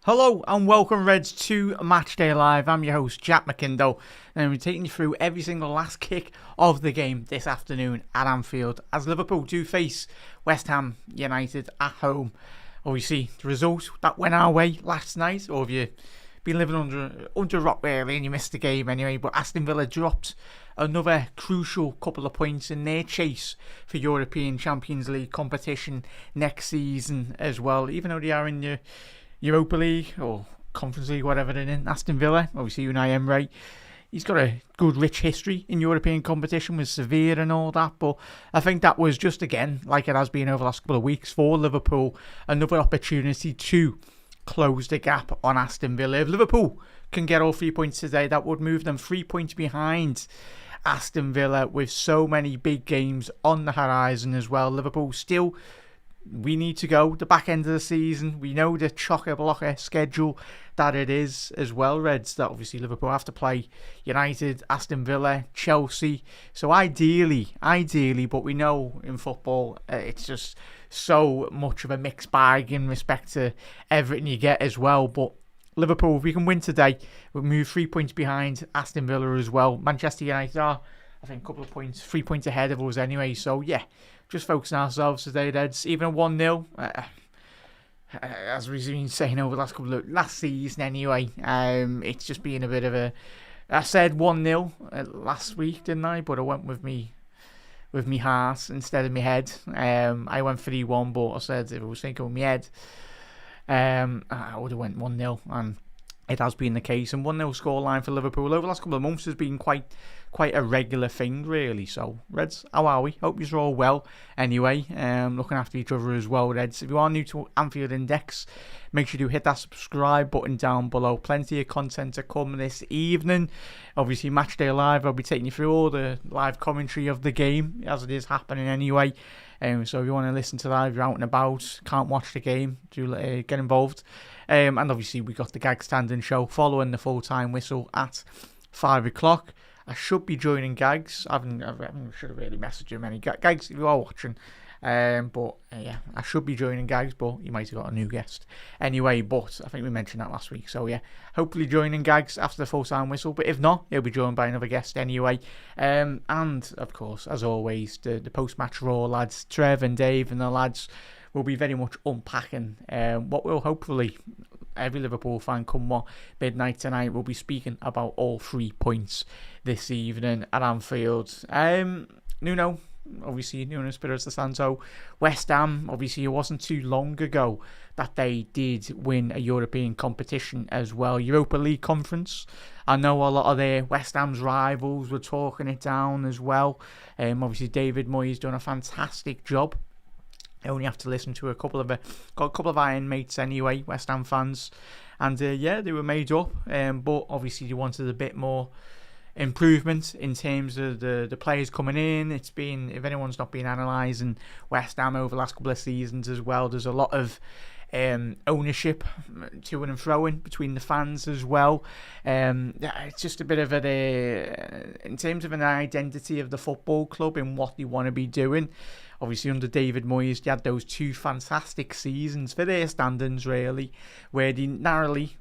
Hello and welcome, Reds, to Matchday Live. I'm your host, Jack McIndoe, and we're taking you through every single last kick of the game this afternoon at Anfield as Liverpool do face West Ham United at home. Obviously, the result that went our way last night, or have you been living under a rock really and you missed the game anyway, but Aston Villa dropped another crucial couple of points in their chase for European Champions League competition next season as well, even though they are in the Europa League or Conference League, whatever they're in. Aston Villa, obviously Unai Emery, he's got a good rich history in European competition with Sevilla and all that, but I think that was just, again, like it has been over the last couple of weeks for Liverpool, another opportunity to close the gap on Aston Villa. If Liverpool can get all 3 points today, that would move them 3 points behind Aston Villa with so many big games on the horizon as well. Liverpool still, we need to go the back end of the season. We know the chocker-blocker schedule that it is as well, Reds, that obviously Liverpool have to play United, Aston Villa, Chelsea. So ideally, but we know in football it's just so much of a mixed bag in respect to everything you get as well. But Liverpool, if we can win today, we'll move 3 points behind Aston Villa as well. Manchester United are, I think, a couple of points, 3 points ahead of us anyway. So yeah, just focusing ourselves today, Reds. Even a 1-0, as we've been saying over the last season anyway, it's just been a bit of a, I said 1-0 last week, didn't I? But I went with me heart instead of my head. I went 3-1, but I said if I was thinking with my head, I would have went 1-0, and it has been the case. And 1-0 scoreline for Liverpool over the last couple of months has been quite a regular thing, really. So, Reds, how are we? Hope you're all well anyway. Looking after each other as well, Reds. If you are new to Anfield Index, make sure you hit that subscribe button down below. Plenty of content to come this evening. Obviously, Matchday Live, I'll be taking you through all the live commentary of the game as it is happening anyway. So if you want to listen to that, if you're out and about, can't watch the game, do get involved. And obviously we got the Gag Standing Show following the full-time whistle at 5 o'clock. I should be joining Gags. I should have really messaged him any. Gags, if you are watching. But yeah, I should be joining Gags, but you might have got a new guest anyway. But I think we mentioned that last week. So yeah, hopefully joining Gags after the full-time whistle. But if not, he'll be joined by another guest anyway. And of course, as always, the post-match Raw lads, Trev and Dave and the lads will be very much unpacking what will hopefully every Liverpool fan come midnight tonight will be speaking about all 3 points this evening at Anfield. Nuno, obviously Nuno Espirito Santo, West Ham, obviously it wasn't too long ago that they did win a European competition as well, Europa League Conference. I know a lot of their West Ham's rivals were talking it down as well. Obviously David Moyes done a fantastic job. I only have to listen to got a couple of Iron mates anyway, West Ham fans, and yeah, they were made up, but obviously they wanted a bit more improvement in terms of the players coming in. It's been, if anyone's not been analysing West Ham over the last couple of seasons as well, there's a lot of ownership to and froing between the fans as well. It's just a bit of in terms of an identity of the football club and what they want to be doing. Obviously under David Moyes, they had those 2 fantastic seasons for their standards, really, where they narrowly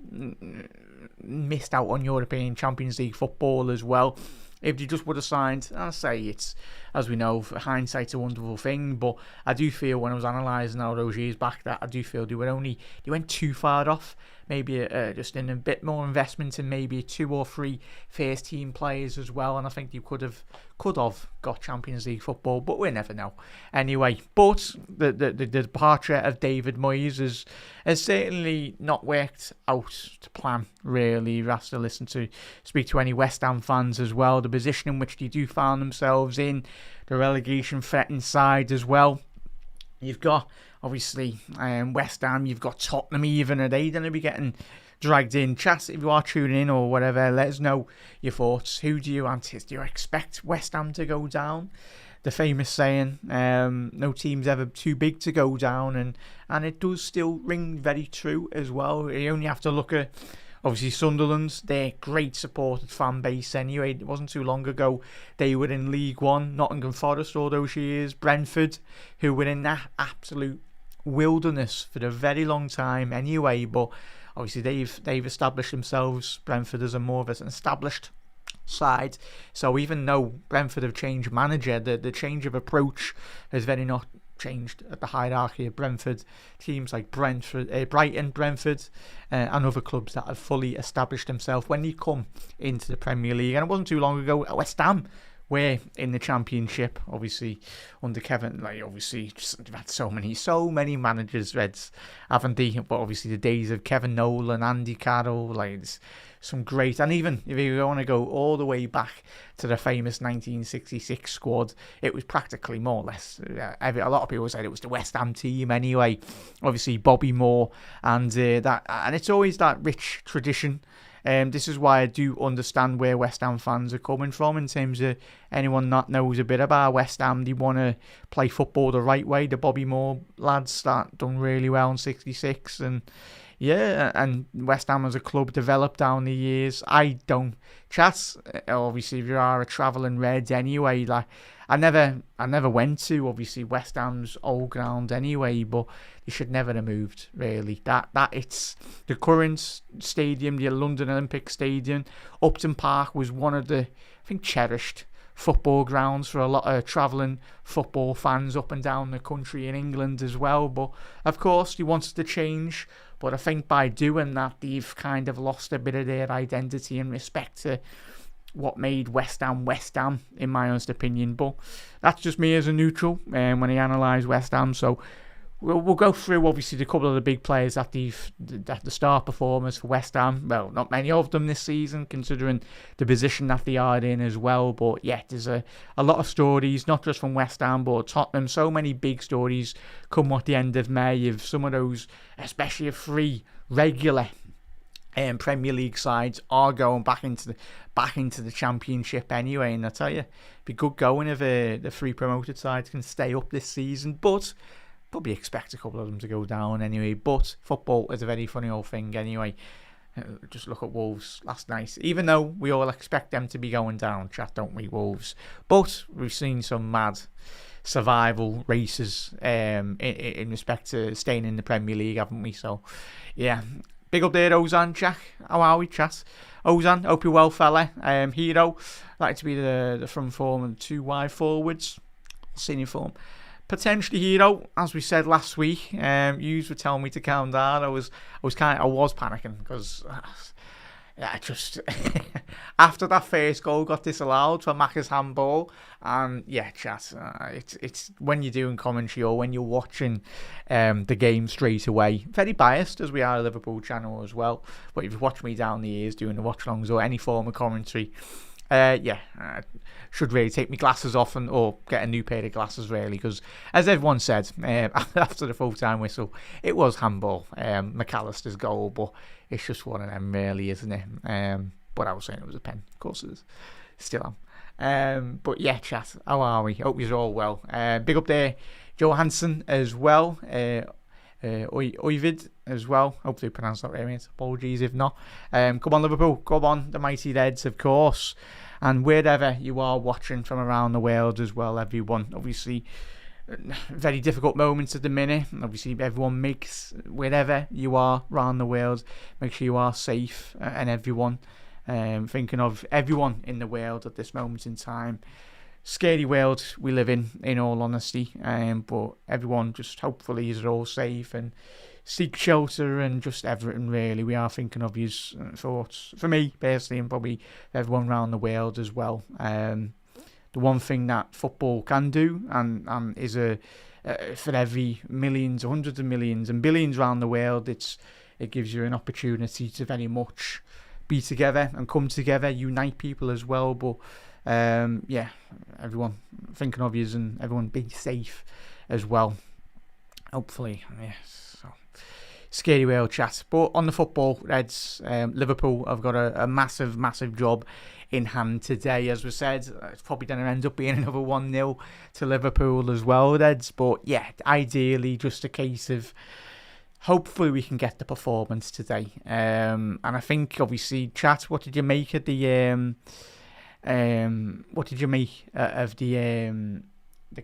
missed out on European Champions League football as well. If they just would have signed, I'll say it's, as we know, hindsight's a wonderful thing, but I do feel when I was analysing all those years back that I do feel they went too far off. Maybe just in a bit more investment in maybe 2 or 3 first team players as well, and I think you could have got Champions League football, but we never know. Anyway, but the departure of David Moyes has certainly not worked out to plan, really. You have to speak to any West Ham fans as well, the position in which they do find themselves in, the relegation threatened side as well. You've got, obviously, West Ham, you've got Tottenham even. Are they going to be getting dragged in? Chat, if you are tuning in or whatever, let us know your thoughts. Who do you anticipate? Do you expect West Ham to go down? The famous saying, no team's ever too big to go down. And it does still ring very true as well. You only have to look at, obviously, Sunderland's, their great supported fan base anyway. It wasn't too long ago they were in League One. Nottingham Forest all those years. Brentford, who were in that absolute wilderness for a very long time anyway. But obviously they've established themselves, Brentford, as a more of an established side. So even though Brentford have changed manager, the change of approach has very not changed at the hierarchy of Brentford. Teams like Brighton, Brentford, and other clubs that have fully established themselves when they come into the Premier League. And it wasn't too long ago, West Ham were in the Championship, obviously under Kevin. Like, obviously, they've had so many managers, Reds, haven't they? But obviously, the days of Kevin Nolan, Andy Carroll, like some great. And even if you want to go all the way back to the famous 1966 squad, it was practically more or less. A lot of people said it was the West Ham team anyway. Obviously, Bobby Moore and that, and it's always that rich tradition. This is why I do understand where West Ham fans are coming from in terms of anyone that knows a bit about West Ham. They want to play football the right way. The Bobby Moore lads that done really well in 66, and yeah, and West Ham as a club developed down the years. I don't chat. Obviously, if you are a travelling Reds anyway, like I never went to obviously West Ham's old ground anyway, but they should never have moved really. That it's the current stadium, the London Olympic Stadium. Upton Park was one of the, I think, cherished football grounds for a lot of travelling football fans up and down the country in England as well. But of course, they wanted to change. But I think by doing that, they've kind of lost a bit of their identity in respect to what made West Ham, in my honest opinion. But that's just me as a neutral when I analyse West Ham. So we'll go through, obviously, the couple of the big players that the star performers for West Ham. Well, not many of them this season, considering the position that they are in as well. But yeah, there's a lot of stories, not just from West Ham, but Tottenham. So many big stories come at the end of May of some of those, especially of three regular Premier League sides are going back into the Championship anyway. And I tell you, it'd be good going if the three promoted sides can stay up this season. But probably expect a couple of them to go down anyway. But football is a very funny old thing anyway. Just look at Wolves last night. Even though we all expect them to be going down, chat, don't we, Wolves? But we've seen some mad survival races in respect to staying in the Premier League, haven't we? So, yeah. Big up there, Ozan, Jack. How are we, chat? Ozan, hope you're well, fella. Hero, like to be the front form and two wide forwards. Senior form. Potentially Hero, as we said last week. Yous were telling me to calm down. I was panicking because just after that first goal got disallowed for Macca's handball, and yeah, chat. It's when you're doing commentary or when you're watching the game straight away. Very biased as we are a Liverpool channel as well. But if you watch me down the years doing the watch-alongs or any form of commentary, should really take my glasses off or get a new pair of glasses really, because as everyone said after the full-time whistle, it was handball, McAllister's goal, but it's just one of them really, isn't it? But I was saying it was a pen, of course it is, still am. But yeah, chat, how are we? Hope you're all well. Big up there, Johansson as well, Oivid as well. Hopefully I pronounced that right, mate. Apologies if not. Come on Liverpool, come on the mighty Reds, of course. And wherever you are watching from around the world as well, everyone. Obviously, very difficult moments at the minute. Obviously, everyone makes, wherever you are around the world, make sure you are safe. And everyone, thinking of everyone in the world at this moment in time. Scary world we live in all honesty. But everyone just hopefully is all safe and seek shelter and just everything really. We are thinking of his thoughts. For me, personally, and probably everyone around the world as well. The one thing that football can do and is for every millions, hundreds of millions and billions around the world, it gives you an opportunity to very much be together and come together, unite people as well. But everyone thinking of you and everyone be safe as well. Hopefully, yes. So, scary world, chat. But on the football, Reds, Liverpool have got a massive job in hand today. As we said, it's probably going to end up being another 1-0 to Liverpool as well, Reds. But yeah, ideally just a case of hopefully we can get the performance today. And I think obviously, chat, what did you make of the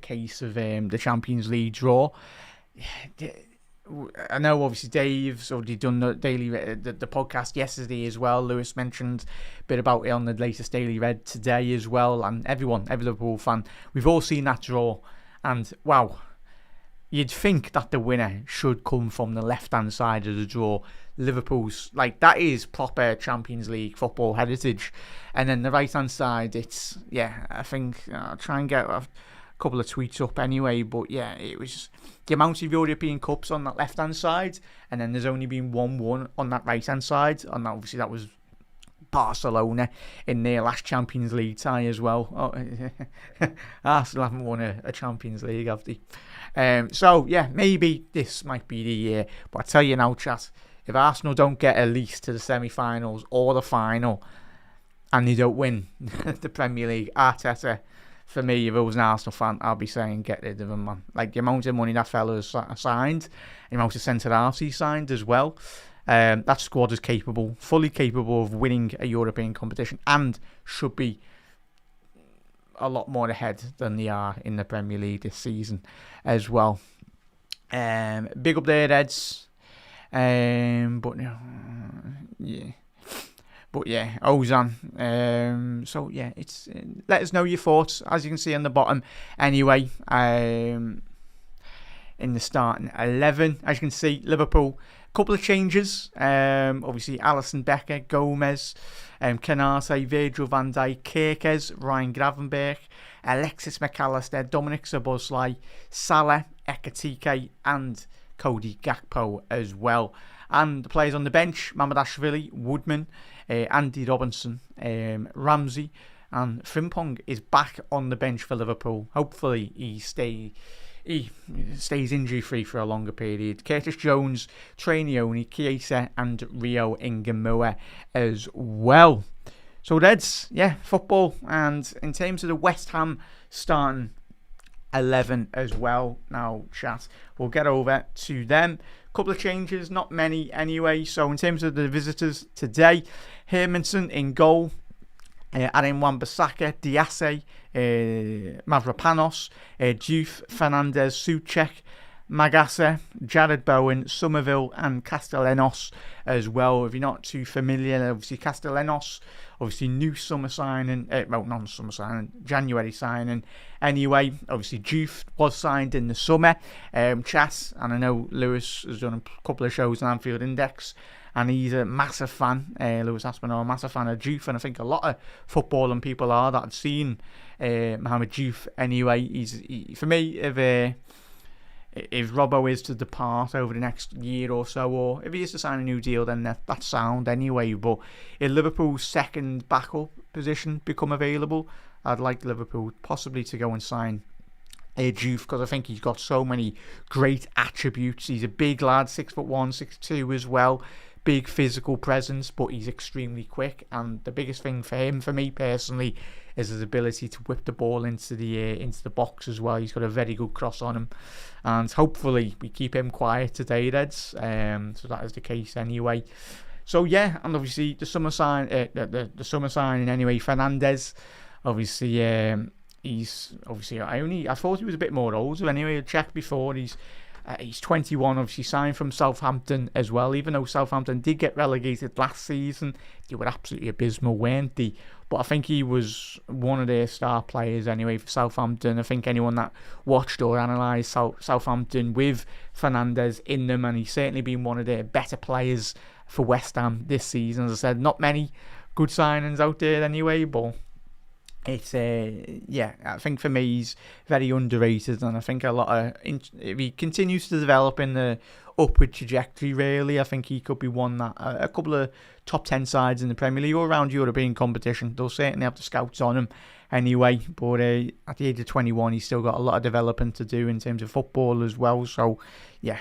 case of the Champions League draw? I know obviously Dave's already done the Daily the podcast yesterday as well. Lewis mentioned a bit about it on the latest Daily Red today as well, and every Liverpool fan, we've all seen that draw, and wow, you'd think that the winner should come from the left-hand side of the draw. Liverpool's, like, that is proper Champions League football heritage. And then the right-hand side, it's, yeah, I think, I'll try and get a couple of tweets up anyway, but yeah, it was the amount of European Cups on that left-hand side, and then there's only been 1-1 on that right-hand side, and obviously that was Barcelona in their last Champions League tie as well. Arsenal haven't won a Champions League, have they? So, yeah, maybe this might be the year. But I tell you now, chat, if Arsenal don't get at least to the semi-finals or the final and they don't win the Premier League, Arteta, for me, if I was an Arsenal fan, I'd be saying get rid of him, man. Like, the amount of money that fella has signed, the amount of centre-halves he signed as well, that squad is fully capable of winning a European competition and should be a lot more ahead than they are in the Premier League this season as well. Big up there, Reds. But yeah, Ozan. So yeah, it's let us know your thoughts, as you can see on the bottom. Anyway, in the starting 11, as you can see, Liverpool. Couple of changes. Obviously, Alisson Becker, Gomez, Canate, Virgil van Dijk, Kerkez, Ryan Gravenberch, Alexis McAllister, Dominic Szoboszlai, Salah, Ekatike, and Cody Gakpo as well. And the players on the bench: Mamadashvili, Woodman, Andy Robinson, Ramsey, and Frimpong is back on the bench for Liverpool. Hopefully, he stays injury-free for a longer period. Curtis Jones, Trainioni, Chiesa, and Rio Ingemua as well. So that's, yeah, football. And in terms of the West Ham starting 11 as well, now, chat, we'll get over to them. Couple of changes, not many anyway. So in terms of the visitors today, Hermanson in goal, Aaron Wan-Bissaka, Diasse, Mavropanos, Diouf, Fernandez, Souček, Magasa, Jared Bowen, Somerville, and Castellanos as well. If you're not too familiar, obviously Castellanos, obviously new summer signing, non-summer signing, January signing. Anyway, obviously Diouf was signed in the summer. Chat, and I know Lewis has done a couple of shows on Anfield Index, and he's a massive fan, Lewis Aspinall, a massive fan of Diouf, and I think a lot of footballing people are that have seen Mohamed Diouf anyway. For me, if Robbo is to depart over the next year or so, or if he is to sign a new deal, then that's sound anyway. But if Liverpool's second backup position become available, I'd like Liverpool possibly to go and sign Diouf, because I think he's got so many great attributes. He's a big lad, 6'1", 6'2" as well. Big physical presence, but he's extremely quick. And the biggest thing for him, for me personally, is his ability to whip the ball into the box as well. He's got a very good cross on him, and hopefully we keep him quiet today, Reds. So that is the case anyway. So yeah, and obviously the summer the summer signing anyway. Fernandez, obviously, he's obviously I thought he was a bit more older anyway. I checked before. He's 21, obviously signed from Southampton as well, even though Southampton did get relegated last season. They were absolutely abysmal, weren't they? But I think he was one of their star players anyway for Southampton. I think anyone that watched or analysed Southampton with Fernandez in them, and he's certainly been one of their better players for West Ham this season. As I said, not many good signings out there anyway, but it's I think for me he's very underrated, and I think if he continues to develop in the upward trajectory, really, I think he could be one that a couple of top 10 sides in the Premier League or around European competition, they'll certainly have the scouts on him anyway. But at the age of 21, he's still got a lot of development to do in terms of football as well. So yeah,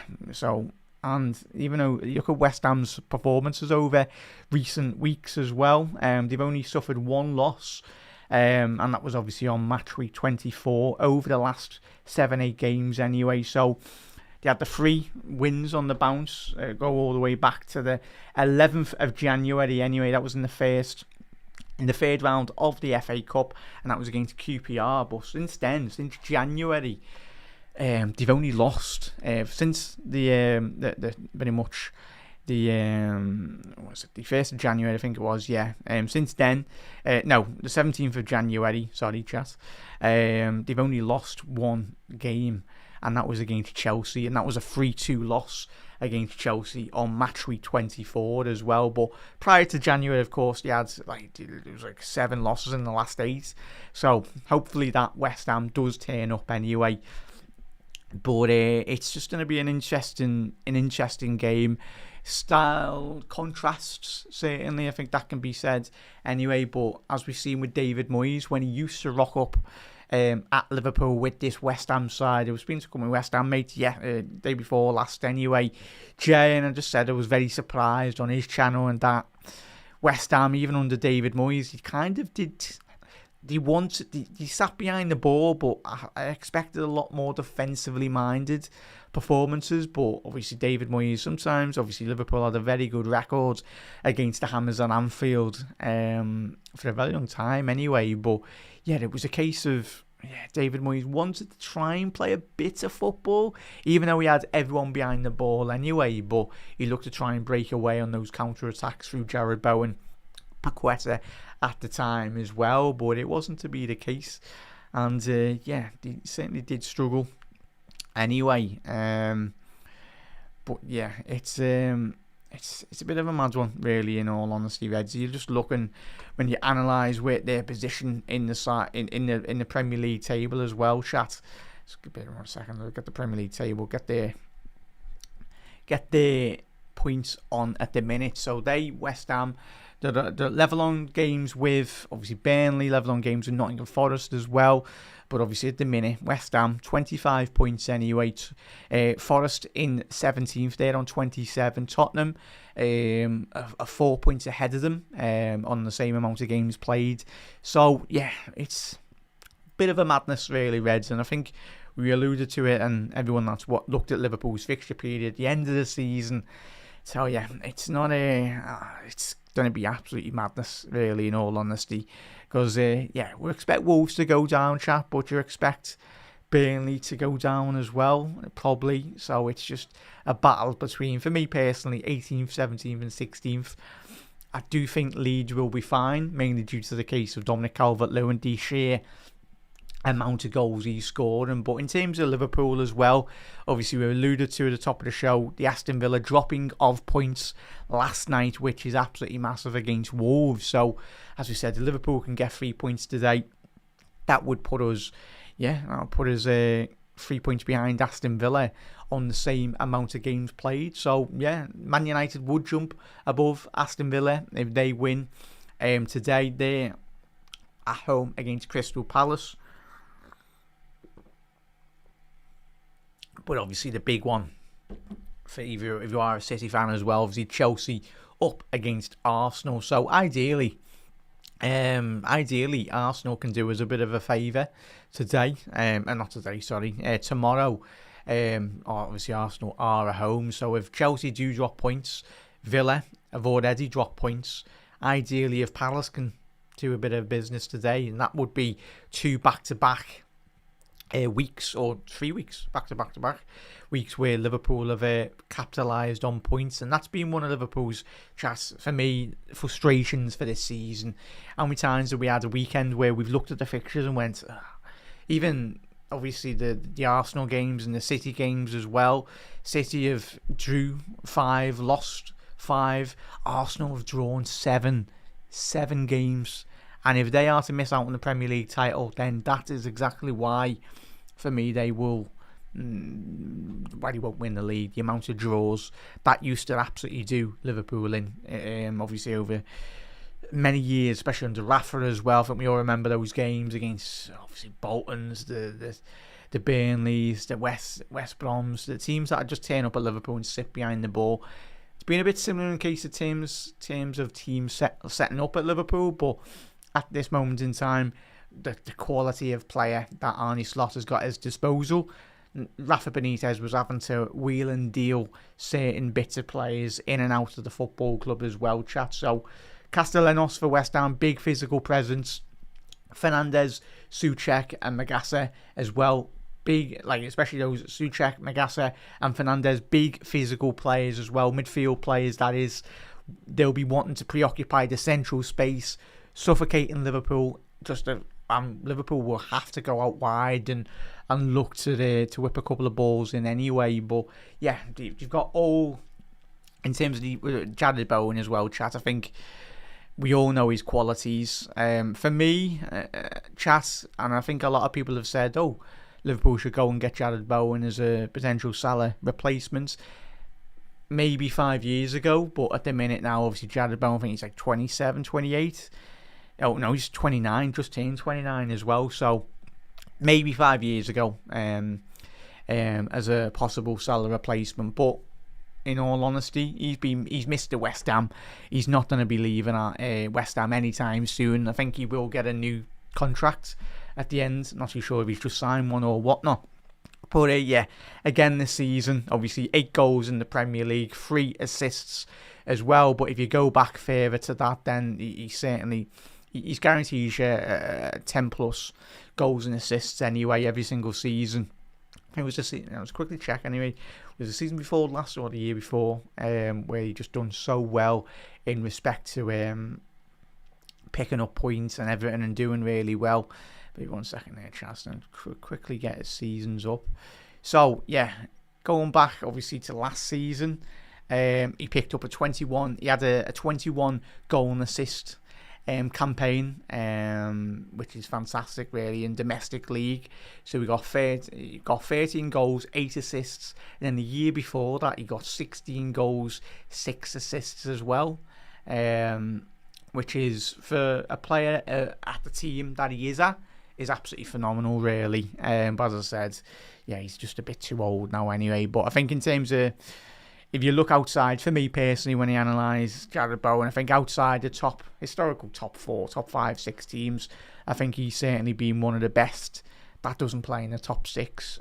and even though you look at West Ham's performances over recent weeks as well, they've only suffered one loss. And that was obviously on match week 24 over the last 7-8 games anyway. So they had the 3 wins on the bounce, go all the way back to the 11th of January anyway. That was in the third round of the FA Cup, and that was against QPR. But since then, since January, they've only lost since the very much the was it the 1st of January, I think it was, yeah. Since then, no, the 17th of January, sorry, chat. They've only lost one game, and that was against Chelsea, and that was a 3-2 loss against Chelsea on match week 24 as well. But prior to January, of course, they had it was like 7 losses in the last 8. So hopefully that West Ham does turn up anyway. But it's just going to be an interesting game. Style contrasts, certainly, I think that can be said anyway. But as we've seen with David Moyes, when he used to rock up at Liverpool with this West Ham side, it was been to come with West Ham, mate, day before last anyway, Jay, and I just said I was very surprised on his channel, and that West Ham, even under David Moyes, he kind of did. He sat behind the ball, but I expected a lot more defensively minded performances. But obviously David Moyes, sometimes obviously Liverpool had a very good record against the Hammers on Anfield for a very long time anyway. But yeah, it was a case of David Moyes wanted to try and play a bit of football, even though he had everyone behind the ball anyway. But he looked to try and break away on those counter attacks through Jared Bowen, Paqueta at the time as well, but it wasn't to be the case, and they certainly did struggle anyway. But yeah, it's a bit of a mad one, really, in all honesty, Reds. You're just looking when you analyse their position in the Premier League table as well. Chat. Just give me 1 second. Look at the Premier League table. Get their points on at the minute. So West Ham. The level on games with, obviously, Burnley, level on games with Nottingham Forest as well. But obviously, at the minute, West Ham, 25 points anyway. Forest in 17th, they're on 27. Tottenham, 4 points ahead of them on the same amount of games played. So, yeah, it's a bit of a madness, really, Reds. And I think we alluded to it, and everyone that's looked at Liverpool's fixture period at the end of the season. So, yeah, it's not it's going to be absolutely madness, really, in all honesty, because we expect Wolves to go down, chat, but you expect Burnley to go down as well, probably. So it's just a battle between, for me personally, 18th, 17th and 16th. I do think Leeds will be fine, mainly due to the case of Dominic Calvert-Lewin, the sheer amount of goals he scored. But in terms of Liverpool as well, obviously we alluded to at the top of the show, the Aston Villa dropping of points last night, which is absolutely massive against Wolves. So as we said, if Liverpool can get 3 points today, that would put us 3 points behind Aston Villa on the same amount of games played. So yeah, Man United would jump above Aston Villa if they win today. They're at home against Crystal Palace. But obviously the big one for if you are a City fan as well, obviously Chelsea up against Arsenal. So ideally Arsenal can do us a bit of a favour today, tomorrow. Obviously Arsenal are at home, so if Chelsea do drop points, Villa have already dropped points. Ideally, if Palace can do a bit of business today, and that would be 2 back-to-back weeks, or 3 weeks back-to-back weeks where Liverpool have capitalised on points, and that's been one of Liverpool's, for me, frustrations for this season. How many times have we had a weekend where we've looked at the fixtures and went, even obviously the Arsenal games and the City games as well, City have drew 5, lost 5, Arsenal have drawn 7 games. And if they are to miss out on the Premier League title, then that is exactly why, for me, they won't win the league. The amount of draws that used to absolutely do Liverpool in, obviously over many years, especially under Rafa as well. I think we all remember those games against, obviously, Boltons, the Burnleys, the West Broms, the teams that just turn up at Liverpool and sit behind the ball. It's been a bit similar in case of terms of teams setting up at Liverpool, but at this moment in time, the quality of player that Arne Slot has got at his disposal, Rafa Benitez was having to wheel and deal certain bits of players in and out of the football club as well, chat. So Castellanos for West Ham, big physical presence. Fernandes, Souček and Magassa as well. big, like especially those Souček, Magasa, and Fernandes, big physical players as well, midfield players. That is, they'll be wanting to preoccupy the central space, suffocating Liverpool. Liverpool will have to go out wide and look to whip a couple of balls in anyway. But yeah, you've got all in terms of Jared Bowen as well, chat. I think we all know his qualities. For me, chat, and I think a lot of people have said, oh, Liverpool should go and get Jared Bowen as a potential Salah replacement. Maybe 5 years ago, but at the minute now, obviously Jared Bowen, I think he's like 27, 28. Oh no, he's 29, just turned 29 as well. So maybe 5 years ago, as a possible Salah replacement. But in all honesty, he's missed the West Ham. He's not going to be leaving West Ham anytime soon. I think he will get a new contract at the end. Not too sure if he's just signed one or whatnot. But yeah, again this season, obviously 8 goals in the Premier League, 3 assists as well. But if you go back further to that, then he's guaranteed you 10 plus goals and assists anyway every single season. It was I was quickly check anyway. It was the season before last or the year before, where he just done so well in respect to picking up points and everything and doing really well. But 1 second there, Chaz, and quickly get his seasons up. So yeah, going back obviously to last season, he picked up a 21. He had a 21 goal and assist campaign, which is fantastic really in domestic league. So he got 13 goals, 8 assists, and then the year before that he got 16 goals, 6 assists as well, which is for a player at the team that he is at is absolutely phenomenal really. But as I said, yeah, he's just a bit too old now anyway. But I think in terms of, if you look outside, for me personally, when I analyse Jared Bowen, I think outside the historical top 4, top 5, 6 teams, I think he's certainly been one of the best that doesn't play in the top 6.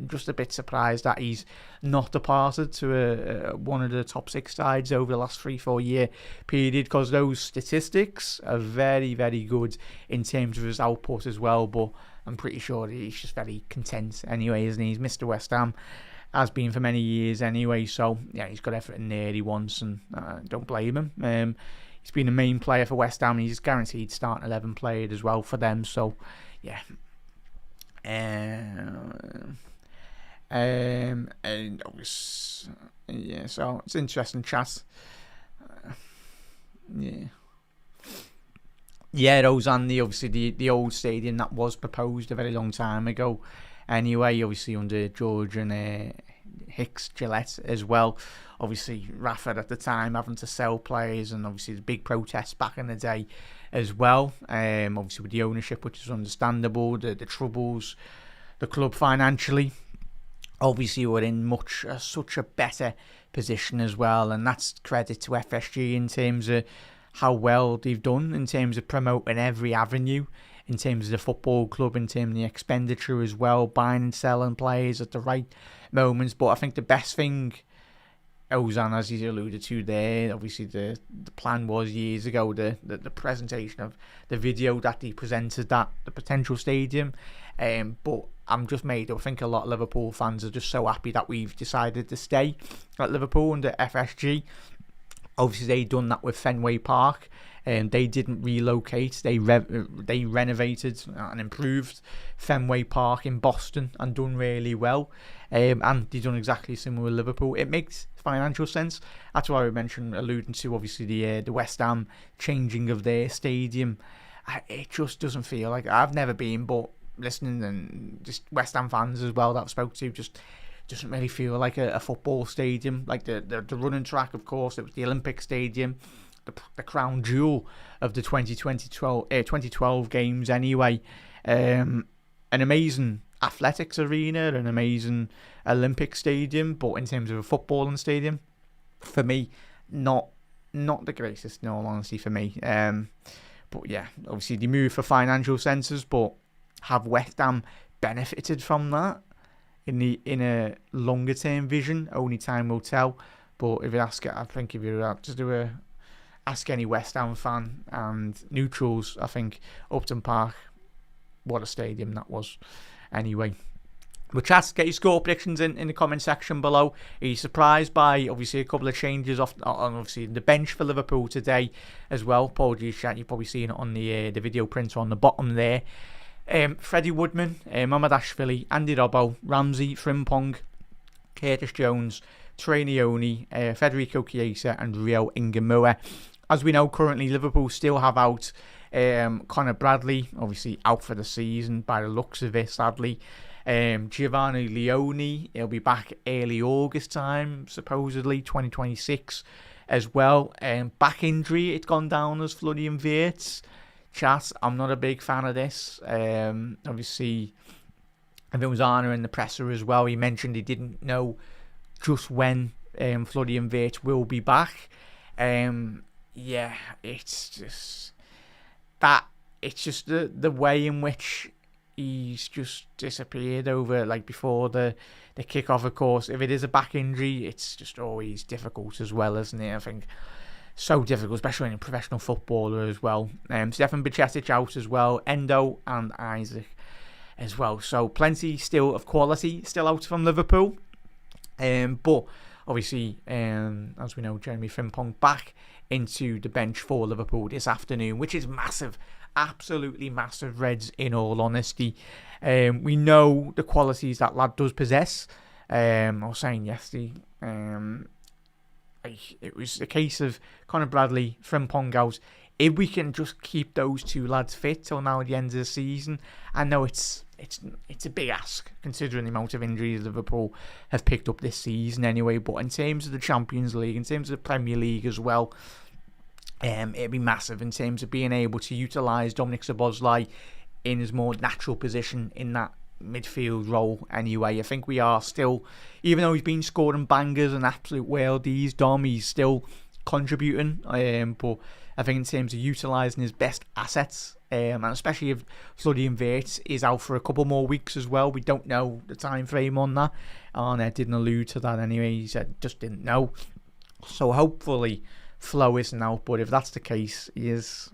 Just a bit surprised that he's not departed to one of the top 6 sides over the last 3-4 year period, because those statistics are very, very good in terms of his output as well. But I'm pretty sure he's just very content anyway, isn't he? He's Mr. West Ham. Has been for many years anyway, so yeah, he's got everything there he wants, and don't blame him. He's been a main player for West Ham, and he's guaranteed starting 11 played as well for them, so yeah. And yeah, so it's interesting chat. Yeah, those and obviously the old stadium that was proposed a very long time ago. Anyway, obviously under George and Hicks Gillette as well. Obviously Rafa at the time having to sell players, and obviously the big protests back in the day as well. Obviously with the ownership, which is understandable, the troubles, the club financially, obviously were in such a better position as well, and that's credit to FSG in terms of how well they've done in terms of promoting every avenue. In terms of the football club, in terms of the expenditure as well, buying and selling players at the right moments. But I think the best thing, Ozan, as he alluded to there, obviously the plan was years ago, the presentation of the video that he presented at the potential stadium. But I'm just made up. I think a lot of Liverpool fans are just so happy that we've decided to stay at Liverpool under FSG. Obviously, they done that with Fenway Park. They didn't relocate. They renovated and improved Fenway Park in Boston and done really well. And they've done exactly similar with Liverpool. It makes financial sense. That's why I mentioned, alluding to obviously the West Ham changing of their stadium. It just doesn't feel like, I've never been, but listening and just West Ham fans as well that I've spoke to, just doesn't really feel like a football stadium. Like the running track, of course, it was the Olympic Stadium, the crown jewel of the 2012 games anyway. An amazing athletics arena, an amazing Olympic stadium, but in terms of a footballing stadium, for me, not the greatest in all honesty for me. But yeah, obviously they move for financial senses, but have West Ham benefited from that in a longer term vision? Only time will tell. But if you ask it, I think if you just ask any West Ham fan and neutrals, I think Upton Park, what a stadium that was. Anyway, But chat, get your score predictions in the comment section below. Are you surprised by, obviously, a couple of changes off on obviously the bench for Liverpool today as well? Apologies, chat, you've probably seen it on the video printer on the bottom there. Freddie Woodman, Mamadashvili, Andy Robbo, Ramsey, Frimpong, Curtis Jones, Trey Leone, Federico Chiesa and Rio Ingemua. As we know, currently Liverpool still have out Connor Bradley, obviously out for the season by the looks of it, sadly. Giovanni Leone, he'll be back early August time, supposedly 2026 as well. Back injury, it's gone down as Florian Wirtz. Chat, I'm not a big fan of this. Obviously, everyone was honouring the presser as well. He mentioned he didn't know just when Florian Wirtz will be back. Yeah, it's just that. It's just the way in which he's just disappeared over, like, before the kick-off, of course. If it is a back injury, it's just always difficult as well, isn't it? I think so difficult, especially in a professional footballer as well. Stefan Bajcetic out as well, Endo and Isaac as well. So plenty still of quality still out from Liverpool. But obviously, as we know, Jeremy Frimpong back into the bench for Liverpool this afternoon, which is massive. Absolutely massive, Reds, in all honesty. We know the qualities that lad does possess. I was saying yesterday, it was a case of Connor Bradley, Frimpong out. If we can just keep those two lads fit till now at the end of the season, I know it's a big ask considering the amount of injuries Liverpool have picked up this season anyway. But in terms of the Champions League, in terms of the Premier League as well, it'd be massive in terms of being able to utilise Dominic Szoboszlai in his more natural position in that midfield role anyway. I think we are still, even though he's been scoring bangers and absolute worldies, Dom, he's still contributing. But I think in terms of utilising his best assets, and especially if Florian Wirtz is out for a couple more weeks as well, we don't know the time frame on that. Arnett didn't allude to that anyway. He said just didn't know. So hopefully Flo isn't out, but if that's the case, he is,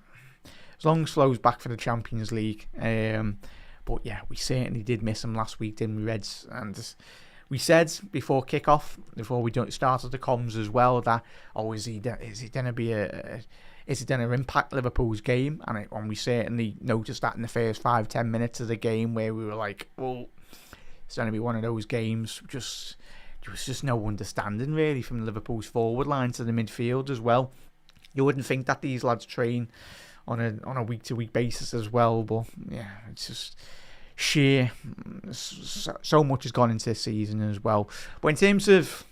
as long as Flo's back for the Champions League. But yeah, we certainly did miss him last week, didn't we, Reds? And we said before kickoff, before we started the comms as well, that is he going to be is it going to impact Liverpool's game? And we certainly noticed that in the first 5-10 minutes of the game, where we were like, well, it's going to be one of those games. There was just no understanding really from Liverpool's forward line to the midfield as well. You wouldn't think that these lads train on a week-to-week basis as well, but yeah, it's just sheer. So much has gone into this season as well. But in terms of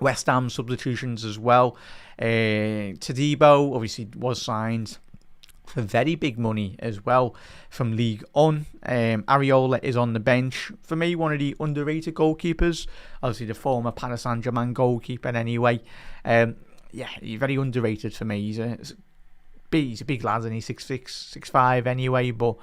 West Ham substitutions as well, Todibo obviously was signed for very big money as well from League One. Areola is on the bench. For me, one of the underrated goalkeepers. Obviously, the former Paris Saint-Germain goalkeeper anyway. Yeah, he's very underrated for me. He's a big lad and he's 6'6", 6'5" anyway, but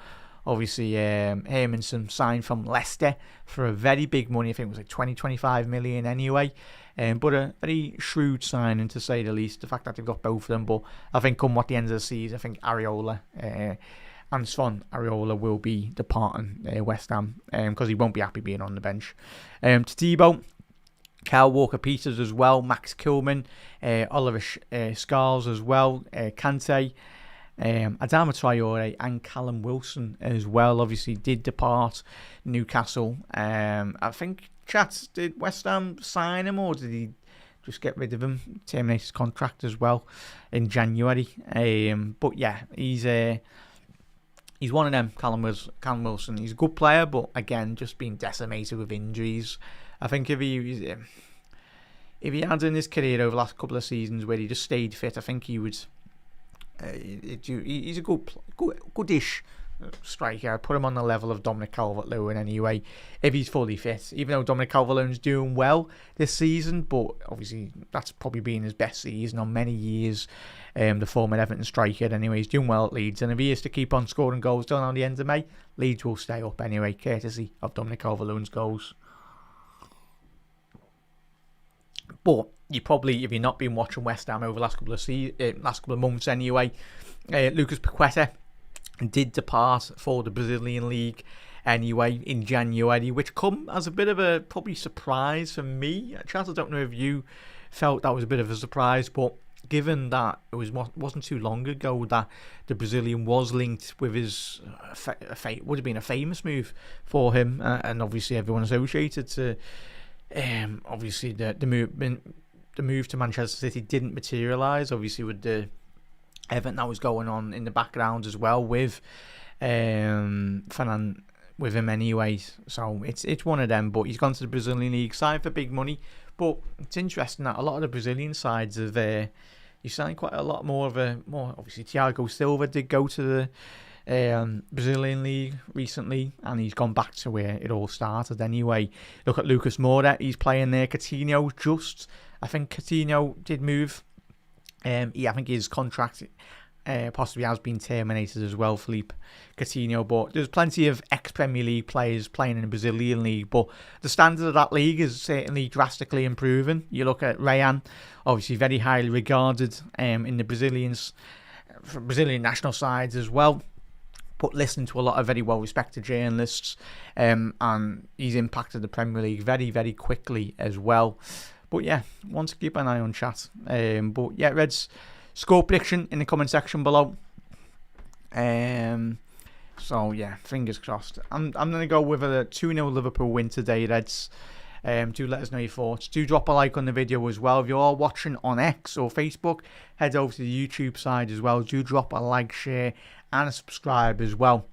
obviously Hermanson signed from Leicester for a very big money. I think it was like 20-25 million anyway. But a very shrewd signing, to say the least, the fact that they've got both of them. But I think come what the end of the season, I think Areola and Svan Areola will be departing West Ham because he won't be happy being on the bench. Todibo, Kyle Walker-Peters as well, Max Kilman, Oliver Scarles as well, Kante, Adama Traore and Callum Wilson as well. Obviously did depart Newcastle. I think, chat, did West Ham sign him or did he just get rid of him, terminate his contract as well in January? But yeah, he's one of them, Callum Wilson. He's a good player, but again, just being decimated with injuries. I think if he had in his career over the last couple of seasons where he just stayed fit, I think he would. He's a goodish striker. I'd put him on the level of Dominic Calvert-Lewin anyway, if he's fully fit. Even though Dominic Calvert-Lewin's doing well this season, but obviously that's probably been his best season on many years. The former Everton striker anyway, he's doing well at Leeds, and if he is to keep on scoring goals down on the end of May, Leeds will stay up anyway, courtesy of Dominic Calvert-Lewin's goals. But you probably, if you've not been watching West Ham over the last couple of months anyway, Lucas Paqueta did depart for the Brazilian league. anyway in January, which come as a bit of a probably surprise for me. Chaz, I don't know if you felt that was a bit of a surprise, but given that it wasn't too long ago that the Brazilian was linked with his would have been a famous move for him, and obviously everyone associated to obviously the move to Manchester City didn't materialise, obviously with the event that was going on in the background as well with with him anyway. So it's one of them, but he's gone to the Brazilian League, signed for big money. But it's interesting that a lot of the Brazilian sides have you signed quite a lot more obviously Thiago Silva did go to the Brazilian League recently, and he's gone back to where it all started anyway. Look at Lucas Moura, he's playing there. I think Coutinho did move. I think his contract possibly has been terminated as well, Philippe Coutinho. But there's plenty of ex-Premier League players playing in the Brazilian League. But the standard of that league is certainly drastically improving. You look at Rayan, obviously very highly regarded in the Brazilian national sides as well. But listening to a lot of very well-respected journalists, and he's impacted the Premier League very, very quickly as well. But yeah, want to keep an eye on chat. But yeah, Reds, score prediction in the comment section below. So yeah, fingers crossed. I'm going to go with a 2-0 Liverpool win today, Reds. Do let us know your thoughts. Do drop a like on the video as well. If you're all watching on X or Facebook, head over to the YouTube side as well. Do drop a like, share, and a subscribe as well.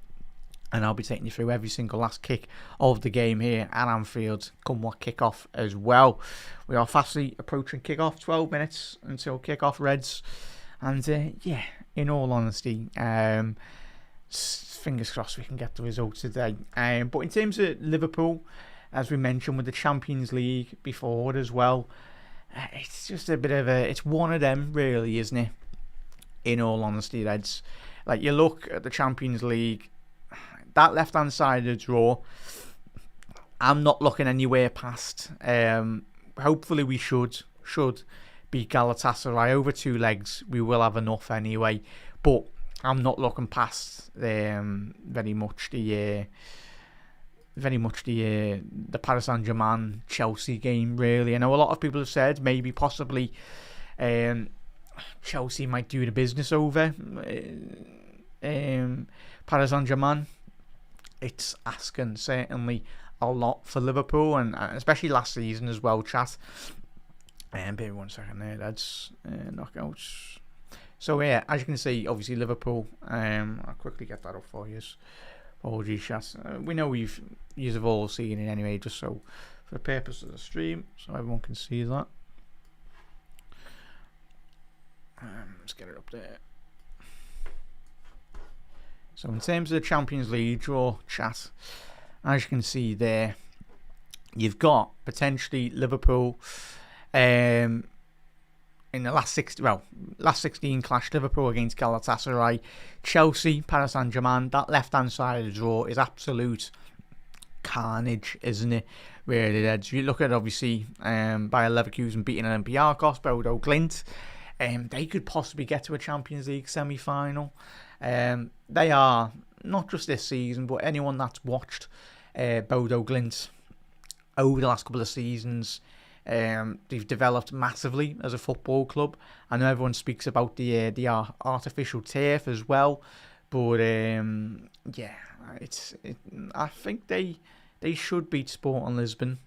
And I'll be taking you through every single last kick of the game here at Anfield, come what kick-off as well. We are fastly approaching kick-off, 12 minutes until kick-off, Reds. And yeah, in all honesty, fingers crossed we can get the result today. But in terms of Liverpool, as we mentioned with the Champions League before as well, it's just a bit of it's one of them really, isn't it? In all honesty, Reds. Like, you look at the Champions League, that left-hand side of the draw, I'm not looking anywhere past. Hopefully we should beat Galatasaray over 2 legs. We will have enough anyway. But I'm not looking past very much the Paris Saint-Germain Chelsea game, really. I know a lot of people have said maybe possibly Chelsea might do the business over Paris Saint-Germain. It's asking certainly a lot for Liverpool, and especially last season as well, chat. Bear 1 second there, that's knockouts. So yeah, as you can see, obviously Liverpool, I'll quickly get that up for you. Apologies, chat. We know you have all seen it anyway, just so for the purpose of the stream, so everyone can see that. Let's get it up there. So in terms of the Champions League draw, chat, as you can see there, you've got potentially Liverpool in the last 16 clash, Liverpool against Galatasaray, Chelsea, Paris Saint-Germain. That left-hand side of the draw is absolute carnage, isn't it? Really, you look at obviously Bayer Leverkusen beating Olympiacos, Bodo Glimt. They could possibly get to a Champions League semi-final. They are, not just this season, but anyone that's watched Bodo Glimt over the last couple of seasons, they've developed massively as a football club. I know everyone speaks about the artificial turf as well, but yeah, I think they should beat Sporting Lisbon.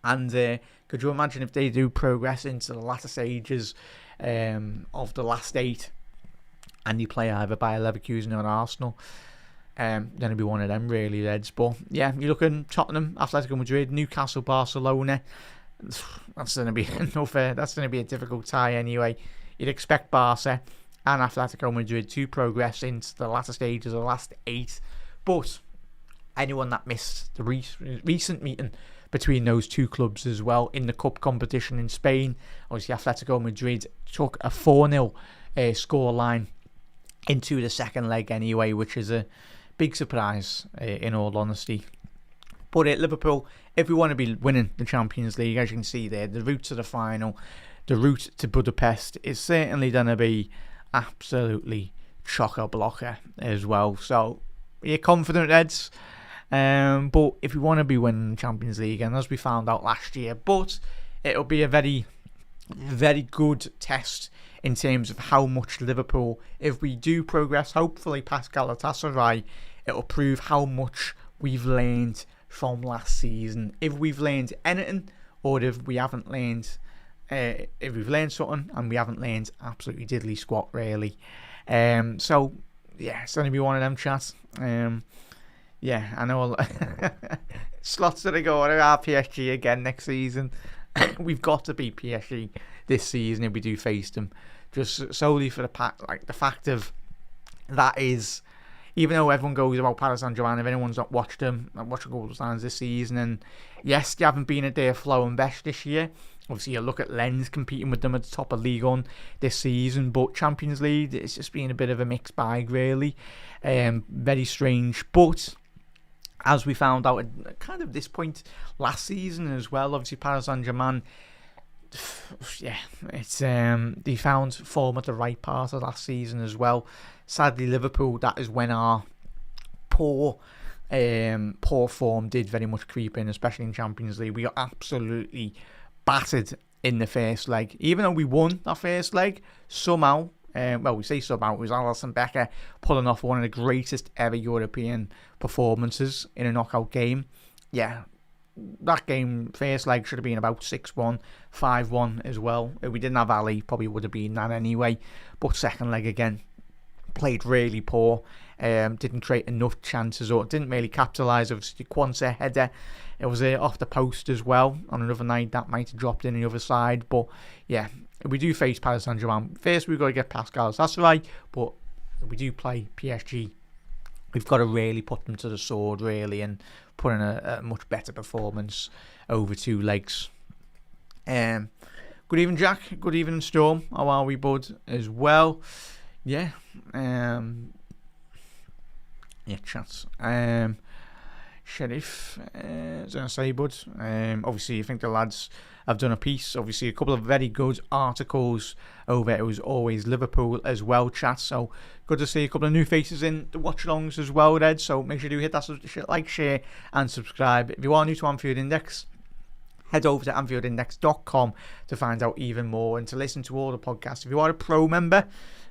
And could you imagine if they do progress into the latter stages of the last 8, and you play either Bayer Leverkusen or Arsenal, then it'd be one of them really, Reds. But yeah, you look at Tottenham, Atletico Madrid, Newcastle, Barcelona. That's going to be that's going to be a difficult tie anyway. You'd expect Barca and Atletico Madrid to progress into the latter stages of the last 8. But anyone that missed the recent meeting between those two clubs as well in the cup competition in Spain, obviously Atletico Madrid took a 4-0 scoreline into the second leg anyway, which is a big surprise in all honesty. But at Liverpool, if we want to be winning the Champions League, as you can see there, the route to the final, the route to Budapest is certainly going to be absolutely chock-a-blocker as well. So, you're confident, Reds? But if we want to be winning the Champions League, and as we found out last year, but it'll be a very, very good test in terms of how much Liverpool, if we do progress, hopefully past Galatasaray, it'll prove how much we've learned from last season. If we've learned anything, or if we haven't learned, if we've learned something and we haven't learned absolutely diddly squat, really. So yeah, it's going to be one of them chats. Yeah, I know. Slots that are going to our PSG again next season. We've got to beat PSG this season if we do face them, just solely for the fact of that is, even though everyone goes about Paris Saint-Germain, if anyone's not watched them, I'm watching goal stands this season, and yes, they haven't been at their flow and best this year. Obviously, you look at Lens competing with them at the top of Ligue 1 this season, but Champions League, it's just been a bit of a mixed bag, really. Very strange, but as we found out at kind of this point last season as well, obviously Paris Saint-Germain, yeah, it's they found form at the right part of last season as well. Sadly, Liverpool, that is when our poor form did very much creep in, especially in Champions League. We got absolutely battered in the first leg. Even though we won that first leg, somehow, we say somehow, it was Alisson Becker pulling off one of the greatest ever European performances in a knockout game. Yeah, that game, first leg, should have been about 6-1, 5-1 as well. If we didn't have Ali, probably would have been that anyway. But second leg again, played really poor. Didn't create enough chances, or didn't really capitalise. Obviously, Kwanzaa header, it was off the post as well. On another night, that might have dropped in the other side. But yeah, if we do face Paris Saint-Germain, first we've got to get past Galatasaray. But if we do play PSG, we've got to really put them to the sword, really, and put in a much better performance over 2 legs. Good evening, Jack. Good evening, Storm. How are we, bud? As well. Yeah. Yeah, chats. Sheriff, as I say, bud. Obviously, I think the lads have done a piece. Obviously, a couple of very good articles over It Was Always Liverpool as well, chat. So, good to see a couple of new faces in the watch-alongs as well, Red. So, make sure you hit that like, share, and subscribe. If you are new to Anfield Index, head over to AnfieldIndex.com to find out even more and to listen to all the podcasts. If you are a pro member,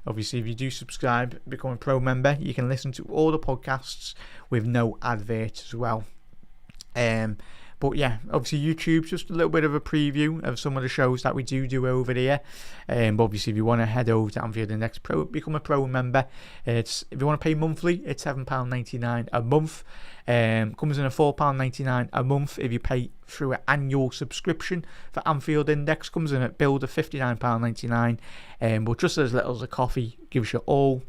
obviously, if you do subscribe, become a pro member, you can listen to all the podcasts with no adverts as well. But yeah, obviously YouTube's just a little bit of a preview of some of the shows that we do over there. But obviously, if you want to head over to Anfield Index Pro, become a pro member. If you want to pay monthly, it's £7.99 a month. Comes in at £4.99 a month if you pay through an annual subscription for Anfield Index. Comes in at build of £59.99. But just as little as a coffee gives you all.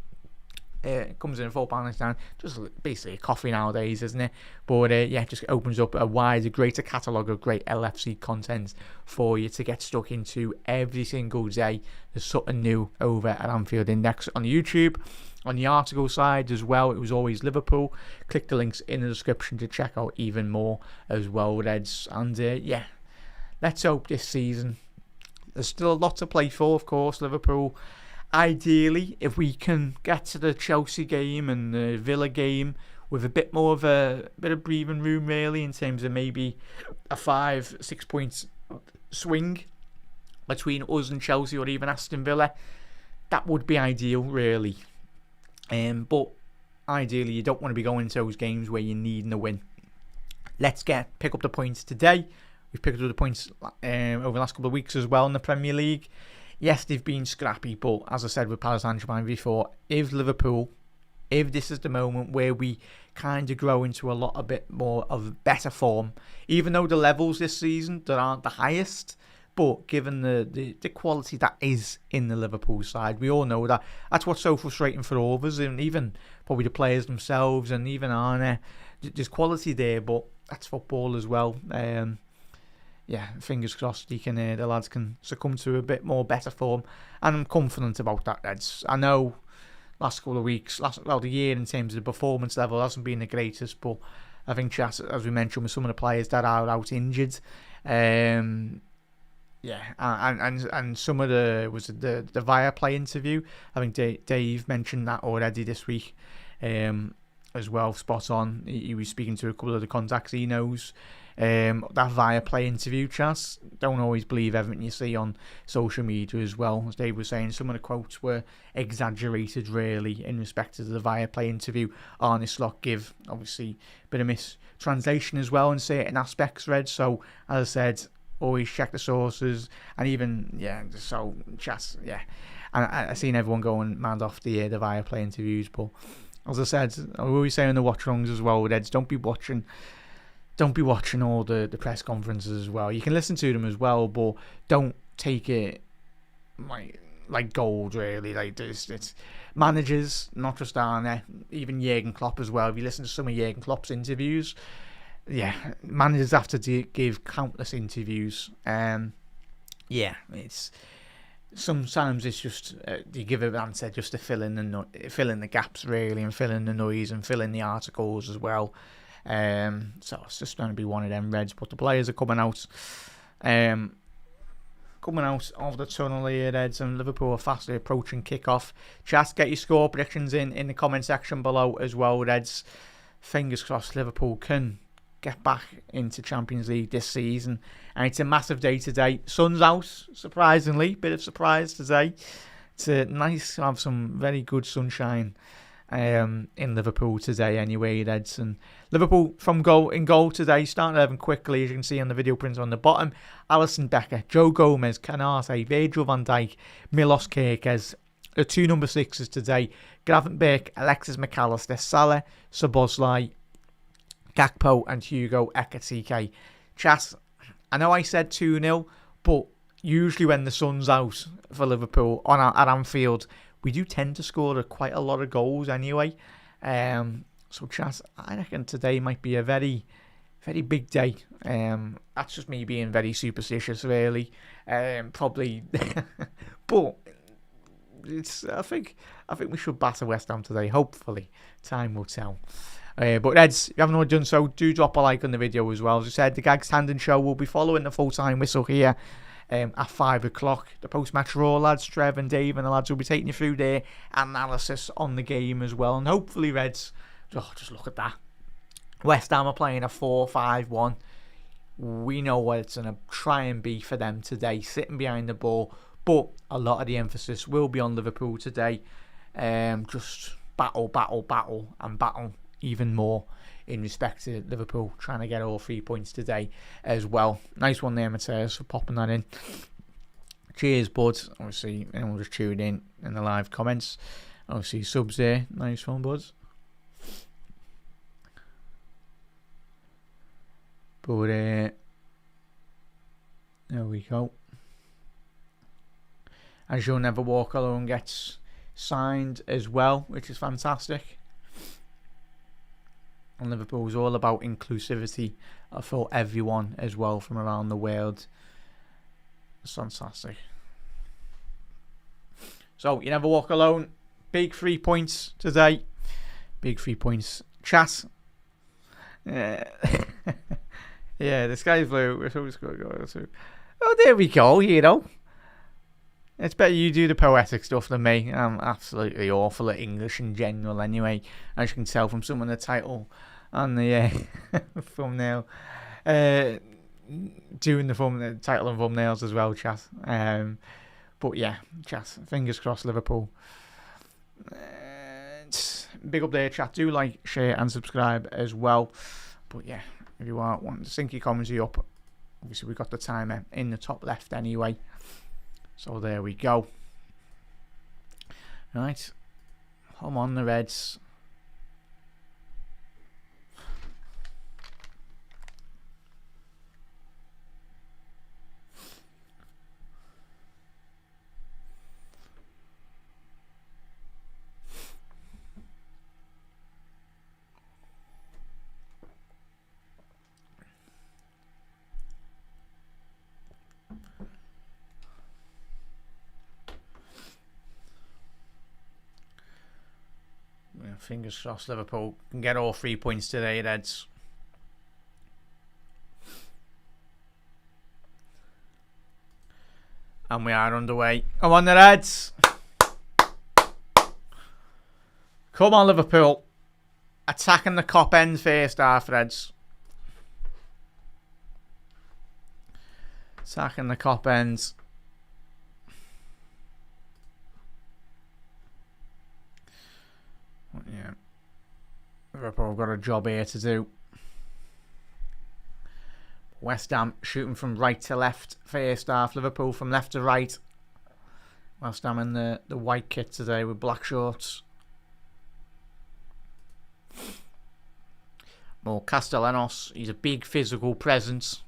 It comes in at £4.99, just basically a coffee nowadays, isn't it? But yeah, just opens up a wider, greater catalogue of great LFC content for you to get stuck into every single day. There's something new over at Anfield Index on YouTube. On the article side as well, It Was Always Liverpool. Click the links in the description to check out even more as well, Reds. And yeah, let's hope this season, there's still a lot to play for, of course. Liverpool, ideally, if we can get to the Chelsea game and the Villa game with a bit more of a bit of breathing room, really, in terms of maybe a 5-6 point swing between us and Chelsea or even Aston Villa, that would be ideal, really. But ideally, you don't want to be going into those games where you're needing a win. Let's pick up the points today. We've picked up the points over the last couple of weeks as well in the Premier League. Yes, they've been scrappy, but as I said with Paris Saint-Germain before, if this is the moment where we kind of grow into a lot a bit more of better form, even though the levels this season that aren't the highest, but given the quality that is in the Liverpool side, we all know that. That's what's so frustrating for all of us, and even probably the players themselves, and even Arne. There's quality there, but that's football as well. Yeah, fingers crossed the lads can succumb to a bit more better form, and I'm confident about that, Reds. I know last couple of weeks, the year in terms of the performance level hasn't been the greatest, but I think, as we mentioned, with some of the players that are out injured, and some of the Viaplay interview, I think Dave mentioned that already this week. as well, spot on. He was speaking to a couple of the contacts he knows. That Viaplay interview, Chas, don't always believe everything you see on social media as well. As Dave was saying, some of the quotes were exaggerated, really, in respect to the Viaplay interview. Arne Slot give, obviously, a bit of mistranslation as well in certain aspects, Red. So, as I said, always check the sources, and even, so, Chas, And I've seen everyone going mad off the Viaplay interviews, but as I said, I always say on the watch-alongs as well, Eds, don't be watching all the press conferences as well. You can listen to them as well, but don't take it like gold, really. Like it's managers, not just Arne, even Jurgen Klopp as well. If you listen to some of Jurgen Klopp's interviews, managers have to give countless interviews. It's sometimes it's just you give an answer just to fill in the gaps, really, and fill in the noise and fill in the articles as well. So it's just going to be one of them, Reds. But the players are coming out of the tunnel here, Reds, and Liverpool are fastly approaching kick-off. Chat, get your score predictions in the comment section below as well, Reds. Fingers crossed Liverpool can get back into Champions League this season. And it's a massive day today. Sun's out, surprisingly. Bit of surprise today. It's nice to have some very good sunshine in Liverpool today anyway, Reds. And Liverpool in goal today, starting 11 quickly, as you can see on the video print on the bottom. Alisson Becker, Joe Gomez, Canate, Virgil van Dijk, Milos Kerkez. The two number 6s today, Gravenberch, Alexis McAllister, Salah, Szoboszlai, Gakpo and Hugo Ekitike. Chat, I know I said 2-0, but usually when the sun's out for Liverpool at Anfield, we do tend to score quite a lot of goals anyway. So, Chat, I reckon today might be a very, very big day. That's just me being very superstitious, really. Probably, but I think we should batter West Ham today. Hopefully, time will tell. But Reds, if you haven't already done so, do drop a like on the video as well. As I said, the Gags Tandem Show will be following the full-time whistle here at 5 o'clock. The post-match Raw lads, Trev and Dave and the lads will be taking you through their analysis on the game as well. And hopefully, Reds, just look at that. West Ham are playing a 4-5-1. We know what it's going to try and be for them today, sitting behind the ball. But a lot of the emphasis will be on Liverpool today. Just battle, and battle even more in respect to Liverpool trying to get all 3 points today as well. Nice one there, Mateus, for popping that in. Cheers, bud. Obviously, anyone just tuned in the live comments. Obviously, subs there. Nice one, buds. But there we go. As You'll Never Walk Alone gets signed as well, which is fantastic. And Liverpool is all about inclusivity for everyone as well from around the world. It's fantastic. So, You Never Walk Alone. Big 3 points today. Big 3 points. Chat. Yeah, the sky's blue. Oh, there we go, you know. It's better you do the poetic stuff than me. I'm absolutely awful at English in general anyway. As you can tell from some of the title and the thumbnail. Doing the title and thumbnails as well, chat. But yeah, chat. Fingers crossed, Liverpool. Big up there, chat. Do like, share and subscribe as well. But yeah, if you are wanting to sync your commentary up, obviously we've got the timer in the top left anyway. So there we go. Right. Come on, the Reds. Fingers crossed Liverpool can get all 3 points today, Reds. And we are underway. Come on, the Reds. Come on, Liverpool. Attacking the cop end first half, Reds. Attacking the cop ends. Yeah. Liverpool have got a job here to do. West Ham shooting from right to left first half. Liverpool from left to right. West Ham in the white kit today with black shorts. More Castellanos. He's a big physical presence.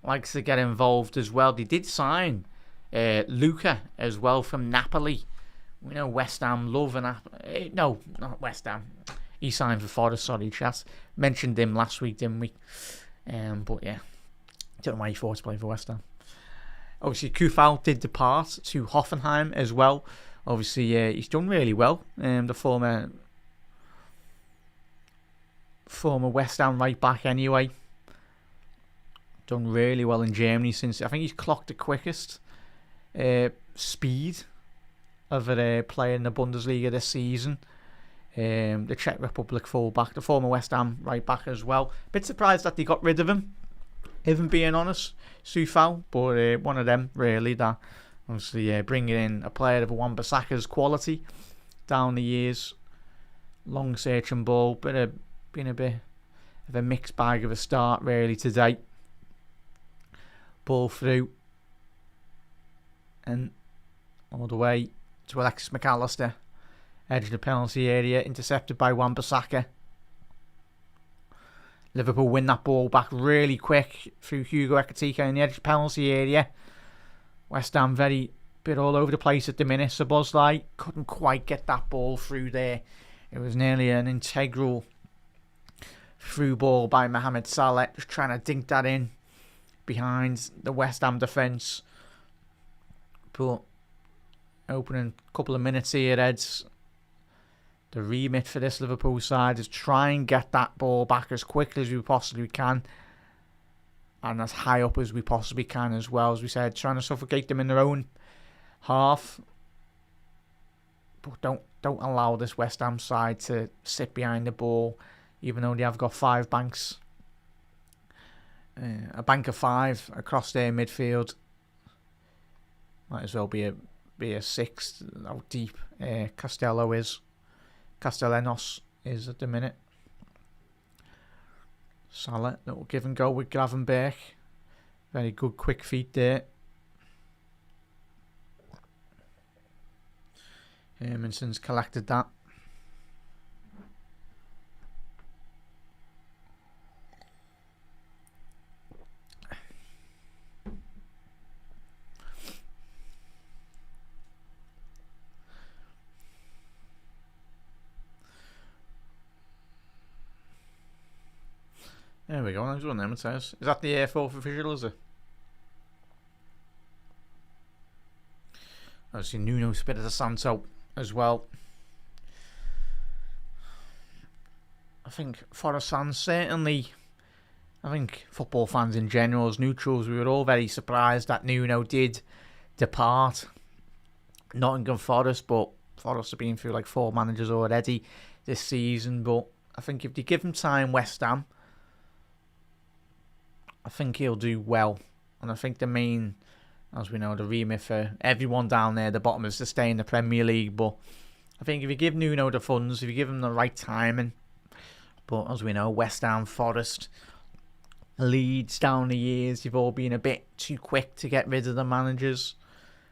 Likes to get involved as well. They did sign Luca as well from Napoli. We know West Ham love no, not West Ham. He signed for Forest, sorry, chat. Mentioned him last week, didn't we? But yeah, don't know why he thought to play for West Ham. Obviously, Kufal did depart to Hoffenheim as well. Obviously, he's done really well. The former West Ham right back anyway. Done really well in Germany since, I think he's clocked the quickest speed of a player in the Bundesliga this season. The Czech Republic fullback, the former West Ham right back as well. Bit surprised that they got rid of him, if I'm being honest, Sufal, but one of them really that obviously bringing in a player of Wan-Bissaka's quality down the years. Long searching ball, been a bit of a mixed bag of a start really today. Ball through and all the way to Alexis McAllister. Edge of the penalty area, intercepted by Wan-Bissaka. Liverpool win that ball back really quick through Hugo Ekitike in the edge of the penalty area. West Ham very bit all over the place at the minute. Szoboszlai couldn't quite get that ball through there. It was nearly an integral through ball by Mohamed Salah, just trying to dink that in behind the West Ham defence. But opening a couple of minutes here, Eds. The remit for this Liverpool side is try and get that ball back as quickly as we possibly can, and as high up as we possibly can as well. As we said, trying to suffocate them in their own half, but don't allow this West Ham side to sit behind the ball, even though they have got five banks, a bank of five across their midfield. Might as well be a sixth out deep. Castellanos is at the minute. Salah, little give and go with Gravenberch. Very good quick feet there. Hermanson's collected that. There we go, that's one of them it says. Is that the fourth official, is it? Obviously Nuno Espirito Santo as well. I think Forest fans certainly, I think football fans in general as neutrals, we were all very surprised that Nuno did depart Nottingham Forest, but Forest have been through like 4 managers already this season. But I think if they give him time, West Ham, I think he'll do well. And I think the main, as we know, the remit for everyone down there, the bottom, is to stay in the Premier League. But I think if you give Nuno the funds, if you give him the right timing, but as we know, West Ham, Forest, Leeds down the years, you've all been a bit too quick to get rid of the managers,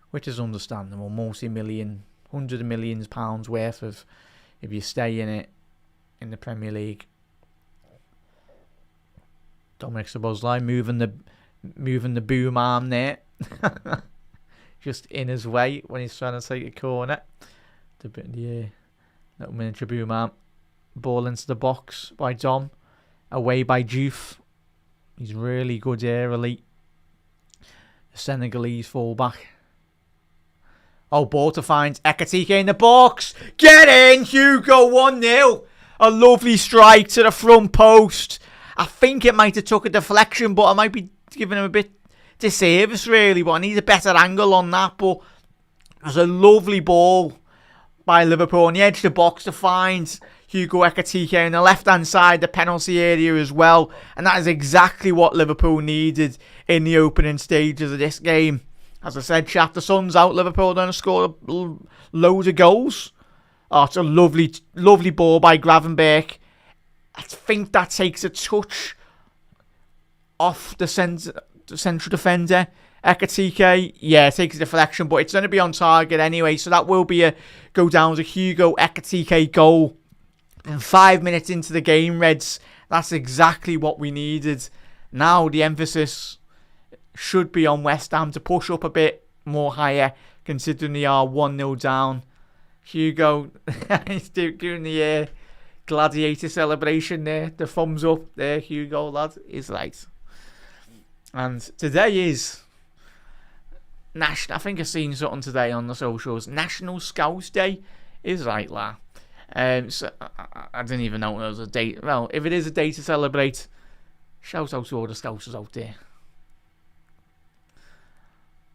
which is understandable. Multi-million, hundreds of millions pounds worth of, if you stay in it, in the Premier League. Dominic Szoboszlai moving the boom arm there. Just in his way when he's trying to take a corner. The little miniature boom arm. Ball into the box by Dom. Away by Diouf. He's really good here, elite. The Senegalese fullback. Oh, ball to find Ekitike in the box. Get in, Hugo, 1-0. A lovely strike to the front post. I think it might have took a deflection, but I might be giving him a bit disservice, really. But I need a better angle on that. But it was a lovely ball by Liverpool on the edge of the box to find Hugo Ekitike on the left-hand side, the penalty area as well. And that is exactly what Liverpool needed in the opening stages of this game. As I said, chat, the sun's out. Liverpool are going to score loads of goals. Oh, it's a lovely, lovely ball by Gravenberch. I think that takes a touch off the central defender. Ekitike, yeah, it takes a deflection, but it's going to be on target anyway. So that will be a go down to Hugo Ekitike goal. And 5 minutes into the game, Reds, that's exactly what we needed. Now the emphasis should be on West Ham to push up a bit more higher, considering they are 1-0 down. Hugo, he's doing the gladiator celebration there. The thumbs up there, Hugo, lad, is right. And today is National. I think I've seen something today on the socials. National Scouts Day is right, lad. So I didn't even know there was a date. Well, if it is a day to celebrate, shout out to all the Scousers out there.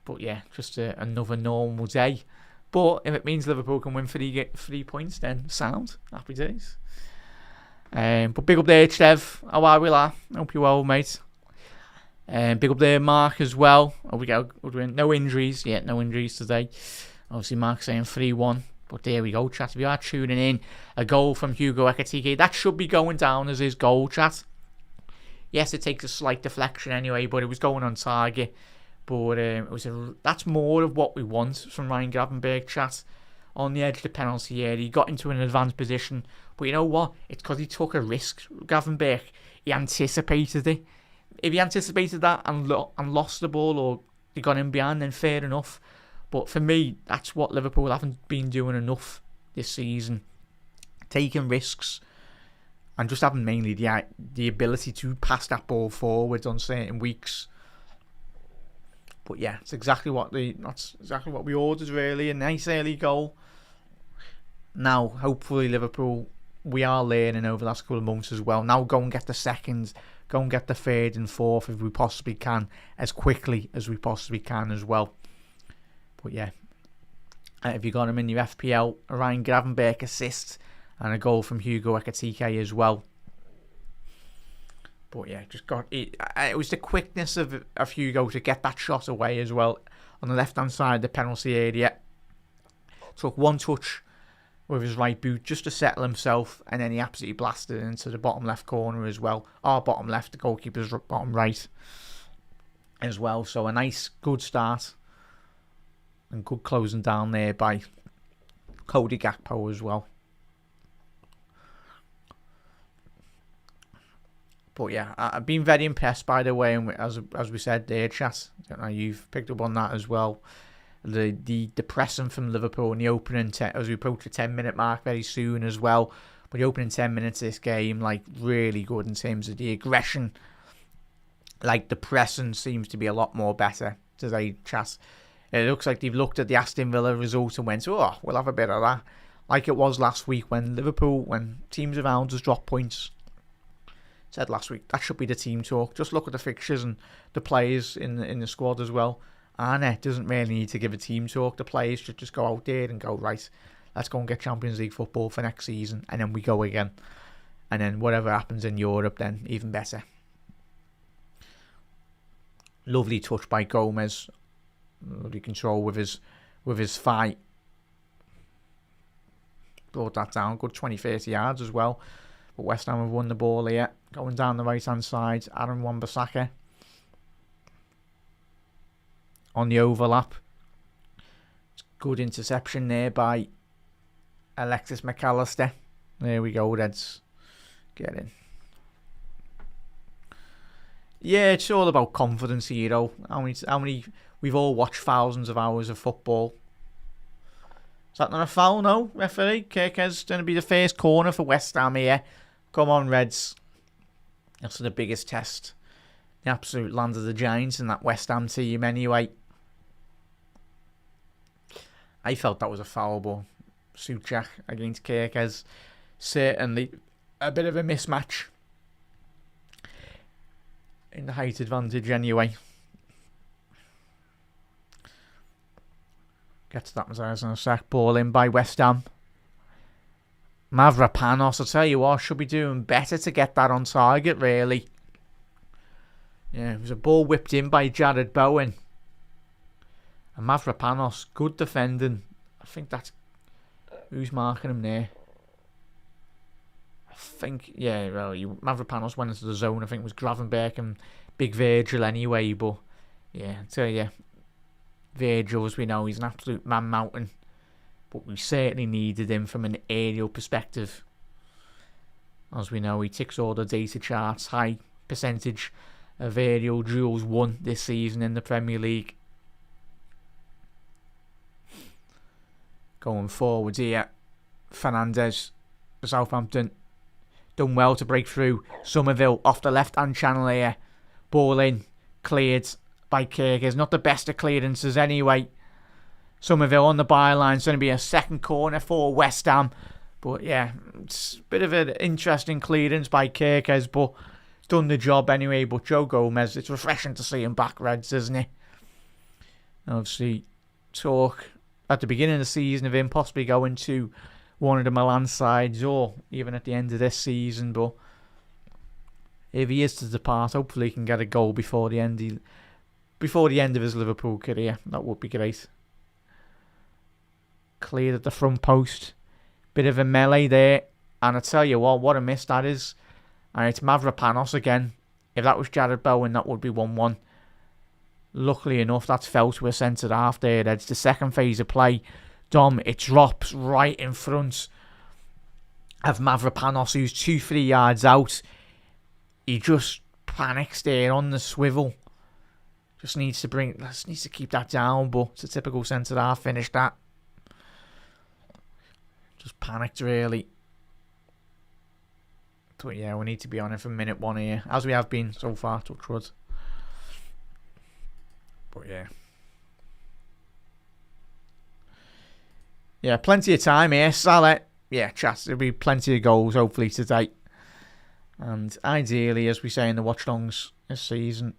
But yeah, just another normal day. But if it means Liverpool can win 3 points, then sound. Happy days. But big up there, Trev. How are we, lad? Hope you're well, mate. Big up there, Mark, as well. No injuries. Yeah, no injuries today. Obviously, Mark saying 3-1. But there we go, chat. If you are tuning in, a goal from Hugo Ekitike. That should be going down as his goal, chat. Yes, it takes a slight deflection anyway, but it was going on target. But that's more of what we want from Ryan Gravenberch, chat. On the edge of the penalty area, he got into an advanced position. But you know what? It's because he took a risk, Gravenberch. He anticipated it. If he anticipated that and lost the ball, or he got in behind, then fair enough. But for me, that's what Liverpool haven't been doing enough this season. Taking risks and just having mainly the ability to pass that ball forward on certain weeks. But yeah, that's exactly what we ordered, really. A nice early goal. Now, hopefully Liverpool, we are learning over the last couple of months as well. Now go and get the second, go and get the third and fourth if we possibly can, as quickly as we possibly can as well. But yeah, if you got him in your FPL, a Ryan Gravenberch assist and a goal from Hugo Ekitike as well. But yeah, just got it. It was the quickness of Hugo to get that shot away as well on the left-hand side of the penalty area. Took one touch with his right boot just to settle himself, and then he absolutely blasted into the bottom left corner as well. Our bottom left, the goalkeeper's bottom right as well. So a nice, good start. And good closing down there by Cody Gakpo as well. But yeah, I've been very impressed by the way, as we said there, chat. I don't know, you've picked up on that as well. The pressing from Liverpool in the opening, as we approach the 10-minute mark very soon as well. But the opening 10 minutes of this game, like, really good in terms of the aggression. Like, the pressing seems to be a lot more better today, chat. It looks like they've looked at the Aston Villa result and went, oh, we'll have a bit of that. Like it was last week when teams around us dropped points. Said last week, that should be the team talk. Just look at the fixtures and the players in the squad as well. Arne doesn't really need to give a team talk. The players should just go out there and go, right, let's go and get Champions League football for next season. And then we go again. And then whatever happens in Europe, then even better. Lovely touch by Gomez. Lovely control with his fight. Brought that down. Good 20-30 yards as well. But West Ham have won the ball here. Going down the right-hand side. Aaron Wan-Bissaka. On the overlap. Good interception there by Alexis McAllister. There we go, Reds. Get in. Yeah, it's all about confidence here, though. How many we've all watched thousands of hours of football. Is that not a foul? No, referee. Kirk's going to be the first corner for West Ham here. Come on, Reds. That's the biggest test. The absolute land of the Giants and that West Ham team anyway. I felt that was a foul ball. Suchak against Kirk's. Certainly a bit of a mismatch. In the height advantage anyway. Get to that Matthias in a sec. Ball in by West Ham. Mavropanos, I'll tell you what, should be doing better to get that on target, really. Yeah, it was a ball whipped in by Jared Bowen. And Mavropanos, good defending. I think that's... Who's marking him there? I think, yeah, well, Mavropanos went into the zone. I think it was Gravenberch and Big Virgil anyway, but yeah, I tell you, Virgil, as we know, he's an absolute man-mountain. But we certainly needed him from an aerial perspective. As we know, he ticks all the data charts. High percentage of aerial duels won this season in the Premier League. Going forward here, Fernandes for Southampton. Done well to break through. Somerville off the left-hand channel here. Ball in. Cleared by Kirkers. Not the best of clearances anyway. Somerville on the byline. It's going to be a second corner for West Ham. But yeah, it's a bit of an interesting clearance by Kirkers, but it's done the job anyway. But Joe Gomez, it's refreshing to see him back, Reds, isn't it? Obviously, talk at the beginning of the season of him possibly going to one of the Milan sides or even at the end of this season. But if he is to depart, hopefully he can get a goal before the end of his Liverpool career. That would be great. Cleared at the front post. Bit of a melee there. And I tell you what a miss that is. And it's Mavropanos again. If that was Jared Bowen, that would be 1-1. Luckily enough, that's fell to a centre half there. That's the second phase of play. Dom, it drops right in front of Mavropanos, who's 2-3 yards out. He just panics there on the swivel. Just needs to keep that down, but it's a typical centre half finish that. Just panicked really. But yeah, we need to be on it from minute one here, as we have been so far, touch wood. But yeah. Yeah, plenty of time here. Salah, yeah, chats. There'll be plenty of goals hopefully today. And ideally, as we say in the watch-longs this season,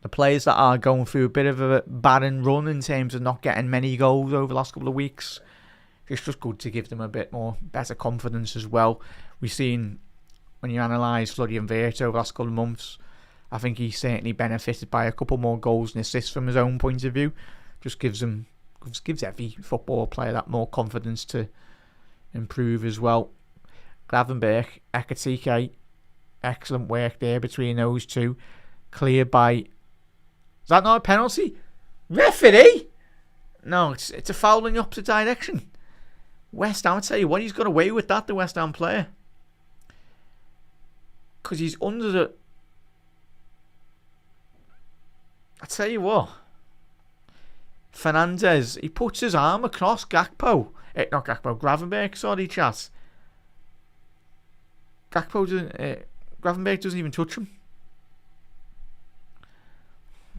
the players that are going through a bit of a barren run in terms of not getting many goals over the last couple of weeks, it's just good to give them a bit more better confidence as well. We've seen, when you analyse Florian Wirtz over the last couple of months, I think he's certainly benefited by a couple more goals and assists from his own point of view. Just gives every football player that more confidence to improve as well. Gravenberch, Ekatike, excellent work there between those two. Cleared by... Is that not a penalty? Referee? No, it's a foul in the opposite direction. West Ham, I'll tell you what, he's got away with that, the West Ham player. Because he's under the... I'll tell you what. Fernandes, he puts his arm across Gravenberch, sorry, chat. Gravenberch doesn't even touch him.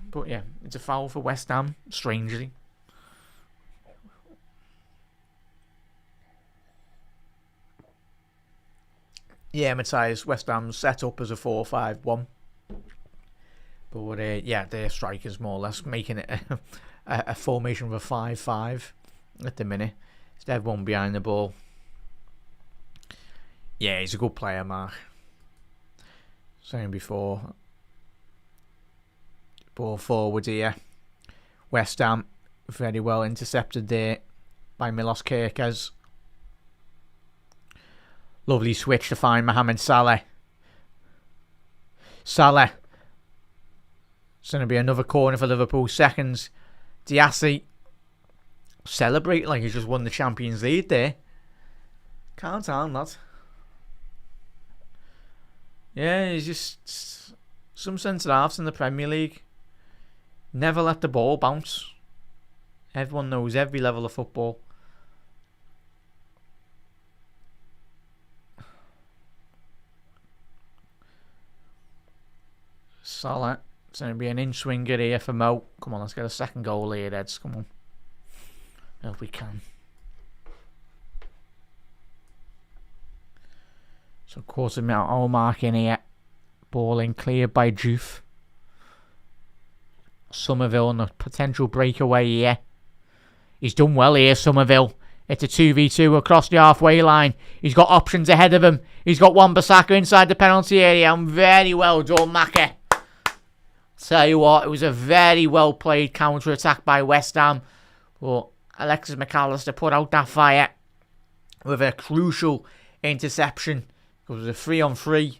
But yeah, it's a foul for West Ham, strangely. Yeah, Matthias, West Ham's set up as a 4-5-1. But yeah, their strikers more or less making it a formation of a 5-5 at the minute. It's everyone behind the ball. Yeah, he's a good player, Mark. Saying before. Ball forward here. West Ham very well intercepted there by Milos Kerkez. Lovely switch to find Mohamed Salah. Salah. It's going to be another corner for Liverpool. Seconds. Diassi. Celebrate like he's just won the Champions League there. Calm down, lad. Yeah, he's just... Some centre-halves in the Premier League. Never let the ball bounce. Everyone knows every level of football. Salah. It's going to be an in-swinger here for Mo. Come on, let's get a second goal here, Eds. Come on. If we can. So quarter minute mark in here. Ball in, cleared by Juve. Somerville on a potential breakaway here. He's done well here, Somerville. It's a 2v2 across the halfway line. He's got options ahead of him. He's got Wan-Bissaka inside the penalty area. And very well done, Maka. Tell you what, it was a very well played counter-attack by West Ham. But Alexis McAllister put out that fire with a crucial interception. It was a 3-on-3.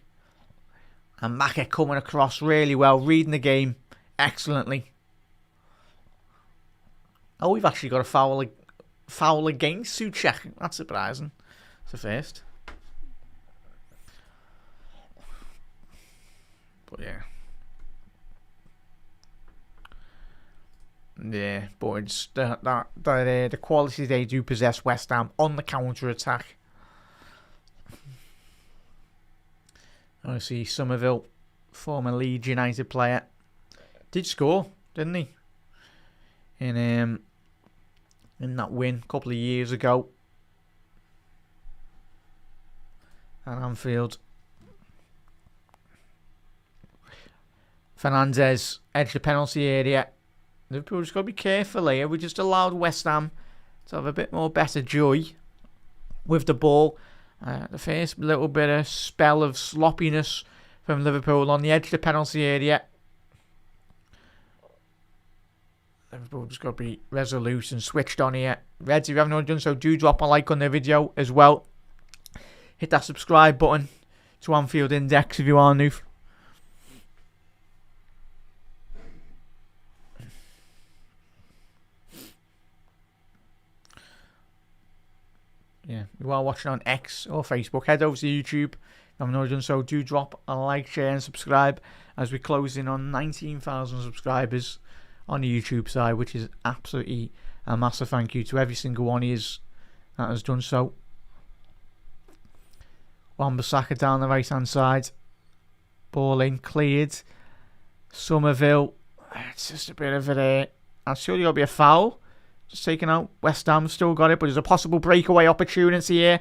And Maka coming across really well, reading the game excellently. Oh, we've actually got a foul against Souček. That's surprising. It's the first. But yeah. Yeah, but it's the quality they do possess, West Ham, on the counter-attack. I see Somerville, former Leeds United player, did score, didn't he? In that win a couple of years ago at Anfield. Fernandez edged the penalty area. Liverpool just got to be careful here. We just allowed West Ham to have a bit more better joy with the ball. The first little bit of spell of sloppiness from Liverpool on the edge of the penalty area. Liverpool just got to be resolute and switched on here. Reds, if you haven't already done so, do drop a like on the video as well. Hit that subscribe button to Anfield Index if you are new. Yeah, if you are watching on X or Facebook, head over to YouTube. If you haven't already done so, do drop a like, share and subscribe as we close in on 19,000 subscribers on the YouTube side, which is absolutely a massive thank you to every single one of you that has done so. Wan-Bissaka down the right hand side, ball in, cleared. Somerville, it's just a bit of I'm sure there'll be a foul, just taken out. West Ham still got it, but there's a possible breakaway opportunity here.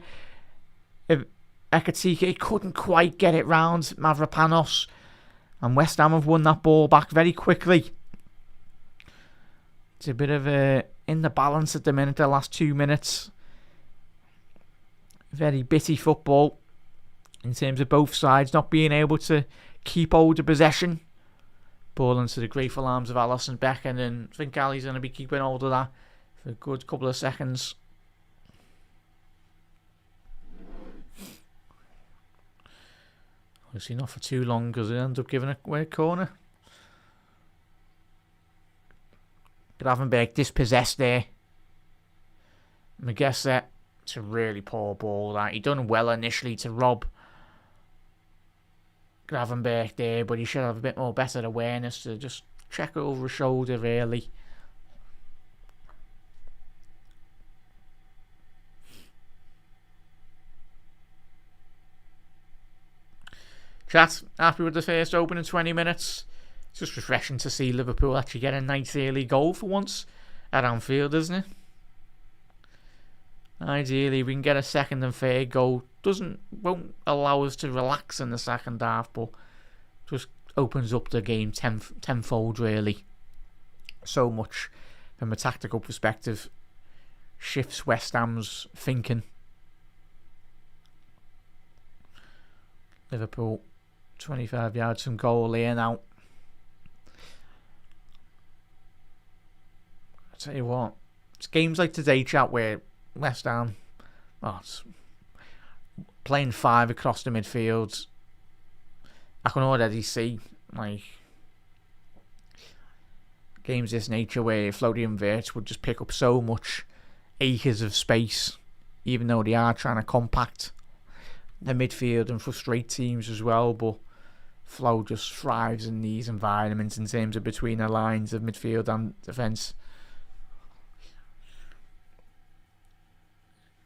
If Ekatike couldn't quite get it round Mavropanos, and West Ham have won that ball back very quickly. It's a bit of in the balance at the minute, the last 2 minutes. Very bitty football in terms of both sides not being able to keep hold of possession. Ball into the grateful arms of Alisson Becker, and I think Ali's going to be keeping hold of that for a good couple of seconds. Obviously not for too long because it ends up giving away a corner. Gravenberch dispossessed there. I guess that it's a really poor ball. That he done well initially to rob Gravenberch there, but he should have a bit more better awareness to just check over his shoulder really. Chat, happy with the first opening 20 minutes. It's just refreshing to see Liverpool actually get a nice early goal for once at Anfield, isn't it? Ideally, we can get a second and third goal. Won't allow us to relax in the second half, but just opens up the game tenfold, really. So much from a tactical perspective shifts West Ham's thinking. Liverpool 25 yards from goal here now. I tell you what, it's games like today, chat, where West Ham, it's playing 5 across the midfield. I can already see games of this nature where Florian Wirtz would just pick up so much acres of space, even though they are trying to compact the midfield and frustrate teams as well. But Flo just thrives in these environments in terms of between the lines of midfield and defence.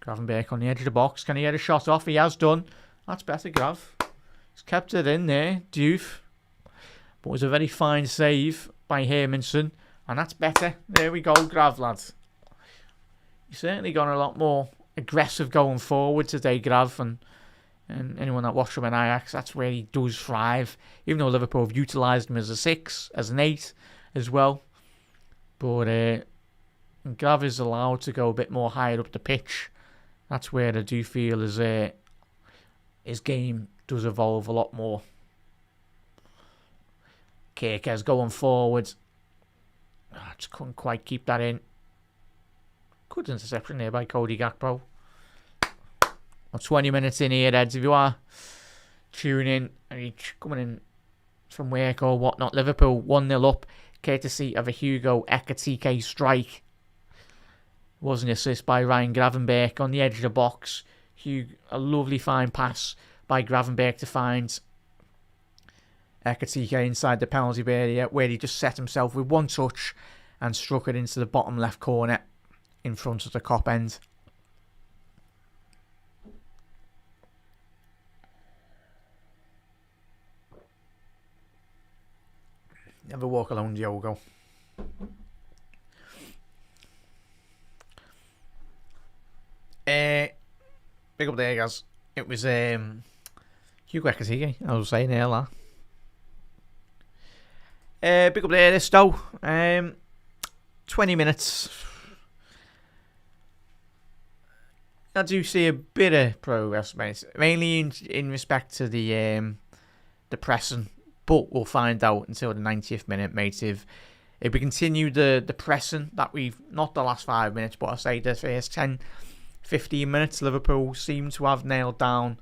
Gravenberch on the edge of the box. Can he get a shot off? He has done. That's better, Grav. He's kept it in there, Diouf. But it was a very fine save by Hermanson. And that's better. There we go, Grav, lads. He's certainly gone a lot more aggressive going forward today, Grav. And anyone that watched him in Ajax, that's where he does thrive. Even though Liverpool have utilised him as a 6, as an 8 as well. But and Gav is allowed to go a bit more higher up the pitch, that's where I do feel his game does evolve a lot more. Kirkes going forward. Just couldn't quite keep that in. Good interception there by Cody Gakpo. 20 minutes in here, Eds, if you are tuning in and you're coming in from work or whatnot. Liverpool 1-0 up, courtesy of a Hugo Ekitike strike. Was an assist by Ryan Gravenberch on the edge of the box. A lovely fine pass by Gravenberch to find Ekitike inside the penalty area, where he just set himself with one touch and struck it into the bottom left corner in front of the Kop end. Never walk alone, Diogo. Big up there, guys. It was Hugo Ekitike, I was saying earlier. Big up there, this though. 20 minutes. I do see a bit of progress, mate. Mainly in respect to the pressing. But we'll find out until the 90th minute, mate. If we continue the pressing that we've, not the last 5 minutes, but I say the first 10, 15 minutes, Liverpool seem to have nailed down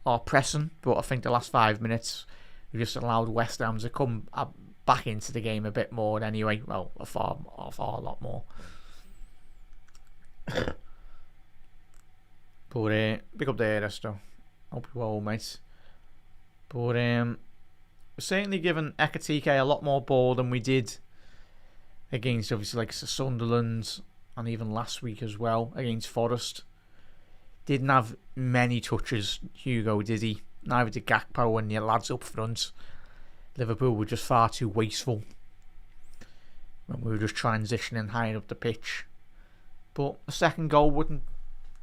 our pressing. But I think the last 5 minutes, we just allowed West Ham to come back into the game a bit more anyway. Well, a far lot more. But big up there, Esto. Hope you're well, mate. But we're certainly given Ekitike a lot more ball than we did against, obviously, like Sunderland and even last week as well against Forest. Didn't have many touches, Hugo, did he? Neither did Gakpo and the lads up front. Liverpool were just far too wasteful when we were just transitioning higher up the pitch. But the second goal wouldn't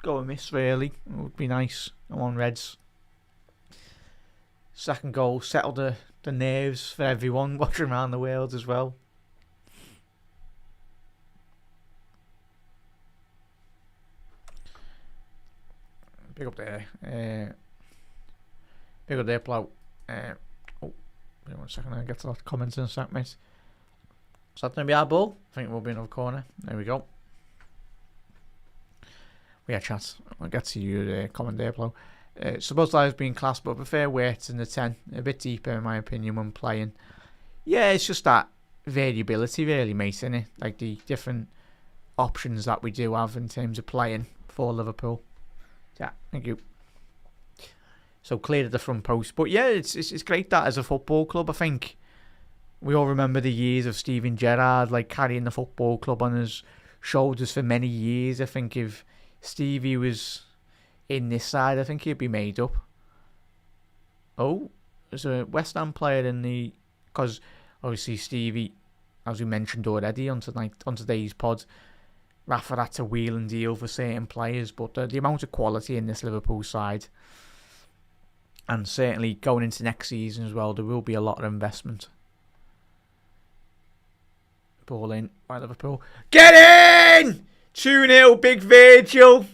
go amiss, really. It would be nice. Come on, Reds. Second goal settled the nerves for everyone watching around the world as well. Big up there. Big up there, Plow. Wait 1 second, I'll get to that comments in a sec, mate. Is that going to be our ball? I think it will be another corner. There we go. Yeah, chat. I'll get to you, comment there, Plow. Supposed has been class, but I prefer weight in the 10. A bit deeper, in my opinion, when playing. Yeah, it's just that variability, really, mate, isn't it? Like the different options that we do have in terms of playing for Liverpool. Yeah, thank you. So clear to the front post. But yeah, it's great that as a football club, I think we all remember the years of Steven Gerrard, like carrying the football club on his shoulders for many years. I think if Stevie was in this side, I think he'd be made up. Oh, there's a West Ham player in the... Because obviously Stevie, as we mentioned already on today's pod, Rafa had to wheel and deal for certain players, but the amount of quality in this Liverpool side, and certainly going into next season as well, there will be a lot of investment. Ball in by Liverpool. Get in! 2-0, big Virgil.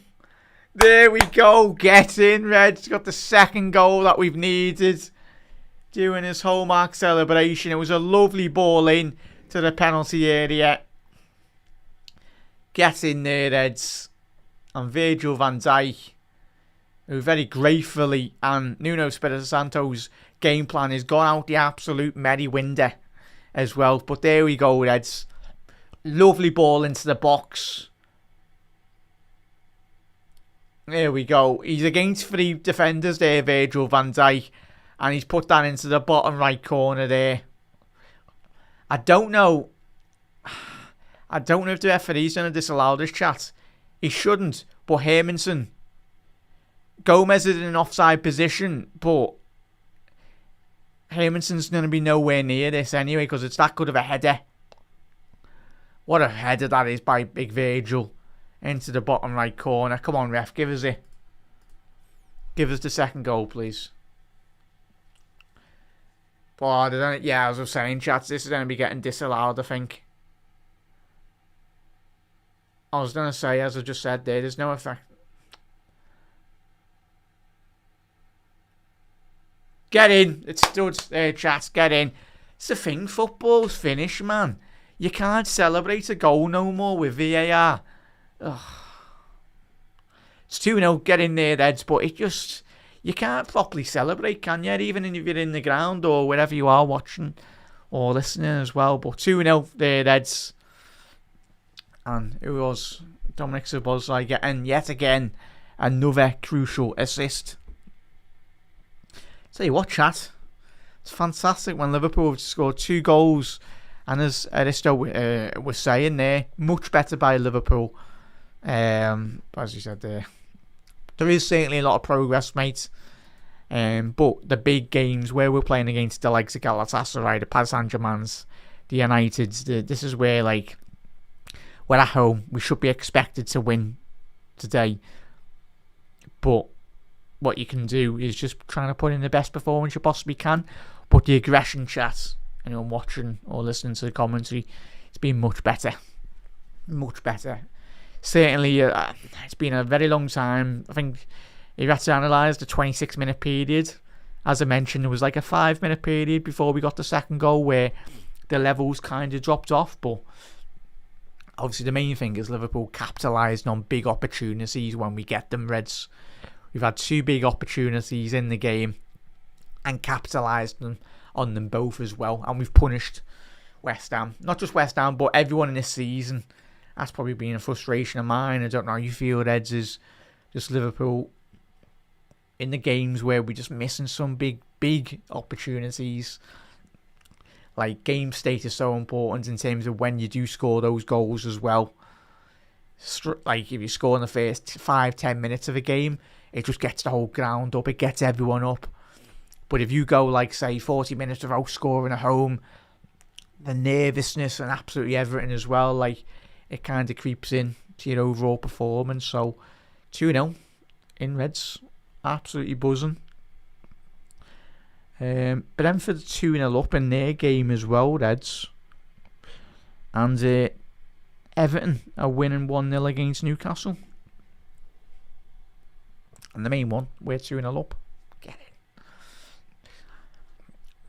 There we go. Get in, Reds. Got the second goal that we've needed. Doing his hallmark celebration. It was a lovely ball in to the penalty area. Get in there, Reds. And Virgil van Dijk, who very gratefully, and Nuno Espirito Santo's game plan has gone out the absolute merry window as well. But there we go, Reds. Lovely ball into the box. There we go. He's against 3 defenders there, Virgil van Dijk. And he's put that into the bottom right corner there. I don't know if the referee's going to disallow this, chat. He shouldn't. But Hermansen, Gomez is in an offside position, but Hermansen's going to be nowhere near this anyway because it's that good of a header. What a header that is by Big Virgil into the bottom right corner. Come on, ref, give us it. Give us the second goal, please. But yeah, as I was saying, chats, this is going to be getting disallowed, I think. I was going to say, as I just said there's no effect. Get in. It's stood there, chat. Get in. It's the thing. Football's finished, man. You can't celebrate a goal no more with VAR. Ugh. It's 2-0. Get in there, Eds. But it just... You can't properly celebrate, can you? Even if you're in the ground or wherever you are watching or listening as well. But 2-0 there, Eds. And it was Dominic Szoboszlai getting yet again another crucial assist. Tell you what, chat. It's fantastic when Liverpool have scored 2 goals. And as Aristo was saying there, much better by Liverpool. As you said there. There is certainly a lot of progress, mate. But the big games where we're playing against the likes of Galatasaray, the Paris Saint-Germains, the Uniteds, this is where, like, we're at home. We should be expected to win today. But what you can do is just trying to put in the best performance you possibly can. But the aggression, chat, anyone watching or listening to the commentary, it's been much better. Much better. Certainly, it's been a very long time. I think if you had to analyse the 26-minute period, as I mentioned, there was like a 5-minute period before we got the second goal where the levels kind of dropped off. But obviously the main thing is Liverpool capitalising on big opportunities when we get them, Reds. We've had 2 big opportunities in the game and capitalised on them both as well. And we've punished West Ham. Not just West Ham, but everyone in this season. That's probably been a frustration of mine. I don't know how you feel, Reds, is just Liverpool in the games where we're just missing some big opportunities. Like, game state is so important in terms of when you do score those goals as well. Like, if you score in the first 5-10 minutes of a game, it just gets the whole ground up. It gets everyone up. But if you go, like, say, 40 minutes without scoring at home, the nervousness and absolutely everything as well, like, it kind of creeps in to your overall performance. So, 2-0 in Reds. Absolutely buzzing. Brentford 2-0 up in their game as well, Reds. And Everton are winning 1-0 against Newcastle. And the main one, we're 2-0 up. Get it.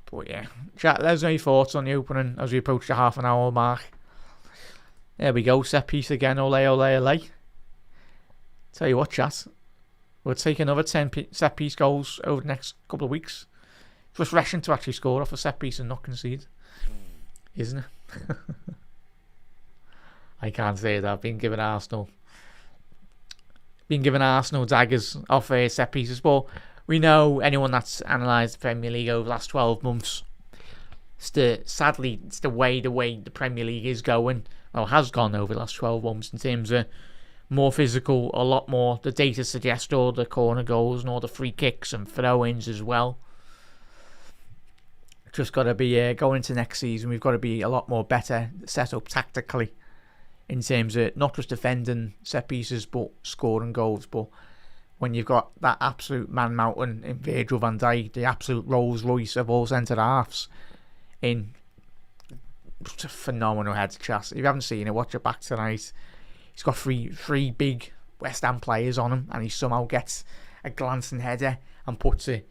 But yeah, chat, there's any thoughts on the opening as we approach the half an hour mark. There we go, set piece again, ole, ole, ole. Tell you what, chat, we'll take another 10 set piece goals over the next couple of weeks. It's refreshing to actually score off a set piece and not concede, isn't it? I can't say that. I've been given Arsenal daggers off set pieces, but we know anyone that's analysed the Premier League over the last 12 months, sadly, it's the way the Premier League is going, or has gone over the last 12 months in terms of more physical, a lot more. The data suggests all the corner goals and all the free kicks and throw-ins as well. Just got to be going into next season, we've got to be a lot more better set up tactically in terms of not just defending set pieces but scoring goals. But when you've got that absolute man mountain in Virgil van Dijk, the absolute Rolls Royce of all centre halves, in just a phenomenal head to chest. If you haven't seen it, watch it back tonight. He's got three big West Ham players on him, and he somehow gets a glancing header and puts it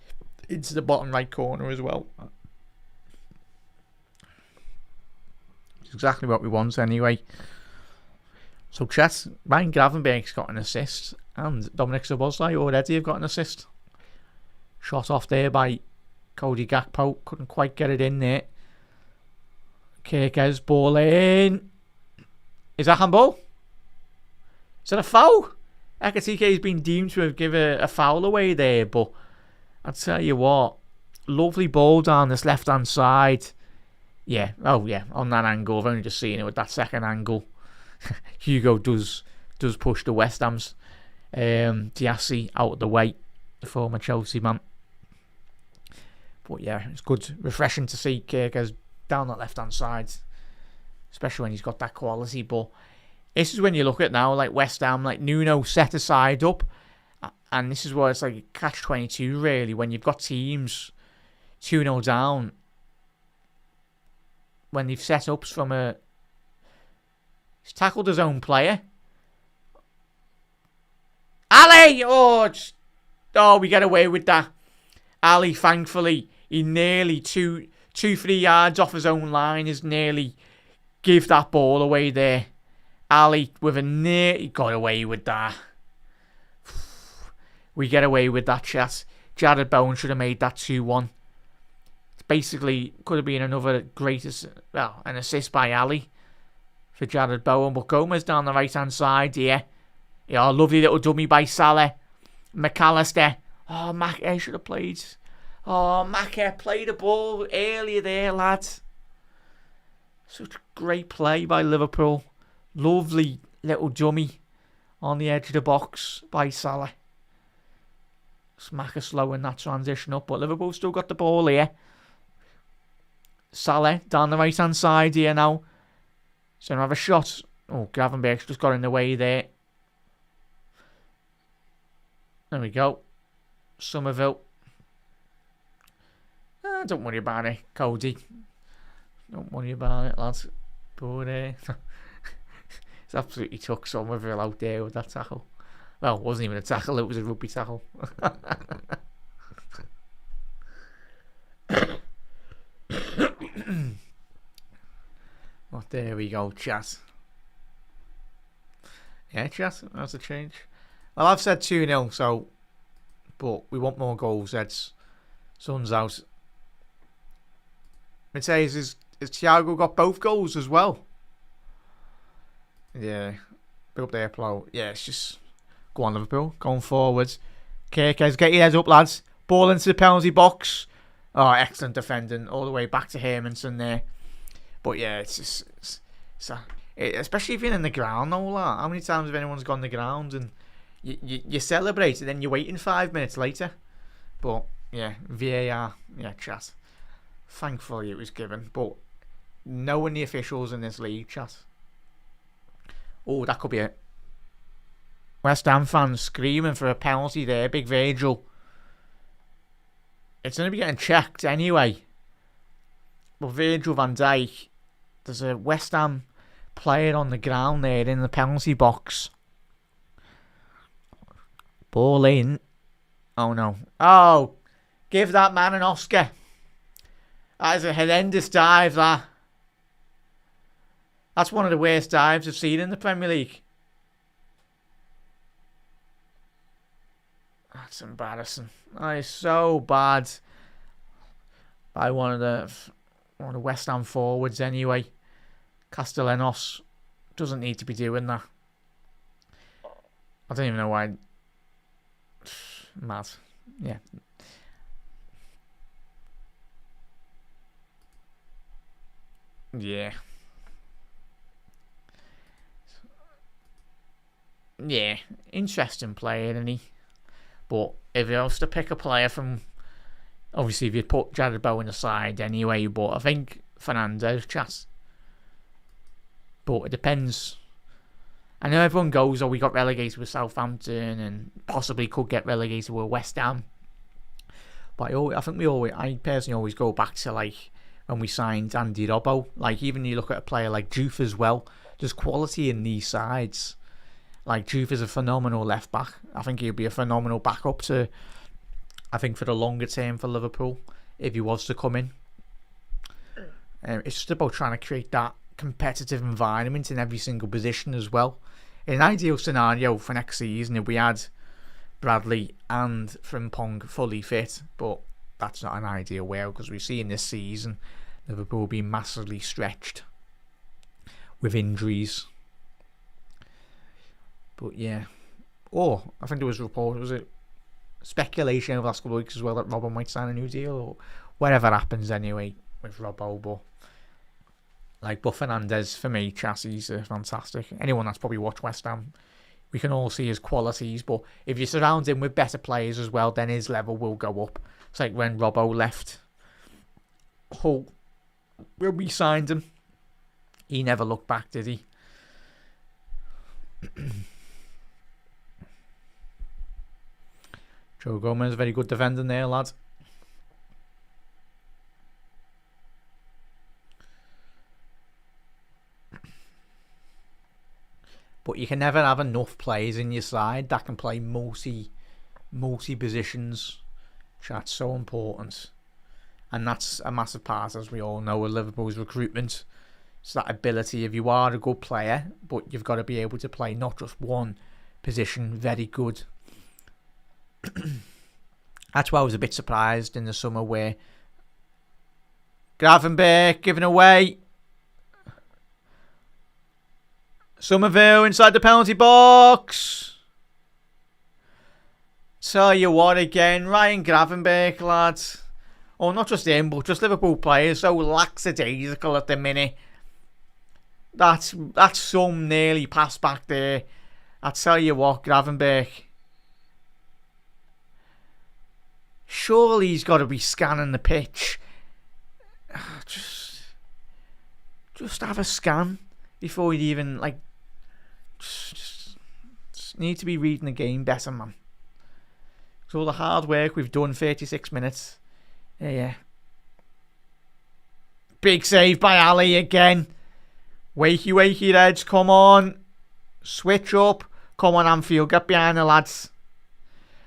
into the bottom right corner as well. It's exactly what we want anyway. So, chat, Ryan Gravenberch's got an assist, and Dominic Szoboszlai already have got an assist. Shot off there by Cody Gakpo, couldn't quite get it in there. Kirkes ball in. Is that handball? Is that a foul? Ekatike has been deemed to have given a foul away there, but I'll tell you what, lovely ball down this left hand side. Yeah, on that angle. I've only just seen it with that second angle. Hugo does push the West Ham's Diassi out of the way, the former Chelsea man. But yeah, it's good, refreshing to see Kirkes down that left hand side, especially when he's got that quality. But this is when you look at now, like West Ham, like Nuno set a side up, and this is where it's like a catch-22 really, when you've got teams 2-0 down, when they've set ups from he's tackled his own player, Ali! Oh, we get away with that. Ali, thankfully, he nearly 3 yards off his own line is nearly give that ball away there. Ali with he got away with that. We get away with that, chat. Jared Bowen should have made that 2-1. Basically, could have been another an assist by Ali for Jared Bowen. But Gomez down the right-hand side here. Yeah, lovely little dummy by Salah. McAllister. Oh, Mac should have played. Oh, Mac played the ball earlier there, lads. Such great play by Liverpool. Lovely little dummy on the edge of the box by Salah. Smacker slowing that transition up, but Liverpool still got the ball here. Salah down the right hand side here now. So have a shot. Oh, Gravenberg's just got in the way there. There we go. Somerville. Don't worry about it, Cody. Don't worry about it, lads. But it's absolutely took Somerville out there with that tackle. Well, it wasn't even a tackle, it was a rugby tackle. Well, there we go, chat. Yeah, chat, that's a change. Well, I've said 2-0, so... But we want more goals, Eds. Sun's out. It says, is Thiago got both goals as well? Yeah. Big up there, Plow. Yeah, it's just... Go on, Liverpool. Going forwards. Kirkes, get your heads up, lads. Ball into the penalty box. Oh, excellent defending. All the way back to Hermanson there. But yeah, it's just... especially if you're in the ground, though, like, how many times have anyone's gone the ground and you celebrate and then you're waiting 5 minutes later? But yeah, VAR, yeah, chat. Thankfully it was given, but knowing the officials in this league, chat. Oh, that could be it. West Ham fans screaming for a penalty there, Big Virgil. It's going to be getting checked anyway. But Virgil van Dijk, there's a West Ham player on the ground there in the penalty box. Ball in. Oh no. Oh, give that man an Oscar. That is a horrendous dive, that. That's one of the worst dives I've seen in the Premier League. That's embarrassing. That is so bad. By one of the West Ham forwards anyway. Castellanos doesn't need to be doing that. I don't even know why. Mad. Yeah. Yeah. Yeah. Interesting player, isn't he? But if I was to pick a player from... Obviously, if you'd put Jared Bowen aside anyway, but I think Fernandes, chat. But it depends. I know everyone goes, we got relegated with Southampton and possibly could get relegated with West Ham. But I personally always go back to like when we signed Andy Robbo. Like even you look at a player like Juve as well. There's quality in these sides. Like Juve is a phenomenal left back. I think he'd be a phenomenal backup to, I think for the longer term for Liverpool if he was to come in. It's just about trying to create that competitive environment in every single position as well. In an ideal scenario for next season, if we had Bradley and Frimpong fully fit, but that's not an ideal world because we see in this season Liverpool being massively stretched with injuries. But yeah. I think there was a report, was it speculation over the last couple of weeks as well that Robbo might sign a new deal or whatever happens anyway with Robbo. But Fernandes, for me, Chassie's fantastic. Anyone that's probably watched West Ham, we can all see his qualities. But if you surround him with better players as well, then his level will go up. It's like when Robbo left Hull, when we signed him, he never looked back, did he? Joe Gomez, very good defending there, lad. But you can never have enough players in your side that can play multi positions. That's so important. And that's a massive part, as we all know, of Liverpool's recruitment. It's that ability, if you are a good player, but you've got to be able to play not just one position very good. That's why I was a bit surprised in the summer where Gravenberch giving away. Somerville inside the penalty box. Tell you what again, Ryan Gravenberch, lads. Oh, not just him, but just Liverpool players so lackadaisical at the minute. That's some nearly pass back there. I tell you what, Gravenberch. Surely he's got to be scanning the pitch. Just have a scan before you even just need to be reading the game better, man. So all the hard work we've done, 36 minutes. Yeah. Big save by Ali again. Wakey, Reds, come on. Switch up. Come on, Anfield, get behind the lads.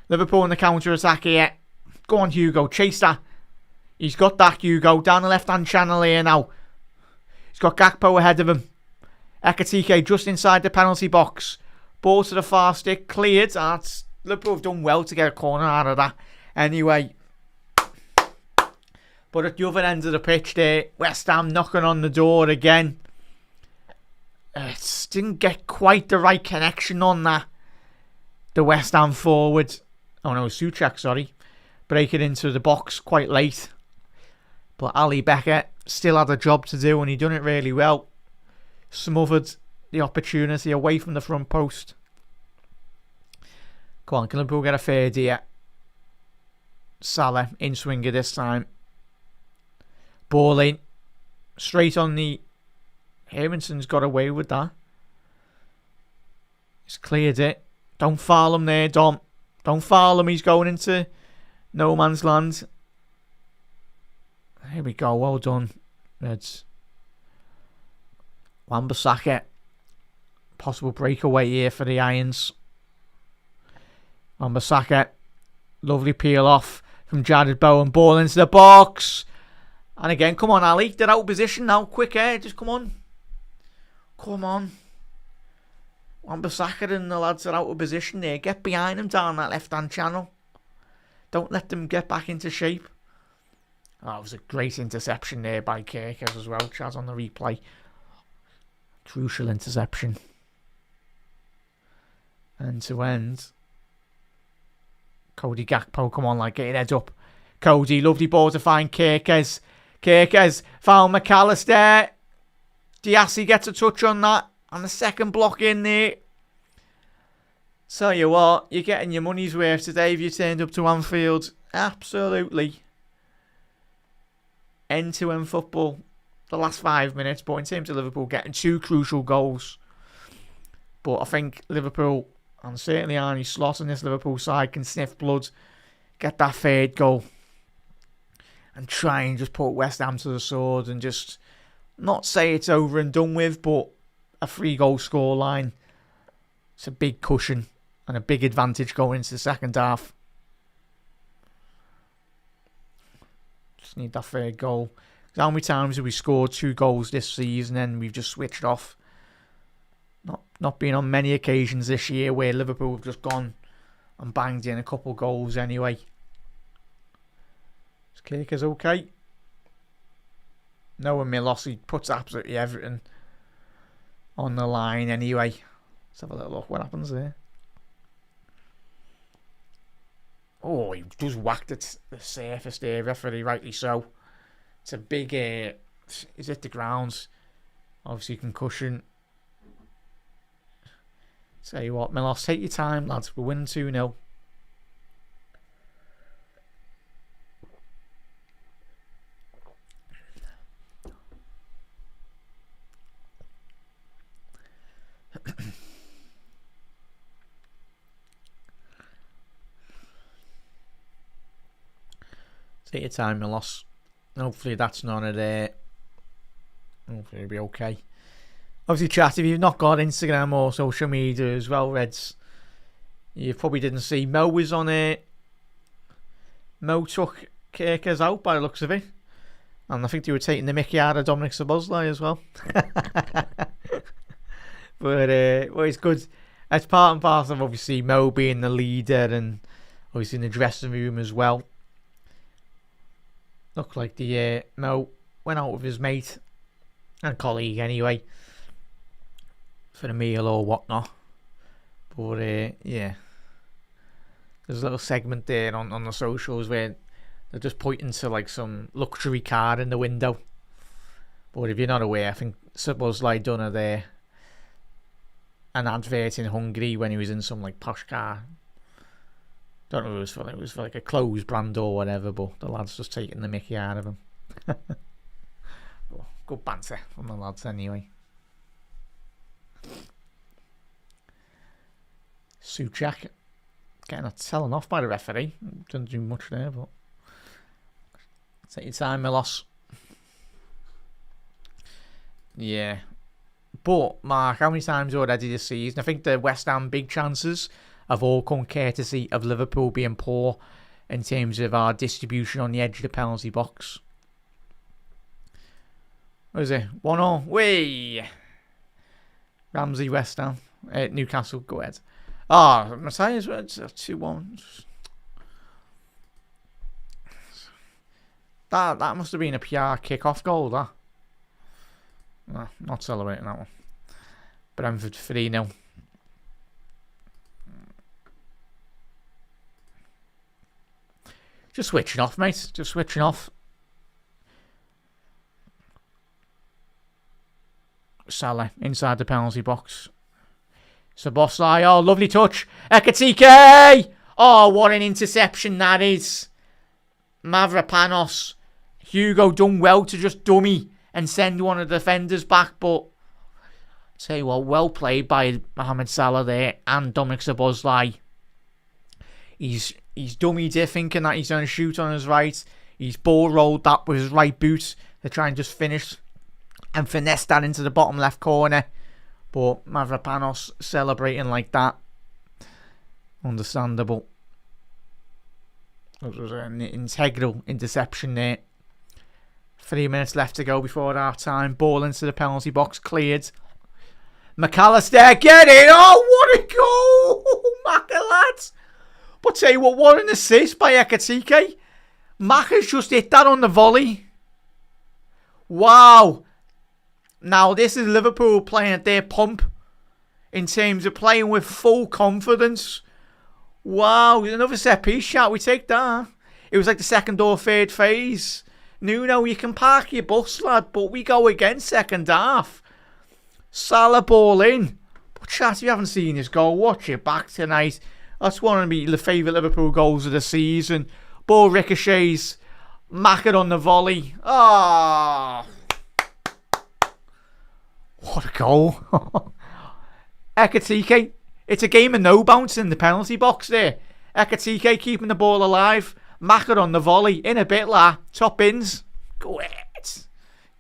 Liverpool in the counter-attack here. Go on, Hugo, chase that. He's got that, Hugo, down the left-hand channel here now. He's got Gakpo ahead of him. Ekatike just inside the penalty box. Ball to the far stick, cleared. That's Liverpool have done well to get a corner out of that. Anyway. But at the other end of the pitch there, West Ham knocking on the door again. It didn't get quite the right connection on that. The West Ham forward. Oh no, Souček, sorry. Breaking into the box quite late. But Ali Becker still had a job to do and he done it really well. Smothered the opportunity away from the front post. Come on, can Liverpool get a third here? Salah in swinger this time. Ball in. Straight on the... Hermanson's got away with that. He's cleared it. Don't foul him there, Dom. Don't foul him. He's going into no man's land. Here we go. Well done, Reds. Wan-Bissaka. Possible breakaway here for the Irons. Wan-Bissaka. Lovely peel off from Jared Bowen. Ball into the box. And again, come on, Ali. They're out of position now. Quick air. Just come on. Come on. Wan-Bissaka and the lads are out of position there. Get behind them down that left-hand channel. Don't let them get back into shape. Oh, it was a great interception there by Kirkers as well. Chaz on the replay. Crucial interception. And to end. Cody Gakpo, come on, get your head up. Cody, lovely ball to find Kirkers. Kirkers found McAllister. Diassi gets a touch on that. And the second block in there. Tell you what, you're getting your money's worth today if you turned up to Anfield. Absolutely. End-to-end football. The last 5 minutes. But in terms of Liverpool getting 2 crucial goals. But I think Liverpool, and certainly Arne Slot on this Liverpool side, can sniff blood. Get that third goal. And try and just put West Ham to the sword. And just not say it's over and done with. But a 3-goal scoreline. It's a big cushion. And a big advantage going into the second half. Just need that third goal. How many times have we scored 2 goals this season and we've just switched off? Not been on many occasions this year where Liverpool have just gone and banged in a couple goals anyway. Is Kirkers okay? Noah Milos, he puts absolutely everything on the line anyway. Let's have a little look what happens there. Oh, he just whacked at the surface there, referee, rightly so. It's a big, he's hit the ground. Obviously concussion. Tell you what, Milos, take your time, lads. We're winning 2-0. Take your time, Milos. Hopefully that's none of there. Hopefully it'll be okay. Obviously, chat, if you've not got Instagram or social media as well, Reds, you probably didn't see Mo was on it. Mo took Kirkers out by the looks of it. And I think they were taking the mickey out of Dominic Szoboszlai as well. But well, it's good. It's part and parcel of obviously Mo being the leader and obviously in the dressing room as well. Looked like the Mo went out with his mate and colleague anyway for a meal or whatnot. But yeah, there's a little segment there on the socials where they're just pointing to like some luxury car in the window. But if you're not aware, I think Szoboszlai done there an advert in Hungary when he was in some like posh car. Don't know if it was for like a clothes brand or whatever, but the lad's just taking the mickey out of him. Oh, good banter from the lads anyway. Suchak getting a telling off by the referee. Didn't do much there, but take your time, Milos. Yeah. But, Mark, how many times already this season? I think the West Ham big chances have all come courtesy of Liverpool being poor in terms of our distribution on the edge of the penalty box. What is it? 1-0. Way. Ramsey, West Ham. Newcastle, go ahead. Matthias, 2-1. That must have been a PR kick-off goal, that. No, not celebrating that one. Brentford 3-0. Just switching off, mate. Just switching off. Salah inside the penalty box. Szoboszlai, oh, lovely touch. Ekatike! Oh, what an interception that is. Mavropanos. Hugo done well to just dummy and send one of the defenders back, but tell you what, well played by Mohamed Salah there and Dominic Szoboszlai. He's dummied it, thinking that he's going to shoot on his right. He's ball rolled that with his right boot to try and just finish and finesse that into the bottom left corner. But Mavropanos celebrating like that, understandable. It was an integral interception there. 3 minutes left to go before half time. Ball into the penalty box, cleared. McAllister, get in! Oh, what a goal! Macca, lads! But tell you what an assist by Ekatike. Macca's just hit that on the volley. Wow. Now, this is Liverpool playing at their pump in terms of playing with full confidence. Wow, another set piece shot. We take that. It was like the second or third phase. Nuno, you can park your bus, lad, but we go again second half. Salah ball in. But chat, if you haven't seen this goal, watch it back tonight. That's one of the favourite Liverpool goals of the season. Ball ricochets. Macca on the volley. Ah. What a goal. Ekatike. It's a game of no bounce in the penalty box there. Ekatike keeping the ball alive. Macca on the volley. In a bit, la. Top bins. Go ahead.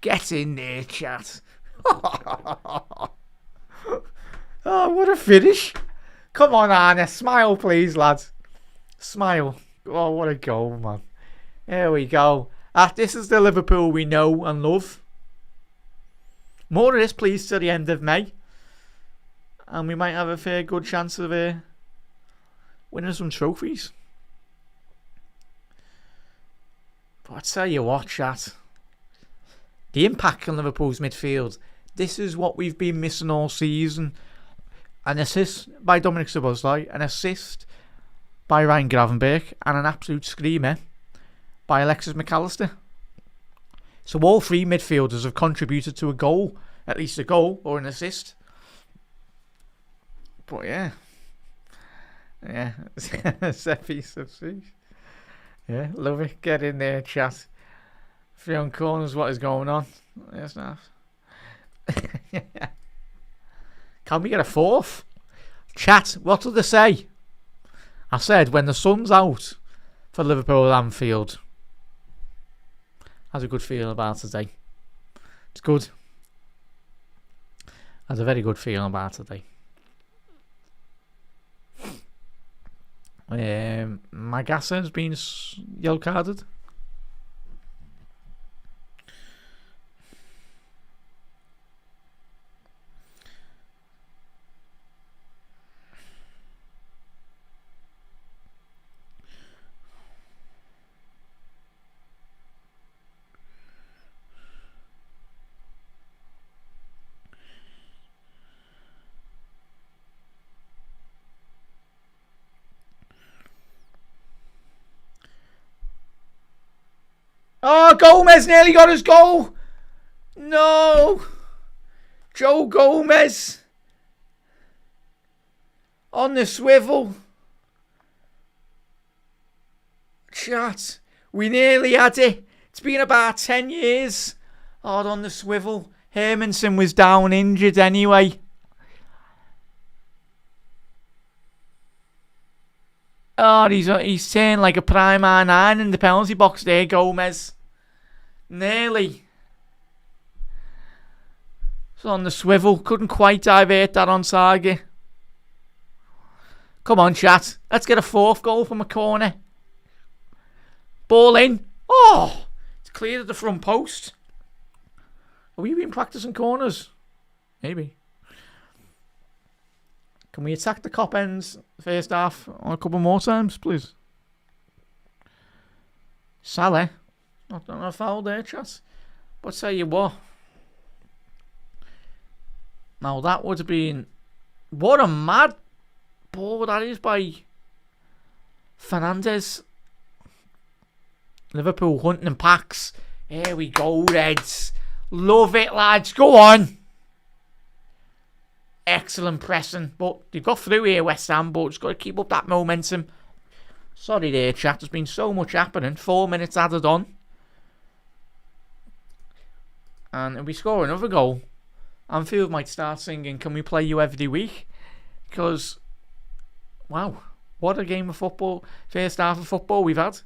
Get in there, chat. Oh, what a finish. Come on, Arne. Smile, please, lads. Smile. Oh, what a goal, man. There we go. This is the Liverpool we know and love. More of this, please, to the end of May. And we might have a fair good chance of winning some trophies. But I tell you what, chat. The impact on Liverpool's midfield. This is what we've been missing all season. An assist by Dominic Szoboszlai. An assist by Ryan Gravenberch. And an absolute screamer by Alexis McAllister. So all three midfielders have contributed to a goal. At least a goal or an assist. But yeah. Yeah. Set piece of speech. Yeah, love it. Get in there, chat. 3 on corners, what is going on? Yes, now. Can we get a fourth? Chat, what did they say? I said, when the sun's out for Liverpool at Anfield. Has a good feeling about today. It's good. Has a very good feeling about today. Magassa has been yellow carded. Oh, Gomez nearly got his goal. No. Joe Gomez. On the swivel. Chat. We nearly had it. It's been about 10 years. Oh, on the swivel. Hermanson was down injured anyway. Oh, he's turned like a prime R9 in the penalty box there, Gomez. Nearly. It's on the swivel. Couldn't quite divert that on target. Come on, chat. Let's get a fourth goal from a corner. Ball in. Oh, it's cleared at the front post. Have we been practicing corners? Maybe. Can we attack the cop ends first half on a couple more times, please? Salah. Not done a foul there, chat. But tell you what. Now that would have been... What a mad ball that is by Fernandes. Liverpool hunting in packs. Here we go, Reds. Love it, lads. Go on. Excellent pressing, but they've got through here, West Ham, but just got to keep up that momentum. Sorry there, chat, there's been so much happening. 4 minutes added on. And if we score another goal, Anfield might start singing, "Can we play you every week?" Because, wow, what a game of football, first half of football we've had.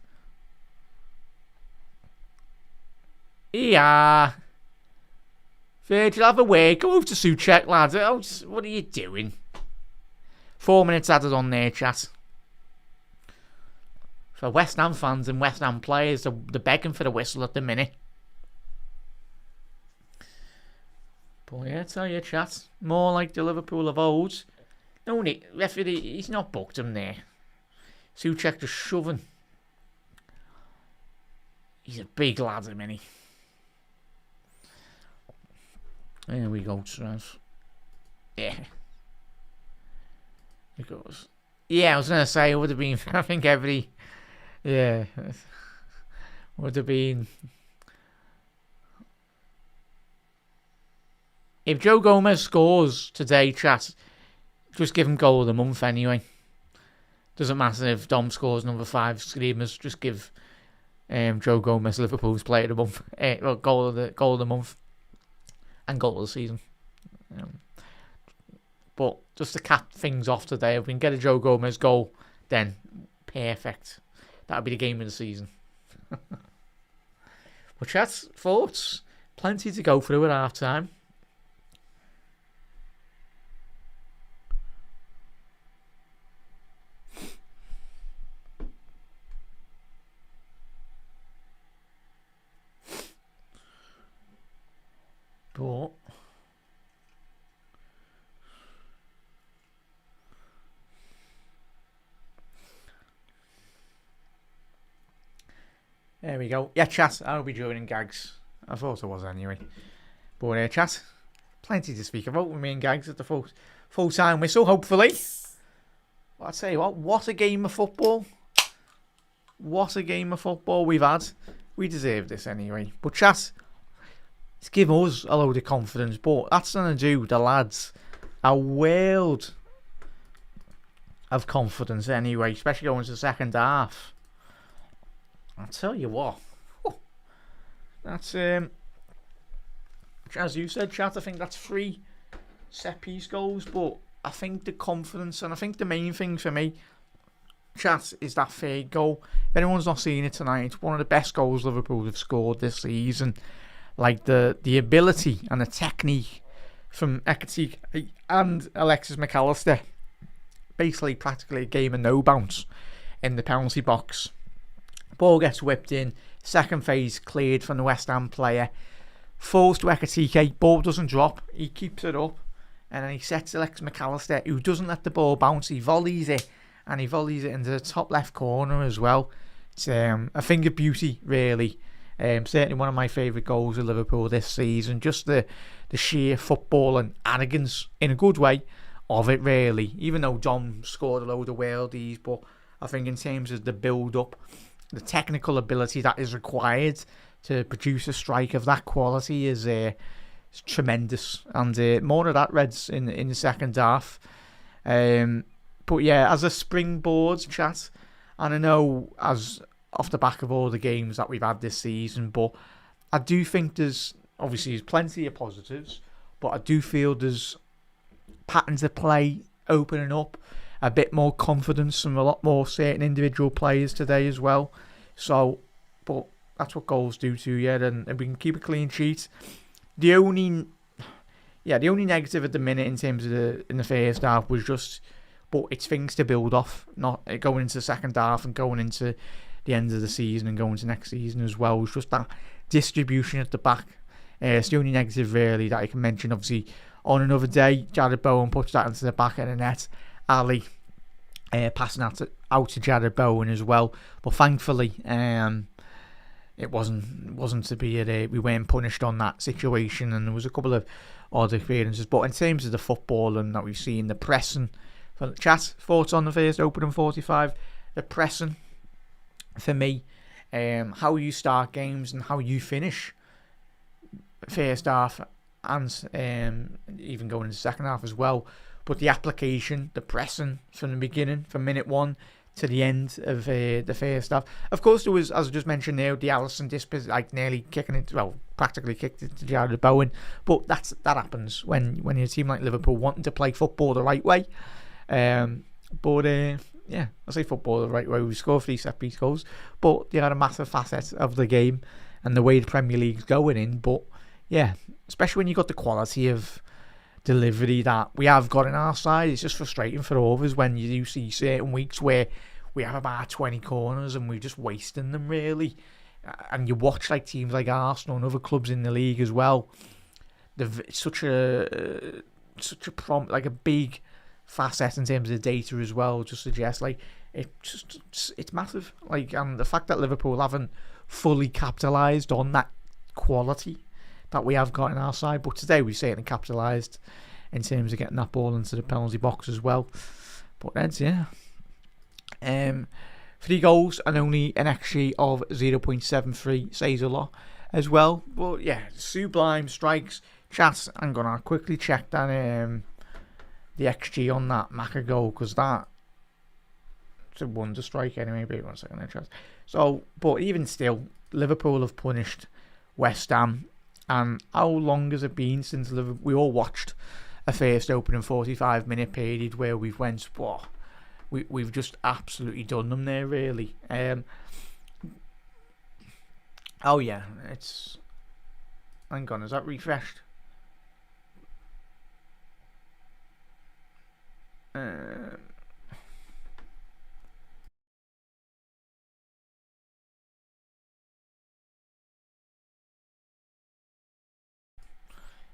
Yeah. Virgil, have a word. Go over to Souček, lads. What are you doing? 4 minutes added on there, chat. For West Ham fans and West Ham players, they're begging for the whistle at the minute. But yeah, tell you, chat. More like the Liverpool of old. No need. Referee, he's not booked him there. Souček just shoving. He's a big lad, isn't he? There we go, Trav. Yeah. It goes. Yeah, I was going to say, it would have been, I think every... Yeah. Would have been... If Joe Gomez scores today, chat, just give him goal of the month anyway. Doesn't matter if Dom scores number 5 screamers, just give Joe Gomez Liverpool's player of the month. Well, goal of the month. And goal of the season. But just to cap things off today, if we can get a Joe Gomez goal, then perfect. That'll be the game of the season. But chat, thoughts? Plenty to go through at half time. But there we go. Yeah, chat. I'll be joining Gags. I thought I was anyway. But chat. Plenty to speak about with me and Gags at the full time whistle, hopefully. But I tell you what a game of football. What a game of football we've had. We deserve this anyway. But chat. It's given us a load of confidence, but that's going to do the lads a world of confidence anyway, especially going to the second half. I'll tell you what, that's, as you said, chat, I think that's 3 set-piece goals, but I think the confidence, and I think the main thing for me, chat, is that third goal. If anyone's not seen it tonight, it's one of the best goals Liverpool have scored this season. Like the ability and the technique from Ekatike and Alexis McAllister. Basically, practically a game of no bounce in the penalty box. Ball gets whipped in. Second phase cleared from the West Ham player. Falls to Ekatike. Ball doesn't drop. He keeps it up. And then he sets Alexis McAllister, who doesn't let the ball bounce. He volleys it. And he volleys it into the top left corner as well. It's a thing of beauty, really. Certainly one of my favourite goals of Liverpool this season. Just the sheer football and arrogance, in a good way, of it, really. Even though Dom scored a load of worldies, but I think in terms of the build-up, the technical ability that is required to produce a strike of that quality is tremendous. And more of that, Reds, in the second half. But yeah, as a springboard chat, and I know as off the back of all the games that we've had this season, but I do think there's plenty of positives, but I do feel there's patterns of play opening up, a bit more confidence from a lot more certain individual players today as well. So, but that's what goals do to you, and we can keep a clean sheet. The only negative at the minute in terms of in the first half was just, but it's things to build off, not going into the second half and going into the end of the season and going to next season as well. It's just that distribution at the back. It's the only negative really that I can mention. Obviously, on another day, Jared Bowen puts that into the back of the net. Ali passing out to Jared Bowen as well. But thankfully, it wasn't to be. We weren't punished on that situation, and there was a couple of odd experiences. But in terms of the football and that we've seen, the pressing. For the chat, thoughts on the first opening 45? The pressing, for me, how you start games and how you finish first half, and even going into second half as well. But the application, the pressing from the beginning, from minute one to the end of the first half. Of course, there was, as I just mentioned there, the Alisson dispossession, like nearly kicking it, well, practically kicked it to Jared Bowen. But that happens when you're a team like Liverpool wanting to play football the right way. I say football the right way. We score 3 set-piece goals, but they are a massive facet of the game and the way the Premier League's going in. But yeah, especially when you got the quality of delivery that we have got in our side, it's just frustrating for all of us when you do see certain weeks where we have about 20 corners and we're just wasting them, really. And you watch like teams like Arsenal and other clubs in the league as well. It's such a big facet in terms of data as well, just suggests like it's massive. Like, and the fact that Liverpool haven't fully capitalised on that quality that we have got in our side, but today we certainly capitalised in terms of getting that ball into the penalty box as well. But that's 3 goals and only an XG of 0.73 says a lot as well. But yeah, sublime strikes. Chat, I'm gonna quickly check that the XG on that Maka goal, because it's a wonder strike anyway. Wait 1 second, chat. So, but even still, Liverpool have punished West Ham. And how long has it been since we all watched a first opening 45-minute period where we've went, whoa, we've just absolutely done them there, really. Oh yeah, it's, hang on, is that refreshed?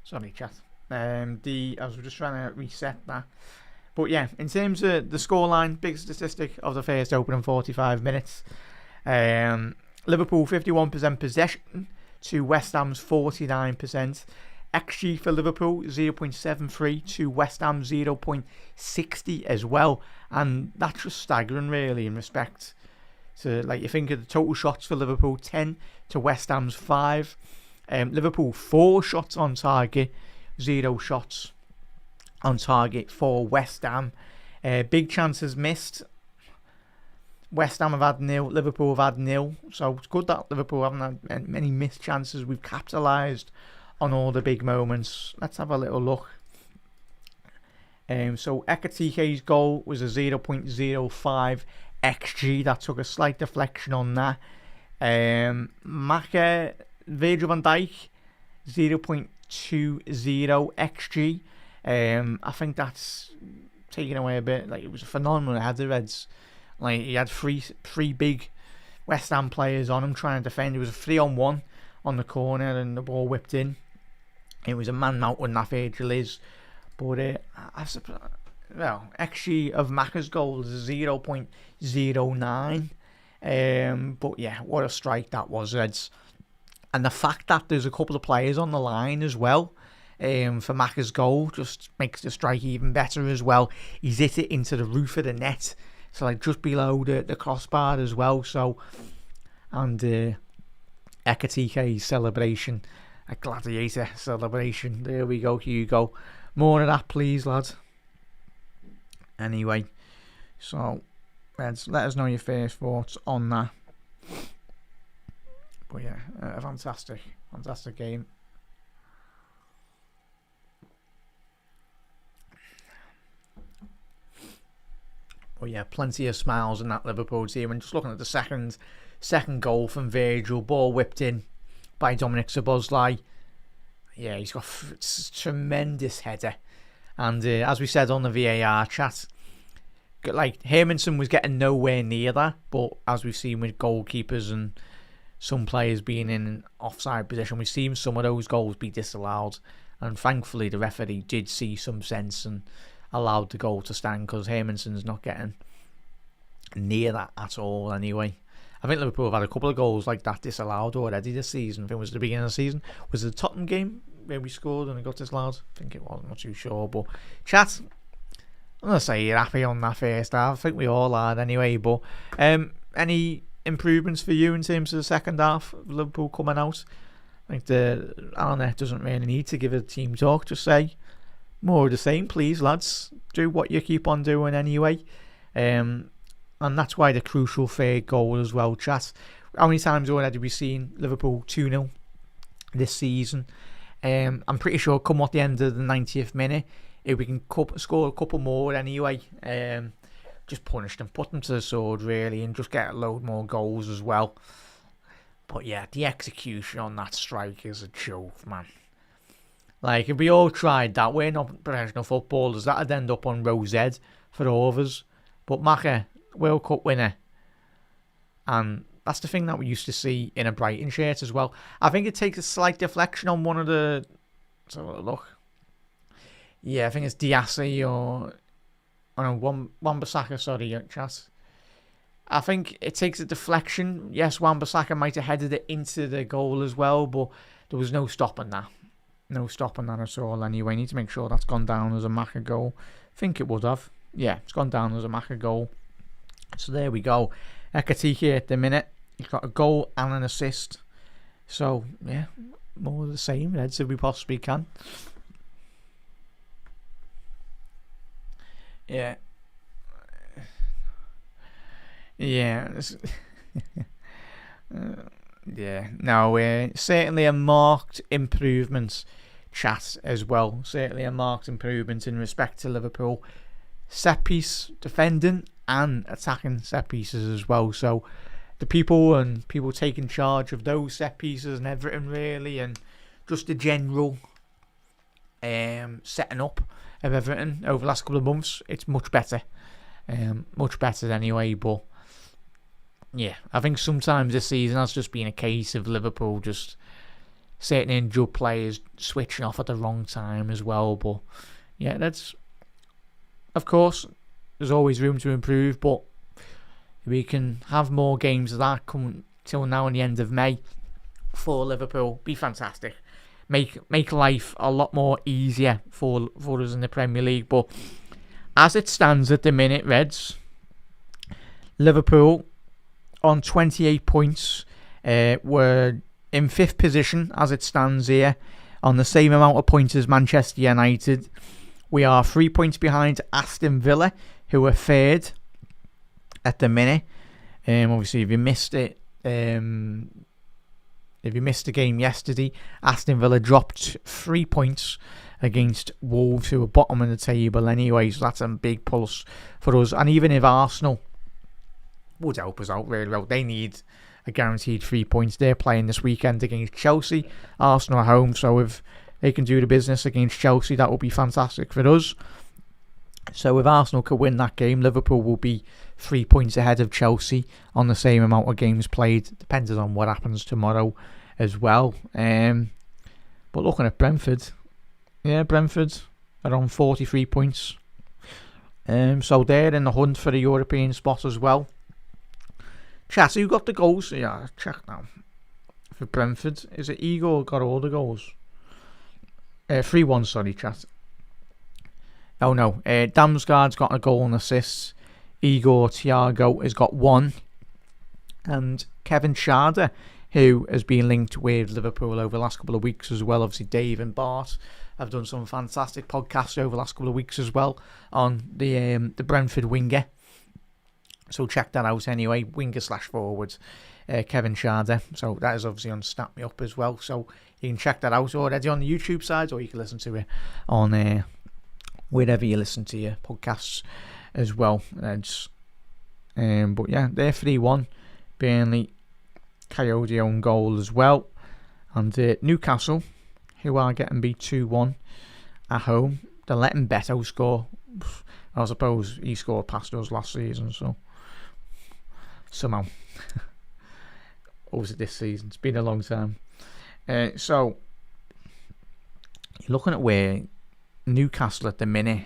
Sorry, chat. I was just trying to reset that. But yeah, in terms of the scoreline, big statistic of the first opening 45 minutes. Liverpool 51% possession to West Ham's 49%. XG for Liverpool 0.73 to West Ham 0.60 as well. And that's just staggering, really, in respect to, like, you think of the total shots for Liverpool, 10 to West Ham's 5. Liverpool 4 shots on target, 0 shots on target for West Ham. Big chances missed. West Ham have had 0, Liverpool have had 0. So it's good that Liverpool haven't had many missed chances. We've capitalised on all the big moments. Let's have a little look. So Ekatike's goal was a 0.05 XG. That took a slight deflection on that. Maka, Virgil van Dijk, XG. I think that's taken away a bit. Like, it was a phenomenal header, Reds. Like, he had three big West Ham players on him trying to defend. It was a 3-on-1 on the corner, and the ball whipped in. It was a man-mountain that Virgil is. But XG of Macca's goal is 0.09. But yeah, what a strike that was, Reds. And the fact that there's a couple of players on the line as well for Macca's goal just makes the strike even better as well. He's hit it into the roof of the net, so like just below the crossbar as well. So, and Ekatike's celebration, a gladiator celebration. There we go, Hugo. More of that, please, lads. Anyway, so let us know your first thoughts on that. But yeah, a fantastic game. But yeah, plenty of smiles in that Liverpool team. And just looking at the second goal from Virgil, ball whipped in by Dominic Szoboszlai. Yeah, he's got a tremendous header. And as we said on the VAR chat, like, Hermansen was getting nowhere near that. But as we've seen with goalkeepers and some players being in an offside position, we've seen some of those goals be disallowed. And thankfully, the referee did see some sense and allowed the goal to stand, because Hermansen's not getting near that at all anyway. I think Liverpool have had a couple of goals like that disallowed already this season. I think it was at the beginning of the season. Was it the Tottenham game where we scored and it got disallowed? I think it was. I'm not too sure. But chat, I'm going to say you're happy on that first half. I think we all are anyway. But any improvements for you in terms of the second half of Liverpool coming out? I think the Arne doesn't really need to give a team talk. Just say more of the same, please, lads. Do what you keep on doing anyway. And that's why the crucial third goal as well, chat. How many times already have we seen Liverpool 2-0 this season? I'm pretty sure come at the end of the 90th minute, if we can score a couple more anyway, just punish them, put them to the sword really, and just get a load more goals as well. But yeah, the execution on that strike is a joke, man. Like, if we all tried that, we're not professional footballers, that'd end up on row Z for all of us. But Macca, World Cup winner, and that's the thing that we used to see in a Brighton shirt as well. I think it takes a slight deflection on one of the... Let's have a look. Yeah, I think it's Diassi or... Oh no, Wan-Bissaka, sorry, chat. I think it takes a deflection. Yes, Wan-Bissaka might have headed it into the goal as well, but there was no stopping that. No stopping that at all anyway. Need to make sure that's gone down as a Macca goal. I think it would have. Yeah, it's gone down as a Macca goal. So there we go. Ekatike at the minute. He's got a goal and an assist. So, yeah, more of the same, Reds, if we possibly can. Yeah. Yeah. Yeah. No, certainly a marked improvement, chat, as well. Certainly a marked improvement in respect to Liverpool. Set piece defending and attacking set pieces as well. So the people taking charge of those set pieces and everything really, and just the general setting up of everything over the last couple of months, it's much better. Much better anyway. But yeah, I think sometimes this season has just been a case of Liverpool just certain injured players switching off at the wrong time as well. But yeah, that's, of course, there's always room to improve, but we can have more games of that coming till now in the end of May for Liverpool. Be fantastic. Make life a lot more easier for us in the Premier League. But as it stands at the minute, Reds, Liverpool on 28 points. We're in 5th position as it stands here, on the same amount of points as Manchester United. We are 3 points behind Aston Villa, who are 3rd at the minute. Obviously, if you missed it, if you missed the game yesterday, Aston Villa dropped 3 points against Wolves, who are bottom of the table anyway. So that's a big pulse for us. And even if Arsenal would help us out really well, they need a guaranteed 3 points. They're playing this weekend against Chelsea. Arsenal at home, so if they can do the business against Chelsea, that would be fantastic for us. So if Arsenal could win that game, Liverpool will be 3 points ahead of Chelsea on the same amount of games played, depending on what happens tomorrow as well. But looking at Brentford, Brentford are on 43 points. So they're in the hunt for the European spot as well. Chat, who got the goals? Yeah, check now. For Brentford, is it Igor got all the goals? 3-1, sorry, chat. Oh no, Damsgaard's got a goal and assists. Igor Thiago has got 1. And Kevin Schade, who has been linked with Liverpool over the last couple of weeks as well. Obviously, Dave and Bart have done some fantastic podcasts over the last couple of weeks as well on the Brentford winger. So check that out anyway, winger/forward, Kevin Schade. So that is obviously on Snap Me Up as well. So you can check that out already on the YouTube side, or you can listen to it on wherever you listen to your podcasts as well. But yeah, they're 3-1. Burnley, Coyote own goal as well. And Newcastle, who are getting beat 2-1 at home. They're letting Beto score. I suppose he scored past us last season, so somehow. Or was it this season? It's been a long time. So you're looking at where Newcastle at the minute.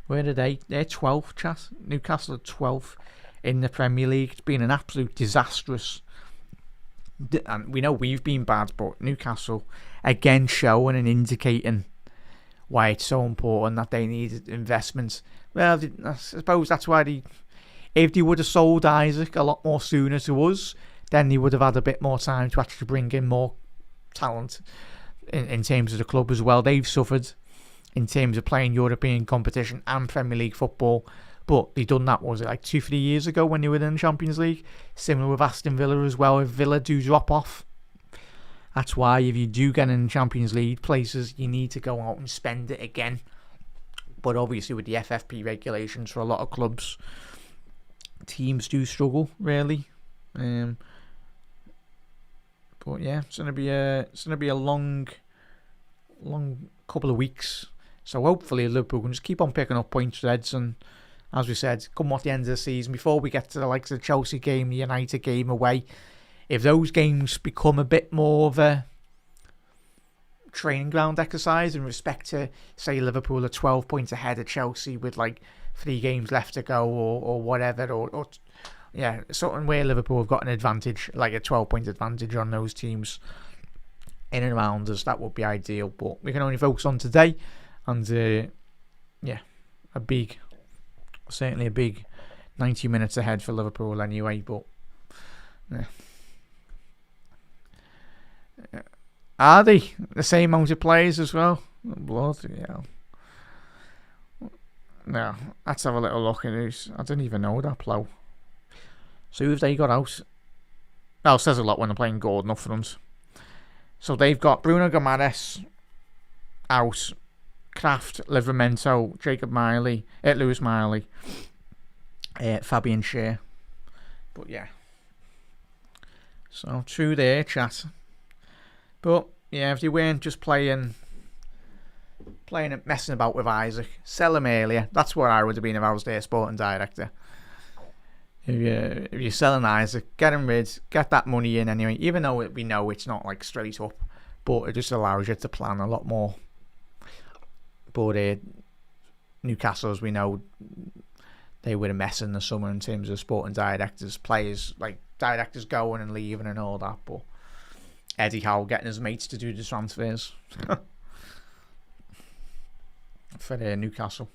Where are they? They're 12th, chat. Newcastle are 12th in the Premier League. It's been an absolute disastrous. And we know we've been bad, but Newcastle again showing and indicating why it's so important that they need investment. Well, I suppose that's why if they would have sold Isaac a lot more sooner to us, then they would have had a bit more time to actually bring in more talent in terms of the club as well. They've suffered in terms of playing European competition and Premier League football, but they done that, was it like 2-3 years ago when they were in the Champions League? Similar with Aston Villa as well. If Villa do drop off, that's why if you do get in Champions League places, you need to go out and spend it again. But obviously with the FFP regulations for a lot of clubs, teams do struggle really. But yeah, it's gonna be a long couple of weeks. So hopefully Liverpool can just keep on picking up points, Reds, and as we said, come at the end of the season, before we get to the likes of the Chelsea game, the United game away, if those games become a bit more of a training ground exercise in respect to, say, Liverpool are 12 points ahead of Chelsea with like 3 games left to go or whatever, or yeah, something where Liverpool have got an advantage, like a 12-point advantage on those teams in and around us, that would be ideal. But we can only focus on today, and yeah, certainly a big 90 minutes ahead for Liverpool anyway. But yeah. Are they the same amount of players as well? Bloody hell. No, let's have a little look at who's. I didn't even know that plough. So who have they got out? Well, it says a lot when they're playing Gordon up front. So they've got Bruno Gomes out, Kraft, Livramento, Jacob Miley, Lewis Miley, Fabian Schär. But yeah. So true there, chat. But yeah, if they weren't just playing and messing about with Isaac, sell him earlier. That's where I would have been if I was their sporting director. If you're selling Isaac, get him rid, get that money in anyway. Even though we know it's not like straight up, but it just allows you to plan a lot more. But Newcastle, as we know, they were a mess in the summer in terms of sporting directors, players, like directors going and leaving and all that. But Eddie Howe getting his mates to do the transfers for Newcastle.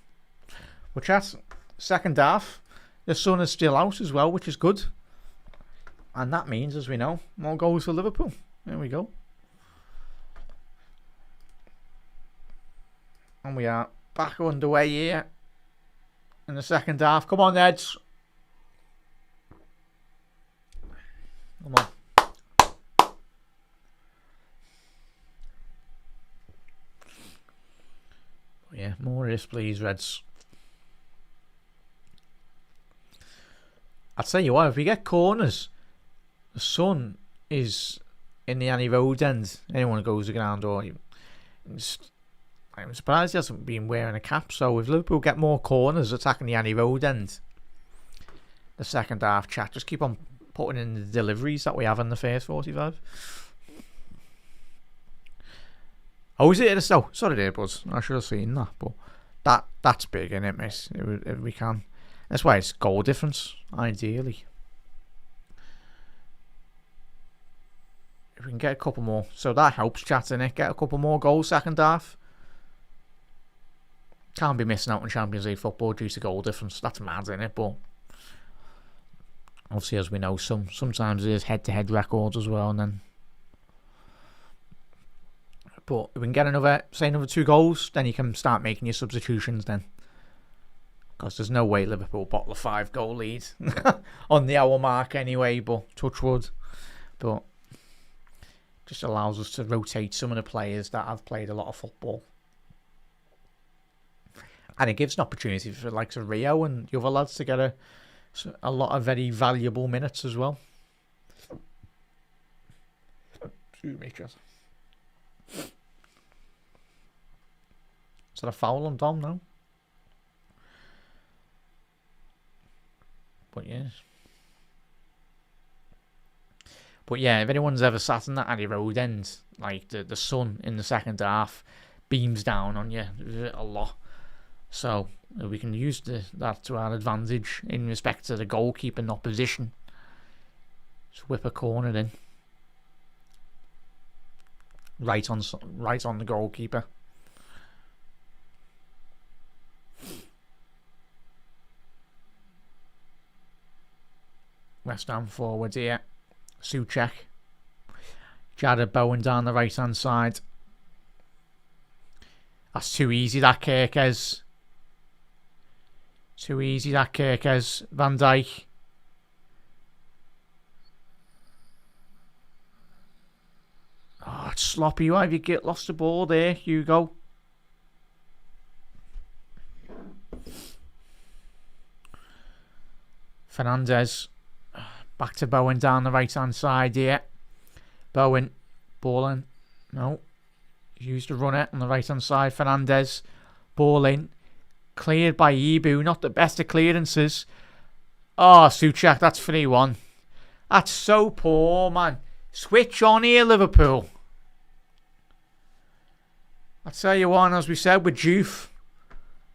But chat, second half, the sun is still out as well, which is good. And that means, as we know, more goals for Liverpool. There we go. And we are back underway here in the second half. Come on, Neds. Come on. Yeah, more of this, please, Reds. I'll tell you what, if we get corners, the sun is in the Annie Road end. Anyone who goes to ground, or I'm surprised he hasn't been wearing a cap. So if Liverpool get more corners attacking the Annie Road end, the second half, chat, just keep on putting in the deliveries that we have in the first 45. Oh, is it? So sorry there, Buzz. I should have seen that, but that's big, isn't it, miss? If we can. That's why it's goal difference, ideally. If we can get a couple more. So that helps, chat, innit? Get a couple more goals second half. Can't be missing out on Champions League football due to goal difference. That's mad, isn't it? But obviously, as we know, sometimes there's head-to-head records as well, and then. But if we can get another 2 goals, then you can start making your substitutions then. Because there's no way Liverpool bottle a 5-goal lead on the hour mark anyway, but touch wood. But just allows us to rotate some of the players that have played a lot of football. And it gives an opportunity for the likes of Rio and the other lads to get a lot of very valuable minutes as well. Excuse me, Chris. Is that a foul on Dom now? But yeah, if anyone's ever sat in that Abbey Road end, like the sun in the second half beams down on you a lot. So we can use that to our advantage in respect to the goalkeeper not position. Just whip a corner in. Right on the goalkeeper. West Ham forward here. Souček. Jared Bowen down the right hand side. That's too easy, that Kirkes. Too easy, that Kirkes. Van Dijk. Oh, it's sloppy. Why have you lost the ball there, Hugo? Fernandes. Back to Bowen down the right hand side here. Bowen. Ball in. No. Used to run it on the right hand side. Fernandes. Ball in. Cleared by Ibu. Not the best of clearances. Oh, Souček. That's 3-1. That's so poor, man. Switch on here, Liverpool. I tell you what, as we said with Juve,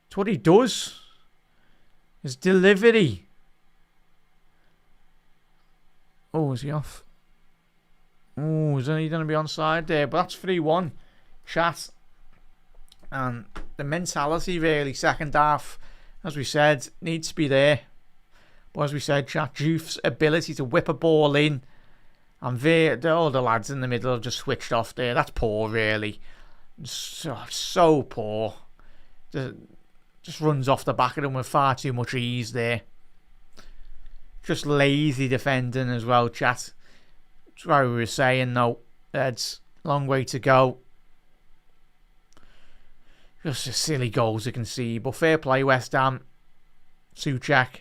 it's what he does. His delivery. Oh, is he off? Oh, is he going to be onside there? But that's 3-1. Chat. And the mentality, really, second half, as we said, needs to be there. But as we said, chat, Juve's ability to whip a ball in. And all the lads in the middle have just switched off there. That's poor, really. So poor. Just runs off the back of them with far too much ease there. Just lazy defending as well, chat. That's what we were saying, though. That's a long way to go. Just a silly goals you can see. But fair play, West Ham. Souček.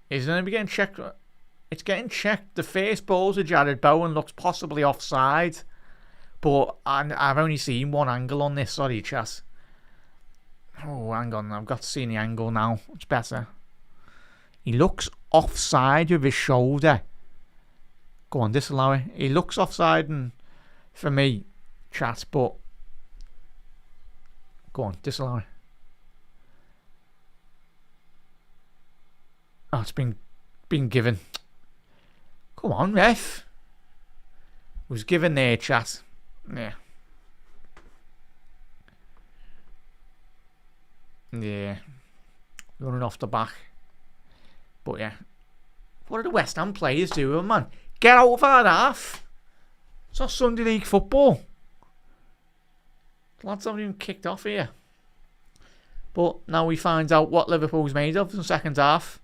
Isn't it getting checked? It's getting checked. The first ball to Jared Bowen looks possibly offside. But I've only seen one angle on this. Sorry, chat. Oh, hang on. I've got to see the angle now. It's better. He looks offside with his shoulder. Go on, disallow it. He looks offside and for me, chat, but go on, disallow it. Oh, it's been given. Come on, ref. It was given there, chat. Yeah. Yeah. Running off the back. But yeah. What do the West Ham players do, man? Get out of our half. It's not Sunday League football. The lads haven't even kicked off here. But now we find out what Liverpool's made of in the second half.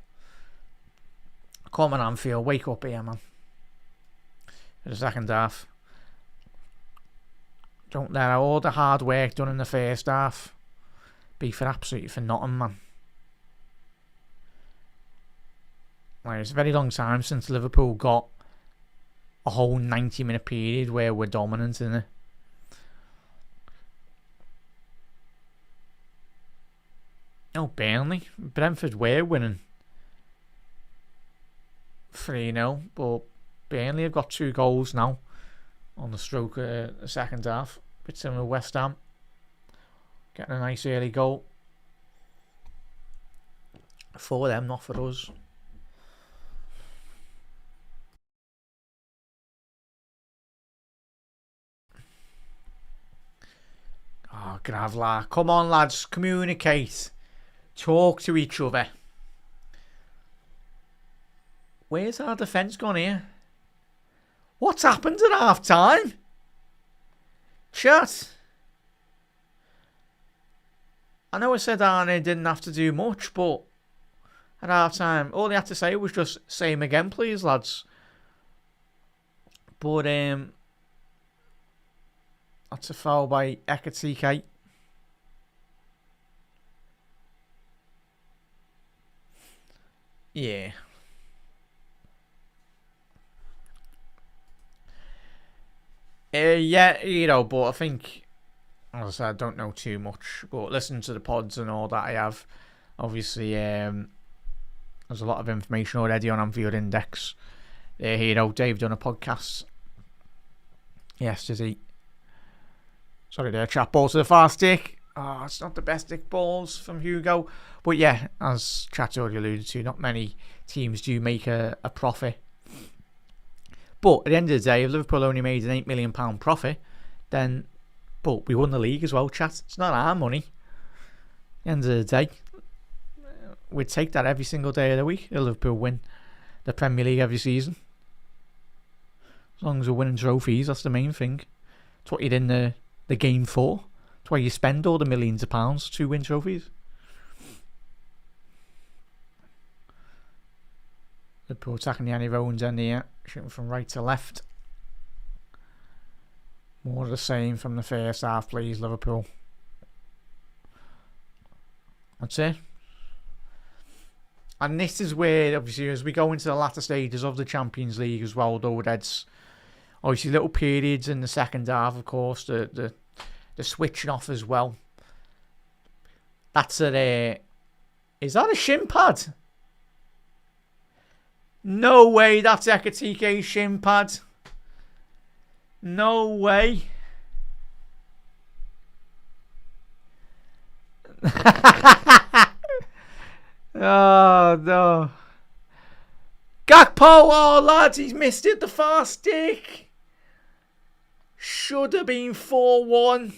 Come on, Anfield. Wake up here, man. In the second half. Don't let all the hard work done in the first half be for absolutely for nothing, man. Like, it's a very long time since Liverpool got a whole 90-minute period where we're dominant in it. Oh, Burnley. Brentford were winning 3-0, but Burnley have got 2 goals now on the stroke of the second half. Bit similar to West Ham. Getting a nice early goal. For them, not for us. Oh, Gravlar. Come on, lads. Communicate. Talk to each other. Where's our defence gone here? What's happened at half time? Chat. I know I said Arne didn't have to do much, but at half time, all he had to say was just same again, please, lads. But that's a foul by Ekatike. Yeah. Yeah, but I think, as I said, I don't know too much. But listen to the pods and all that I have. Obviously, there's a lot of information already on Anfield Index. Dave done a podcast yesterday. Sorry there, chat. Ball to the far stick. Oh, it's not the best stick balls from Hugo. But yeah, as chat already alluded to, not many teams do make a profit. But at the end of the day, if Liverpool only made an £8 million profit, then, but we won the league as well, chat. It's not our money. At the end of the day, we'd take that every single day of the week. If Liverpool win the Premier League every season. As long as we're winning trophies, that's the main thing. It's what you're in the game for. That's why you spend all the millions of pounds to win trophies. Liverpool attacking the Annie Rowan's end here, shooting from right to left. More of the same from the first half, please, Liverpool. That's it. And this is where, obviously, as we go into the latter stages of the Champions League as well, though, there's obviously little periods in the second half, of course, the switching off as well. That's is that a shin pad? No way, that's Ekatike's shin pad. No way. Oh, no. Gakpo, oh, lads, he's missed it, the far stick. Should have been 4-1.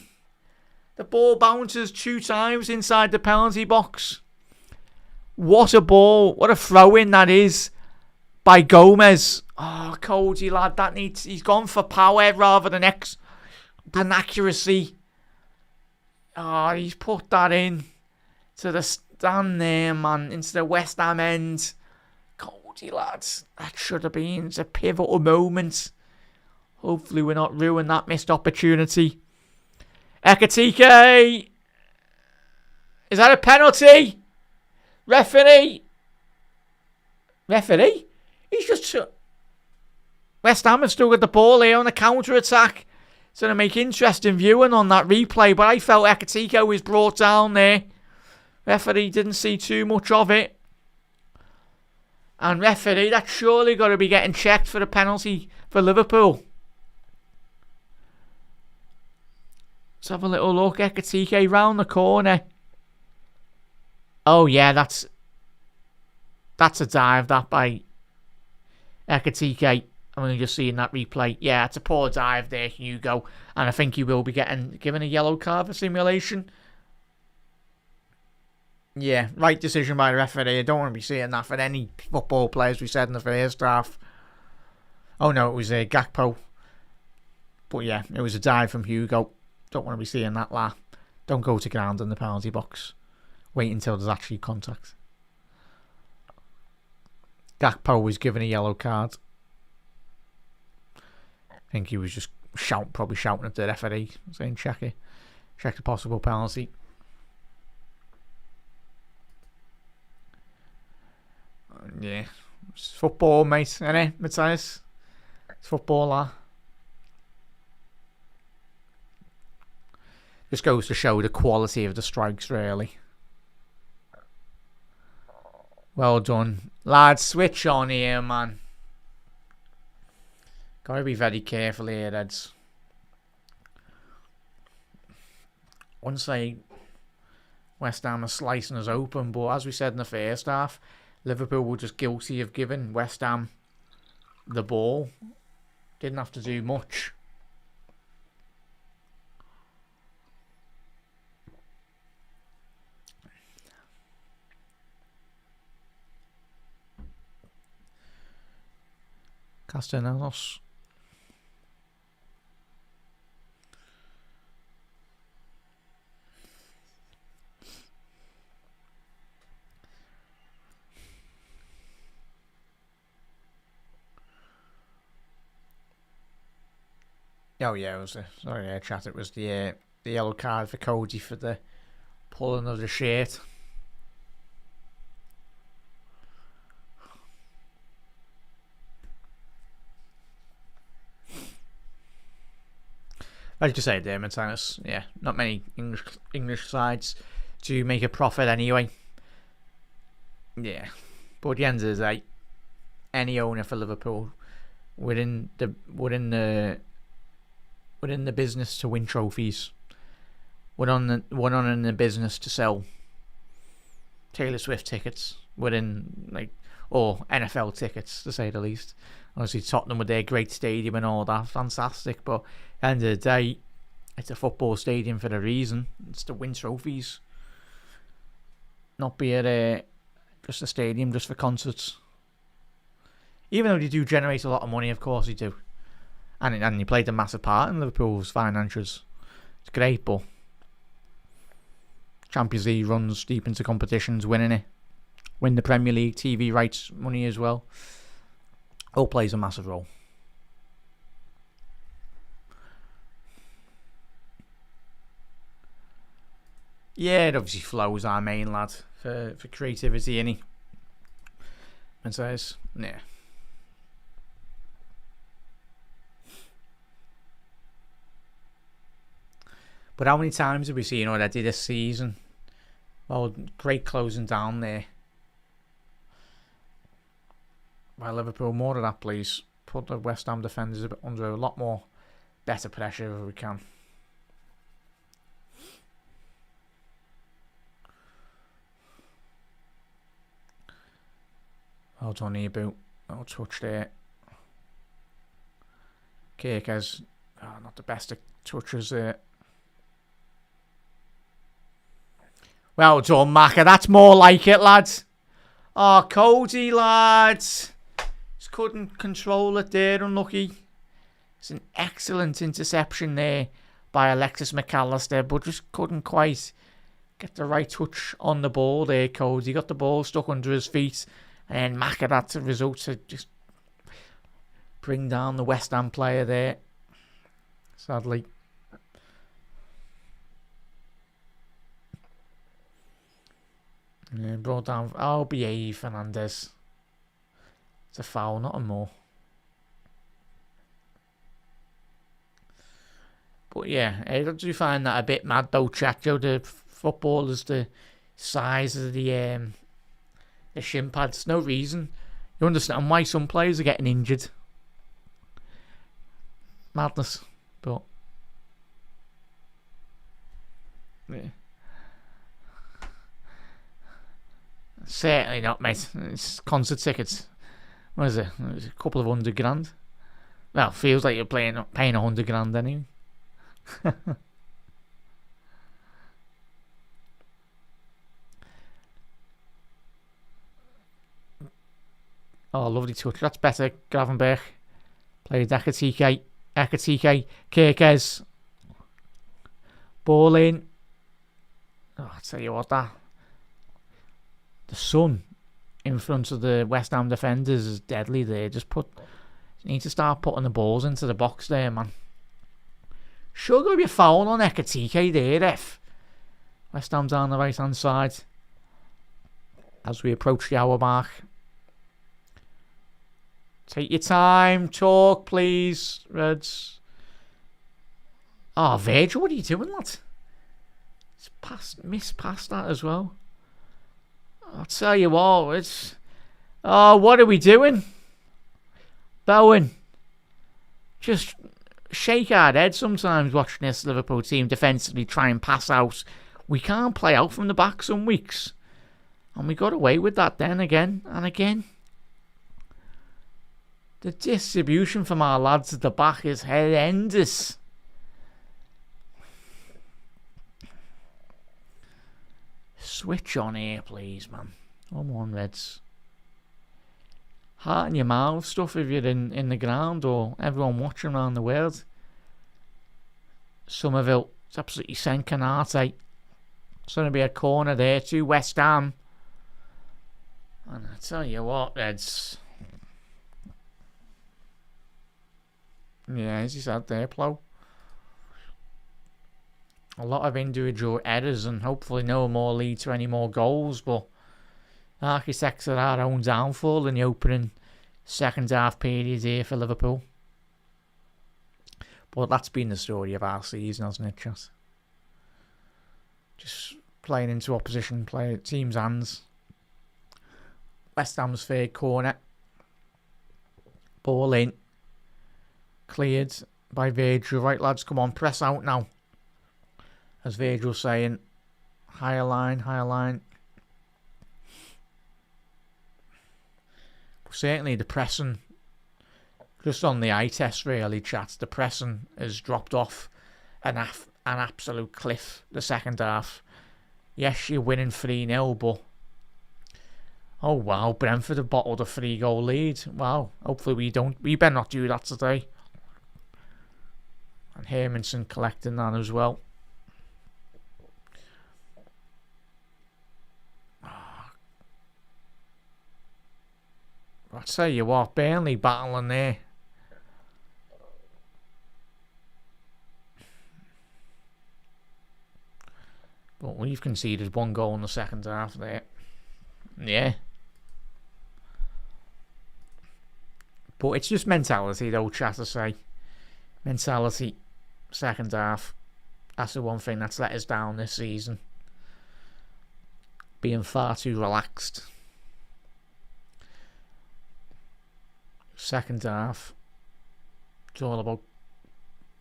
The ball bounces 2 times inside the penalty box. What a ball. What a throw-in that is by Gomez. Oh, Cody, lad, he's gone for power rather than accuracy. Oh, he's put that in to the stand there, man, into the West Ham end. Cody, lads, that should have been a pivotal moment. Hopefully we're not ruining that missed opportunity. Ekatike! Is that a penalty? Referee? He's just... West Ham have still got the ball here on the counter-attack. It's going to make interesting viewing on that replay, but I felt Ekatike was brought down there. Referee didn't see too much of it. And referee, that's surely got to be getting checked for the penalty for Liverpool. Let's have a little look. Ekatike round the corner. Oh yeah, that's a dive, that by Ekatike. I'm only just seeing that replay. Yeah, it's a poor dive there, Hugo. And I think he will be given a yellow card for simulation. Yeah, right decision by the referee. I don't want to be seeing that for any football players we said in the first half. Oh no, it was Gakpo. But yeah, it was a dive from Hugo. Don't want to be seeing that, la. Don't go to ground in the penalty box. Wait until there's actually contact. Gakpo was given a yellow card. I think he was just probably shouting at the referee, saying check the possible penalty. Yeah, it's football, mate, innit, Matthias? It's football, that. Just goes to show the quality of the strikes, really. Well done. Lads, switch on here, man. Gotta be very careful here, lads. Once West Ham are slicing us open, but as we said in the first half, Liverpool were just guilty of giving West Ham the ball. Didn't have to do much. Castellanos. Oh yeah, it was chat. It was the yellow card for Cody for the pulling of the shirt. Like you say, Damon Tennis, yeah, not many English sides to make a profit anyway. Yeah, but at the end of the day, any owner for Liverpool within the business to win trophies. We're on in the business to sell Taylor Swift tickets or NFL tickets, to say the least. Obviously Tottenham with their great stadium and all that, fantastic, but at the end of the day, it's a football stadium for a reason. It's to win trophies, not be just a stadium just for concerts. Even though they do generate a lot of money, of course they do. And he played a massive part in Liverpool's financials. It's great, but Champions League runs deep into competitions, winning it. Win the Premier League TV rights money as well. All plays a massive role. Yeah, it obviously flows our main lad for creativity, innit? And says, yeah. But how many times have we seen already this season? Well, great closing down there. By Liverpool, more of that, please. Put the West Ham defenders under a lot more better pressure if we can. Well done, E-Boot. No touch there. Kirkes, not the best of touches there. Well done, Macca. That's more like it, lads. Oh, Cody, lads. Just couldn't control it there, unlucky. It's an excellent interception there by Alexis McAllister, but just couldn't quite get the right touch on the ball there, Cody. Got the ball stuck under his feet, and Macca had to result to just bring down the West Ham player there, sadly. Yeah, brought down. Oh, behave, Fernandez. It's a foul, not a more. But yeah, I do find that a bit mad though, Chacho. The footballers, the size of the shin pads, no reason. You understand why some players are getting injured. Madness, but yeah. Certainly not, mate. It's concert tickets. What is it? It's a couple of £100. Well, feels like you're paying £100 anyway. Oh, lovely touch. That's better. Gravenberch. Played Ekatike. Kirkes. Ball in. Oh, I'll tell you what, the sun in front of the West Ham defenders is deadly there. Need to start putting the balls into the box there, man. Sure, going to be a foul on Ekatike there, ref. West Ham's on the right hand side as we approach the hour mark. Take your time, talk, please, Reds. Oh, Virgil, what are you doing, lad? It's missed past that as well. I'll tell you what, it's... Oh, what are we doing? Bowen. Just shake our head sometimes watching this Liverpool team defensively try and pass out. We can't play out from the back some weeks. And we got away with that then again and again. The distribution from our lads at the back is horrendous. Switch on here, please, man. Come on, Reds. Heart in your mouth stuff if you're in the ground or everyone watching around the world. Somerville, it's absolutely sent Canate. It's going to be a corner there to West Ham. And I tell you what, Reds. Yeah, as you said there, Plough. A lot of individual errors and hopefully no more lead to any more goals, but architects of our own downfall in the opening second half period here for Liverpool. But that's been the story of our season, hasn't it, Chat? Just playing into opposition teams' hands. West Ham's third corner. Ball in. Cleared by Virgil. Right, lads, come on, press out now. As Virgil's saying, higher line, higher line. Certainly the pressing, just on the eye test really, Chat, the pressing has dropped off an absolute cliff the second half. Yes, you're winning 3-0, but oh wow, Brentford have bottled a 3-goal lead. Wow, hopefully we better not do that today. And Hermanson collecting that as well. I'll tell you what, Burnley battling there. But we've conceded 1 goal in the second half there. Yeah. But it's just mentality though, Chat, to say. Mentality, second half. That's the one thing that's let us down this season. Being far too relaxed. Second half, it's all about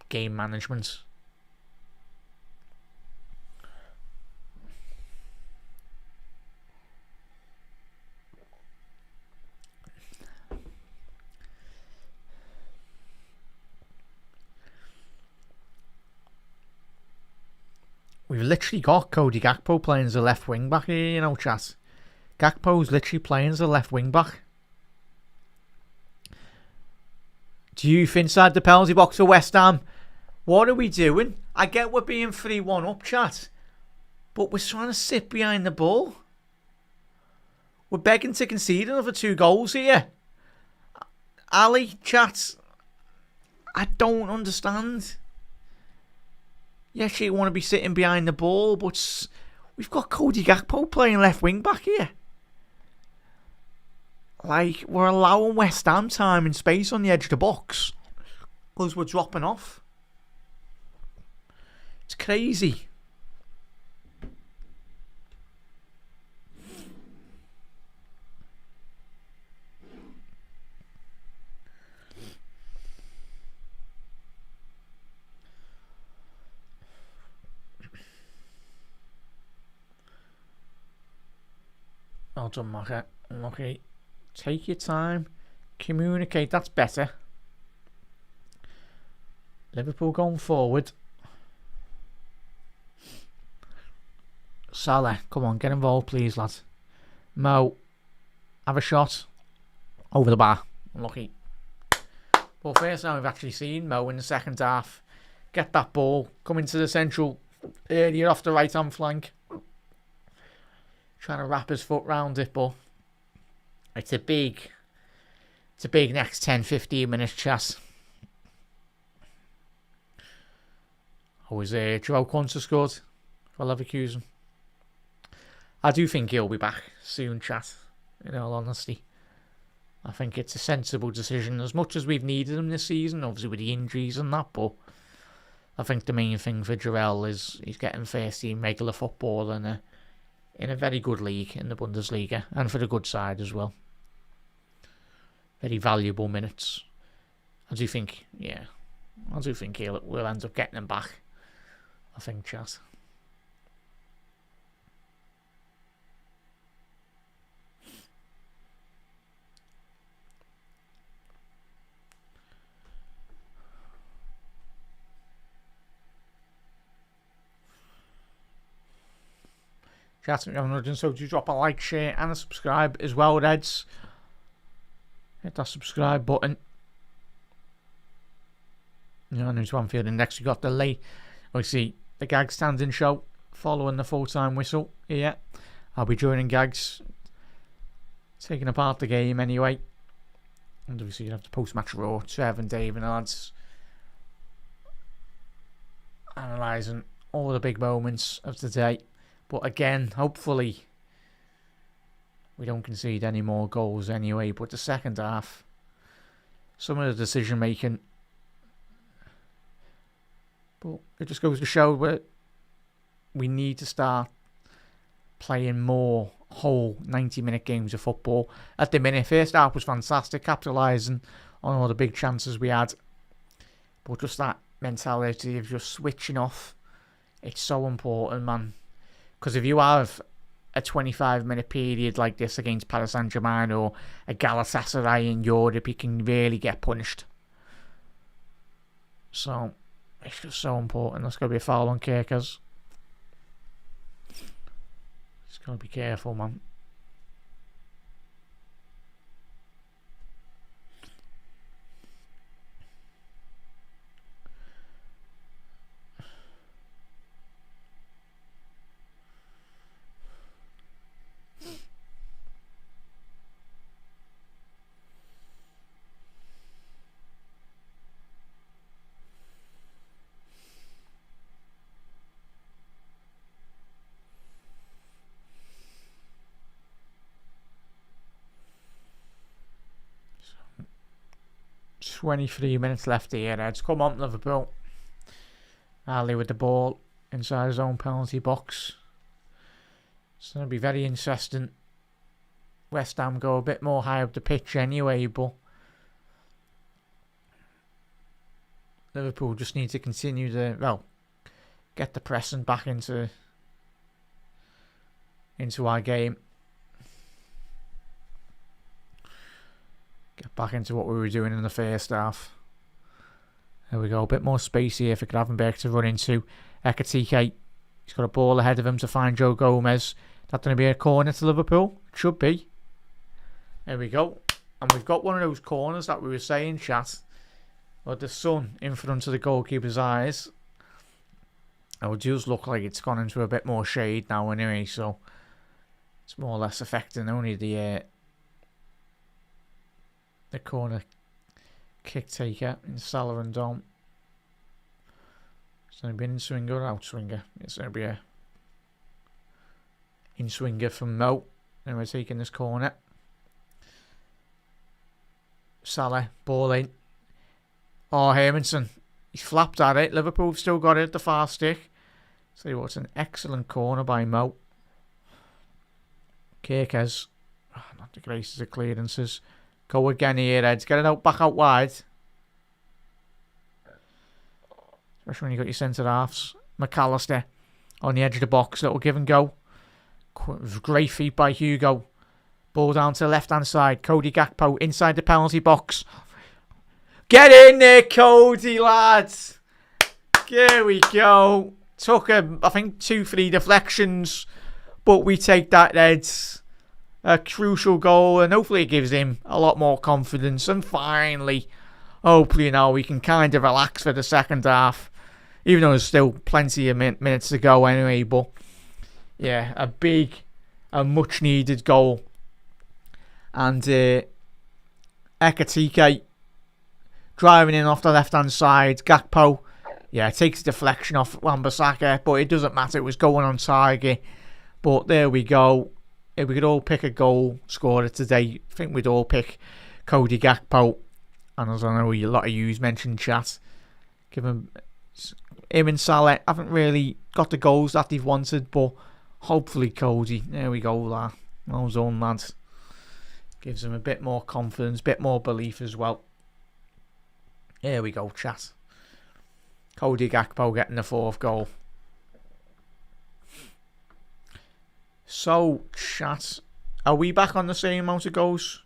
game management. We've literally got Cody Gakpo playing as a left wing back here, you know, Chat. Gakpo's literally playing as a left wing back. Diouf inside the penalty box for West Ham. What are we doing? I get we're being 3-1 up, Chat. But we're trying to sit behind the ball. We're begging to concede another 2 goals here. Ali, Chat, I don't understand. Yes, you want to be sitting behind the ball, but we've got Cody Gakpo playing left wing back here. Like, we're allowing West Ham time and space on the edge of the box because we're dropping off. It's crazy. Well done, Maka. Okay. Take your time. Communicate. That's better. Liverpool going forward. Salah, come on, get involved, please, lads. Mo, have a shot. Over the bar. Unlucky. Well, first time we've actually seen Mo in the second half get that ball, come into the central area off the right-hand flank. Trying to wrap his foot round it, but it's a big next 10-15 minutes, Chat. Was Joao Conta scored for Leverkusen. I do think he'll be back soon, Chat, in all honesty. I think it's a sensible decision, as much as we've needed him this season, obviously with the injuries and that, but I think the main thing for Joel is he's getting first team regular football, and in a very good league in the Bundesliga, and for the good side as well. Very valuable minutes. I do think we'll end up getting him back. I think, chat. Chat, if you haven't done so, do drop a like, share, and a subscribe as well, Reds. Hit that subscribe button. New to Anfield Index. We got the late. We see the Gag standing show following the full-time whistle here. I'll be joining Gags, taking apart the game anyway. And obviously you have the post-match raw. Trev and Dave and lads analysing all the big moments of the day. But again, hopefully we don't concede any more goals anyway. But the second half, some of the decision making, but it just goes to show that we need to start playing more whole 90-minute games of football. At the minute, first half was fantastic, capitalising on all the big chances we had. But just that mentality of just switching off, it's so important, man. Because if you have a 25-minute period like this against Paris Saint-Germain or a Galatasaray in Europe, you can really get punished. So, it's just so important. There's got to be a foul on Kirkers. Just got to be careful, man. So, 23 minutes left here, Reds. Come on, Liverpool. Ali with the ball inside his own penalty box. It's going to be very interesting. West Ham go a bit more high up the pitch anyway, but Liverpool just need to continue to, get the pressing back into our game. Get back into what we were doing in the first half. There we go. A bit more space here for Gravenberch to run into. Ekatike. He's got a ball ahead of him to find Joe Gomez. That's going to be a corner to Liverpool. It should be. There we go. And we've got one of those corners that we were saying, chat. With the sun in front of the goalkeeper's eyes. It would just look like it's gone into a bit more shade now anyway. So it's more or less affecting only the corner kick taker in Salah and Dom. It's going to be an in-swinger or out-swinger. It's going to be a in-swinger from Mo. And we're taking this corner. Salah, ball in. Oh, Hermanson. He's flapped at it. Liverpool have still got it at the far stick. So what's an excellent corner by Mo. Kirkes. Not the greatest of clearances. Go again here, Eds. Get it out, back out wide. Especially when you got your centre halves. McAllister on the edge of the box. Little give and go. Great feet by Hugo. Ball down to the left hand side. Cody Gakpo inside the penalty box. Get in there, Cody, lads. Here we go. Took I think 2-3 deflections. But we take that, Eds. A crucial goal, and hopefully it gives him a lot more confidence. And finally, hopefully now we can kind of relax for the second half, even though there's still plenty of minutes to go anyway. But yeah, a much needed goal. And Ekatike driving in off the left hand side. Gakpo, takes the deflection off Wan-Bissaka, but it doesn't matter. It was going on target. But there we go. If we could all pick a goal scorer today, I think we'd all pick Cody Gakpo. And as I know a lot of you mentioned, chat, given him and Salah haven't really got the goals that they've wanted, but Hopefully Cody, there we go, that. Those own lads. Gives him a bit more confidence, bit more belief as well. Here we go, chat. Cody Gakpo getting the 4th goal. So, chat, are we back on the same amount of goals?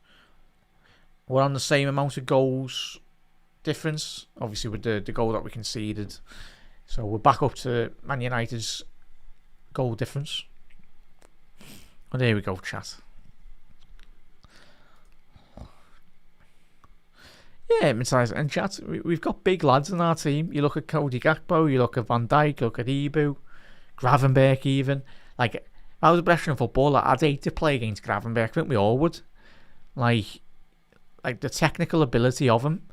We're on the same amount of goals difference, obviously with the goal that we conceded. So we're back up to Man United's goal difference. Oh, there we go, chat. Yeah, Matthias and chat. We've got big lads in our team. You look at Cody Gakpo, you look at Van Dijk, you look at Ibu, Gravenberch even. Like, if I was a professional footballer, I'd hate to play against Gravenberch. I think we all would. Like the technical ability of him.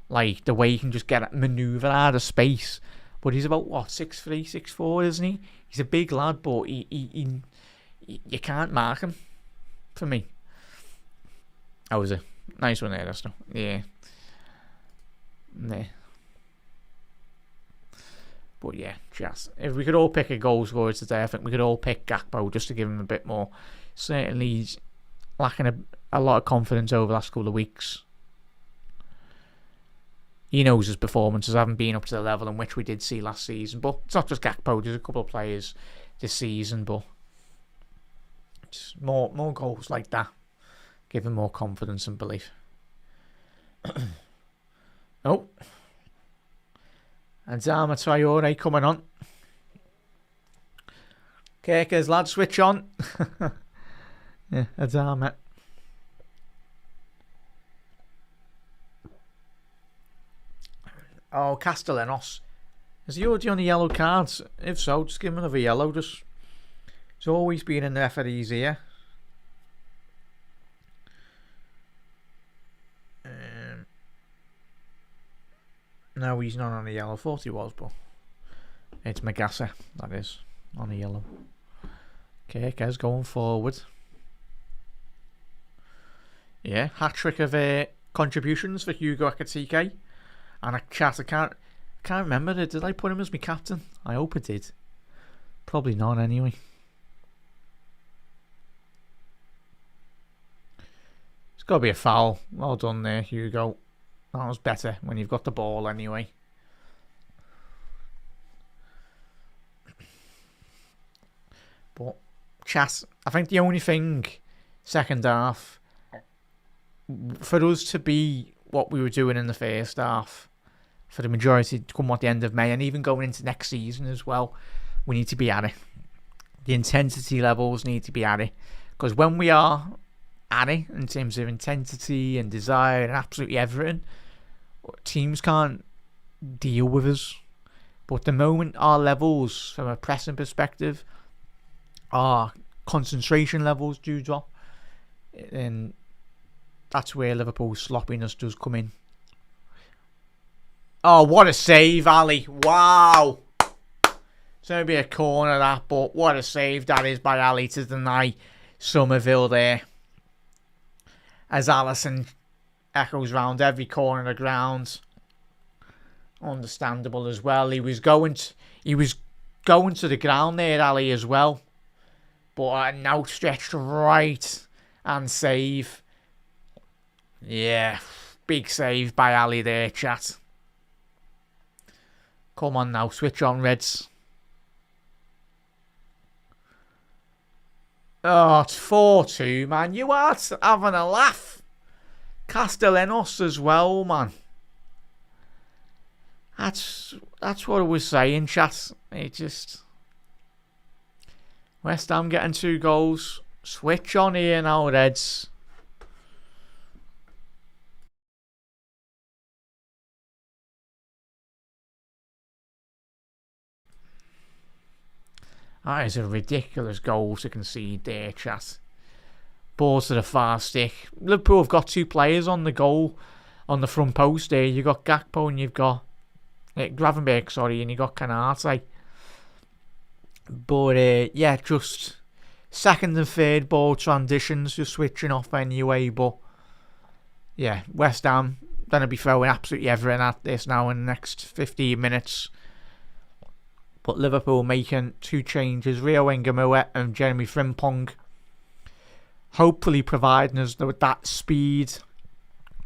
Like, the way he can just manoeuvre out of space. But he's about, what, 6'3", 6'4", isn't he? He's a big lad, but he you can't mark him, for me. That was a nice one there, Dustin. Yeah. Nah. But yeah, just if we could all pick a goal scorer today, I think we could all pick Gakpo just to give him a bit more. Certainly he's lacking a lot of confidence over the last couple of weeks. He knows his performances haven't been up to the level in which we did see last season. But it's not just Gakpo, there's a couple of players this season, but just more goals like that give him more confidence and belief. Oh. And Adama Traore coming on. Kirkers, lad, switch on. Yeah, Adama. Oh, Castellanos. Is he already on the yellow cards? If so, just give him another yellow. He's always been in the referee's ear. No, he's not on the yellow. Thought he was, but it's Magassa, that is, on the yellow. Okay, Kez going forward. Yeah, hat-trick of contributions for Hugo Ekitike. And I can't remember. Did I put him as my captain? I hope I did. Probably not anyway. It's got to be a foul. Well done there, Hugo. That was better when you've got the ball anyway. But, chat, I think the only thing, second half, for us to be what we were doing in the first half, for the majority to come at the end of May, and even going into next season as well, we need to be at it. The intensity levels need to be at it. Because when we are at it, in terms of intensity and desire and absolutely everything, teams can't deal with us. But the moment our levels, from a pressing perspective, our concentration levels do drop, and that's where Liverpool's sloppiness does come in. Oh, what a save, Ali. Wow. It's going to be a corner, that, but what a save that is by Ali to deny Somerville there. As Alisson echoes round every corner of the ground. Understandable as well. He was going to the ground there, Ali, as well. But an outstretched right and save. Yeah, big save by Ali there, chat. Come on now, switch on, Reds. Oh, it's 4-2, man. You are having a laugh. Castellanos as well, man. That's what I was saying, chat. It just... West Ham getting 2 goals. Switch on here now, Reds. That is a ridiculous goal to concede there, chat. Ball to the far stick. Liverpool have got 2 players on the goal, on the front post there. You've got Gakpo and you've got Gravenberch, sorry, and you've got Canate. But, yeah, just second and third ball transitions, just switching off anyway. But, yeah, West Ham going to be throwing absolutely everything at this now in the next 15 minutes. But Liverpool making 2 changes, Rio Engamua and Jeremy Frimpong. Hopefully providing us with that speed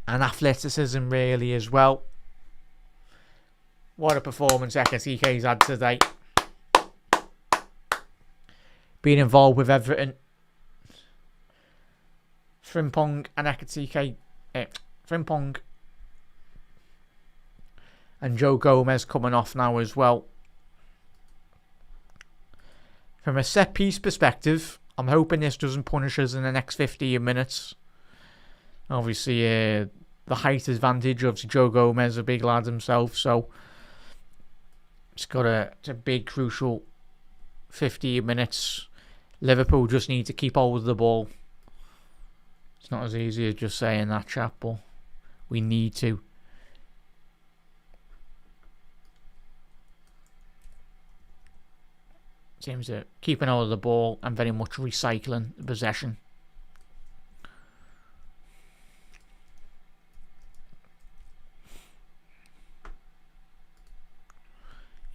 and athleticism really as well. What a performance Ekatike's had today. Being involved with everything. Frimpong and Ekatike. Frimpong and Joe Gomez coming off now as well. From a set piece perspective, I'm hoping this doesn't punish us in the next 15 minutes. Obviously, the height advantage of Joe Gomez, a big lad himself, so it's a big crucial 15 minutes. Liverpool just need to keep hold of the ball. It's not as easy as just saying that, chap, but we need to. Seems to keeping hold of the ball and very much recycling the possession.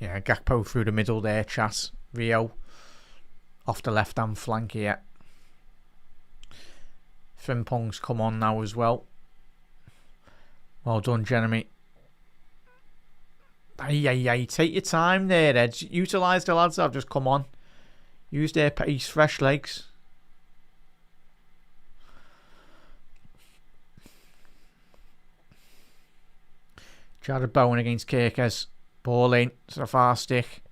Yeah, Gakpo through the middle there, chat. Rio off the left hand flank here. Frimpong's come on now as well. Well done, Jeremy. Hey, take your time there, Ed. Utilise the lads that have just come on. Use their pace, fresh legs. Jared Bowen against Kirkes. Ball in, it's a far stick.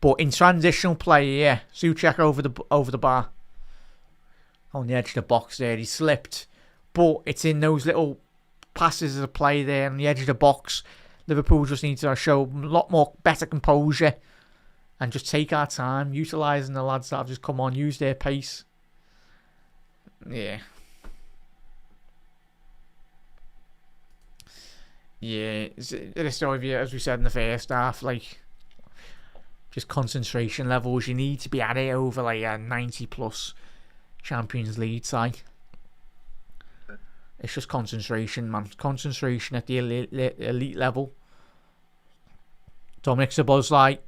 But in transitional play, yeah, Souček over the bar. On the edge of the box there, he slipped. But it's in those little passes of play there on the edge of the box. Liverpool just need to show a lot more better composure and just take our time, utilising the lads that have just come on, use their pace. Yeah. Yeah, it's still, as we said in the first half, like, just concentration levels. You need to be at it over like a 90 plus Champions League side. It's just concentration, man. Concentration at the elite level. Dominic Szoboszlai.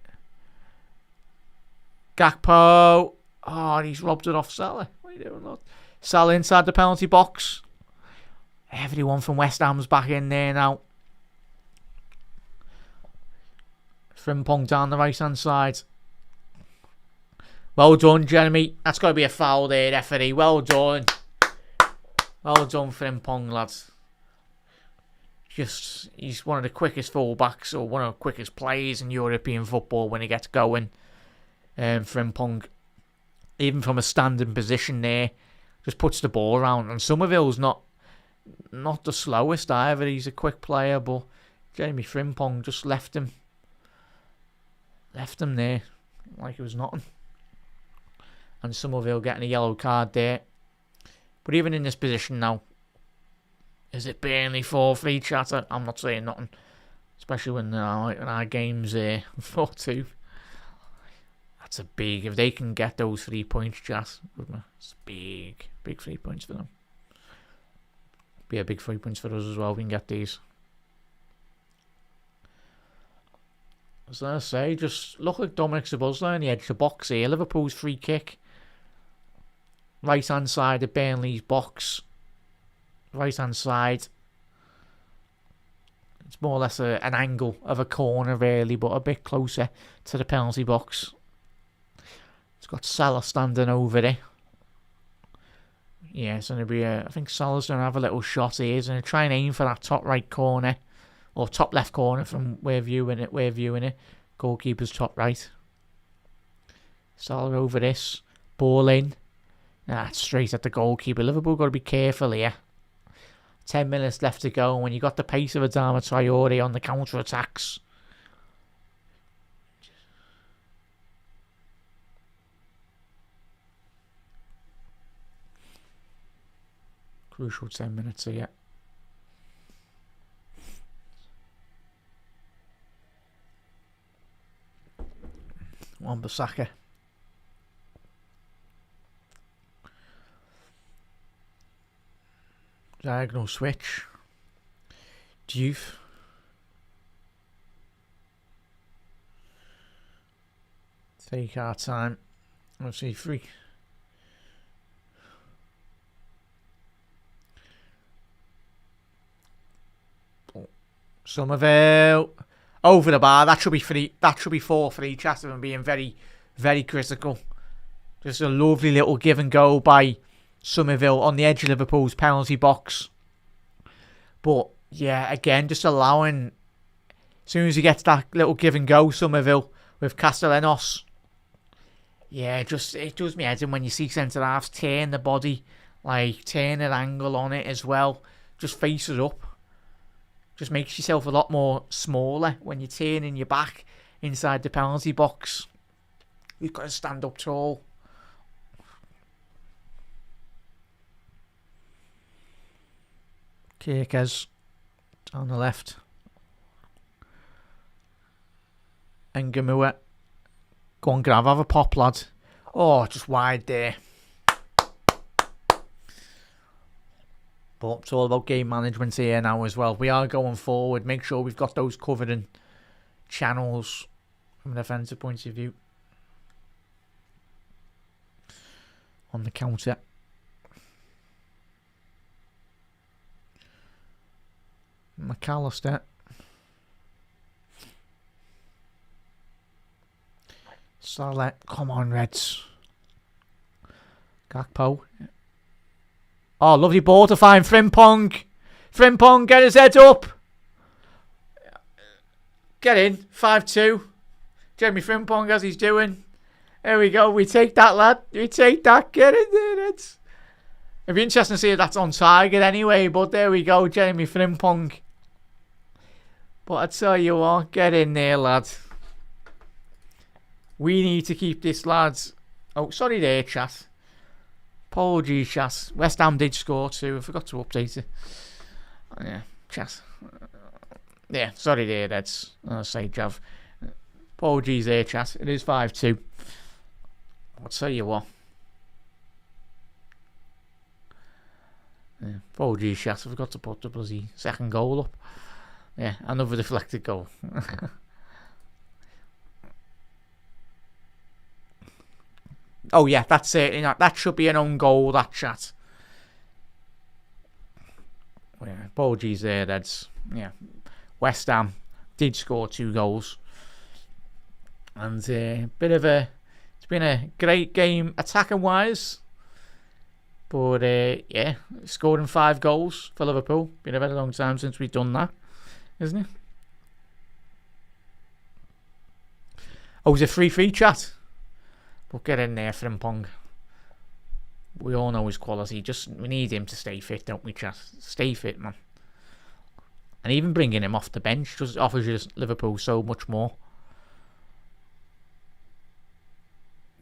Gakpo. Oh, he's robbed it off Salah. What are you doing, lad? Salah inside the penalty box. Everyone from West Ham's back in there now. Frimpong down the right hand side. Well done, Jeremy. That's got to be a foul there, referee. Well done. Well done, Frimpong, lads. He's one of the quickest fullbacks, or one of the quickest players in European football when he gets going. Frimpong, even from a standing position there, just puts the ball around. And Somerville's not the slowest either. He's a quick player, but Jeremy Frimpong just left him there like it was nothing. And Somerville getting a yellow card there. But even in this position now, is it Burnley 4-3 chatter? I'm not saying nothing. Especially when our game's 4-2. That's a big, if they can get those 3 points, chat, it's big 3 points for them. Be a big 3 points for us as well if we can get these. As I say, just look at Dominic Szoboszlai on the edge of the box here. Liverpool's free kick. Right hand side of Burnley's box. Right hand side. It's more or less an angle of a corner really, but a bit closer to the penalty box. It's got Salah standing over it. Yeah, it's going to be I think Salah's going to have a little shot here. He's going to try and aim for that top right corner. Or top left corner from we're viewing it. Goalkeeper's top right. Salah over this. Ball in. That's straight at the goalkeeper. Liverpool got to be careful here. 10 minutes left to go. And when you got the pace of Adama Traore on the counter-attacks. Crucial 10 minutes here. Wan-Bissaka. Diagonal switch. Diouf. Take our time. Let's see, 3. Somerville. Over the bar. That should be 3. That should be 4-3. Chat, if I'm being very, very critical. Just a lovely little give and go by Somerville on the edge of Liverpool's penalty box. But, yeah, again, just allowing... As soon as he gets that little give and go, Somerville, with Castellanos. Yeah, it does me head in when you see centre-halves turn the body, like, turn an angle on it as well. Just face it up. Just makes yourself a lot more smaller when you're turning your back inside the penalty box. You've got to stand up tall. Kirkes on the left. And Gamua. Go on, Grav, have a pop, lad. Oh, just wide there. But it's all about game management here now as well. We are going forward. Make sure we've got those covered in channels from an offensive point of view. On the counter. McAllister. Salah. Come on, Reds. Gakpo. Oh, lovely ball to find Frimpong. Frimpong, get his head up. Get in. 5-2. Jeremy Frimpong, as he's doing. There we go. We take that, lad. We take that. Get in there, Reds. It'd be interesting to see if that's on target anyway. But there we go. Jeremy Frimpong. But I tell you what. Get in there, lad. We need to keep this, lads. Oh, sorry there, chat. Apologies, chat. West Ham did score too. I forgot to update it. Yeah, chat. Yeah, sorry there, Reds. I'll say, Jav. Apologies there, chat. It is 5-2. I'll tell you what. Yeah, apologies, chat. I forgot to put the bloody second goal up. Yeah, another deflected goal. Oh yeah, that's certainly not. That should be an own goal, that chat. Oh, yeah, apologies there, Reds. Yeah, West Ham did score 2 goals. And it's been a great game attacking wise. But yeah, scoring 5 goals for Liverpool. Been a very long time since we've done that, isn't it? Oh, it's a 3-3 chat. But get in there, Frimpong. We all know his quality. We need him to stay fit, don't we, chat? Stay fit, man. And even bringing him off the bench just offers you Liverpool so much more.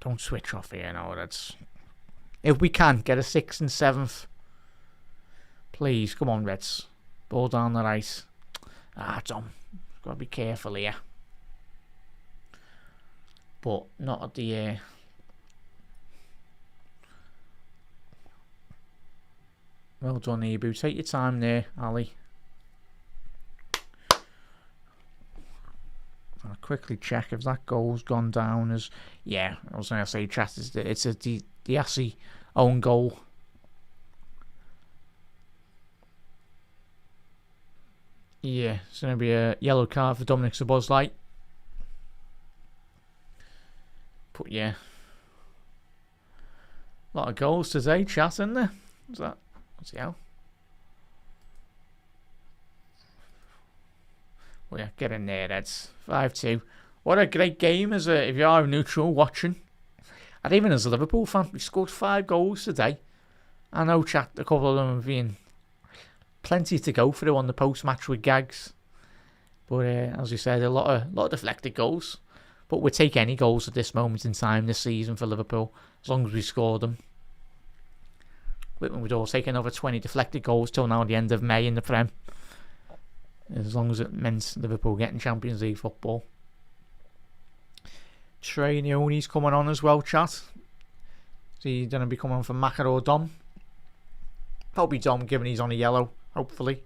Don't switch off here now. If we can get a 6th and 7th, please, come on, Reds. Ball down the right. Tom, got to be careful here. But not at the well done, Ebu. Take your time there, Ali. I'll quickly check if that goal's gone down as... Yeah, I was going to say, chat, it's a Diassi own goal. Yeah, it's going to be a yellow card for Dominic Szoboszlai. But yeah. A lot of goals today, chat, isn't there? What's that? What's the hell? Well, yeah, get in there, Reds. 5-2. What a great game if you are neutral watching. And even as a Liverpool fan, we scored 5 goals today. I know, chat, a couple of them have been plenty to go through on the post-match with gags. But as we said, a lot of deflected goals. But we'll take any goals at this moment in time this season for Liverpool, as long as we score them. We'd all take another 20 deflected goals till now the end of May in the Prem. As long as it meant Liverpool getting Champions League football. Trey Neoni's coming on as well, chat. Is he going to be coming on for Maka or Dom? Probably Dom, given he's on a yellow, hopefully.